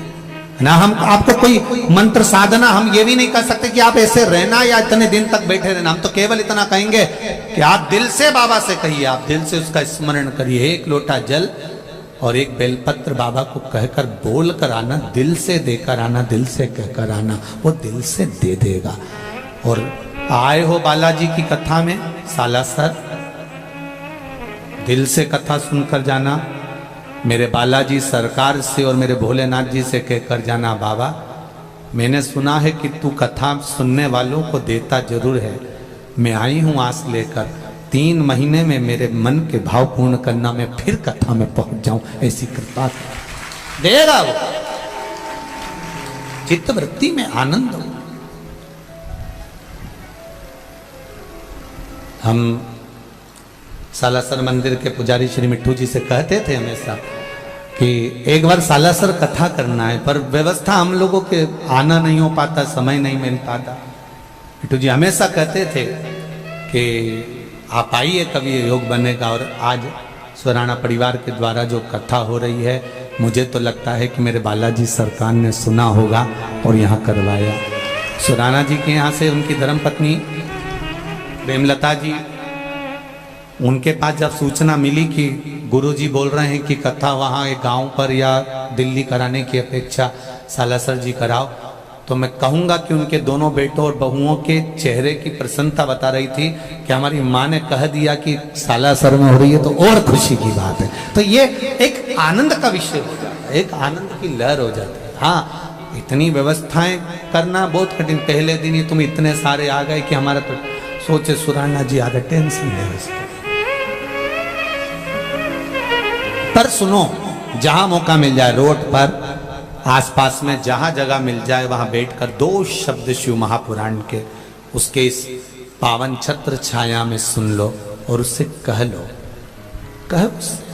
ना हम आपको कोई मंत्र साधना, हम ये भी नहीं कर सकते कि आप ऐसे रहना या इतने दिन तक बैठे रहना। हम तो केवल इतना कहेंगे कि आप दिल से बाबा से कहिए, आप दिल से उसका स्मरण करिए। एक लोटा जल और एक बेलपत्र बाबा को कहकर बोल कर आना, दिल से देकर आना, दिल से कहकर आना, वो दिल से दे देगा। और आए हो बालाजी की कथा में सालासर, दिल से कथा सुनकर जाना। मेरे बालाजी सरकार से और मेरे भोलेनाथ जी से कहकर जाना, बाबा मैंने सुना है कि तू कथा सुनने वालों को देता जरूर है। मैं आई हूं आस लेकर, 3 महीने में मेरे मन के भाव पूर्ण करना, मैं फिर कथा में पहुंच जाऊं, ऐसी कृपा देगा वो। चित्त वृत्ति में आनंद हो। हम सालासर मंदिर के पुजारी श्री मिट्ठू जी से कहते थे हमेशा कि एक बार सालासर कथा करना है, पर व्यवस्था हम लोगों के आना नहीं हो पाता, समय नहीं मिल पाता। मिट्ठू जी हमेशा कहते थे कि आप आइए, कभी योग बनेगा। और आज सुराणा परिवार के द्वारा जो कथा हो रही है, मुझे तो लगता है कि मेरे बालाजी सरकार ने सुना होगा और यहाँ करवाया। सुराणा जी के यहाँ से उनकी धर्मपत्नी प्रेमलता जी, उनके पास जब सूचना मिली कि गुरुजी बोल रहे हैं कि कथा वहाँ एक गांव पर या दिल्ली कराने की अपेक्षा सालासर जी कराओ, तो मैं कहूँगा कि उनके दोनों बेटों और बहुओं के चेहरे की प्रसन्नता बता रही थी कि हमारी माँ ने कह दिया कि सालासर में हो रही है तो और खुशी की बात है। तो ये एक आनंद का विषय हो जाता है, एक आनंद की लहर हो जाती है। हाँ, इतनी व्यवस्थाएं करना बहुत कठिन। पहले दिन ही तुम इतने सारे आ गए कि हमारा तो सोचे सुराणा जी आ गए, टेंशन है उसको। पर सुनो, जहां मौका मिल जाए रोड पर आसपास में जहां जगह मिल जाए वहां बैठकर 2 शब्द शिव महापुराण के उसके इस पावन छत्र छाया में सुन लो और उससे कह लो, कह उससे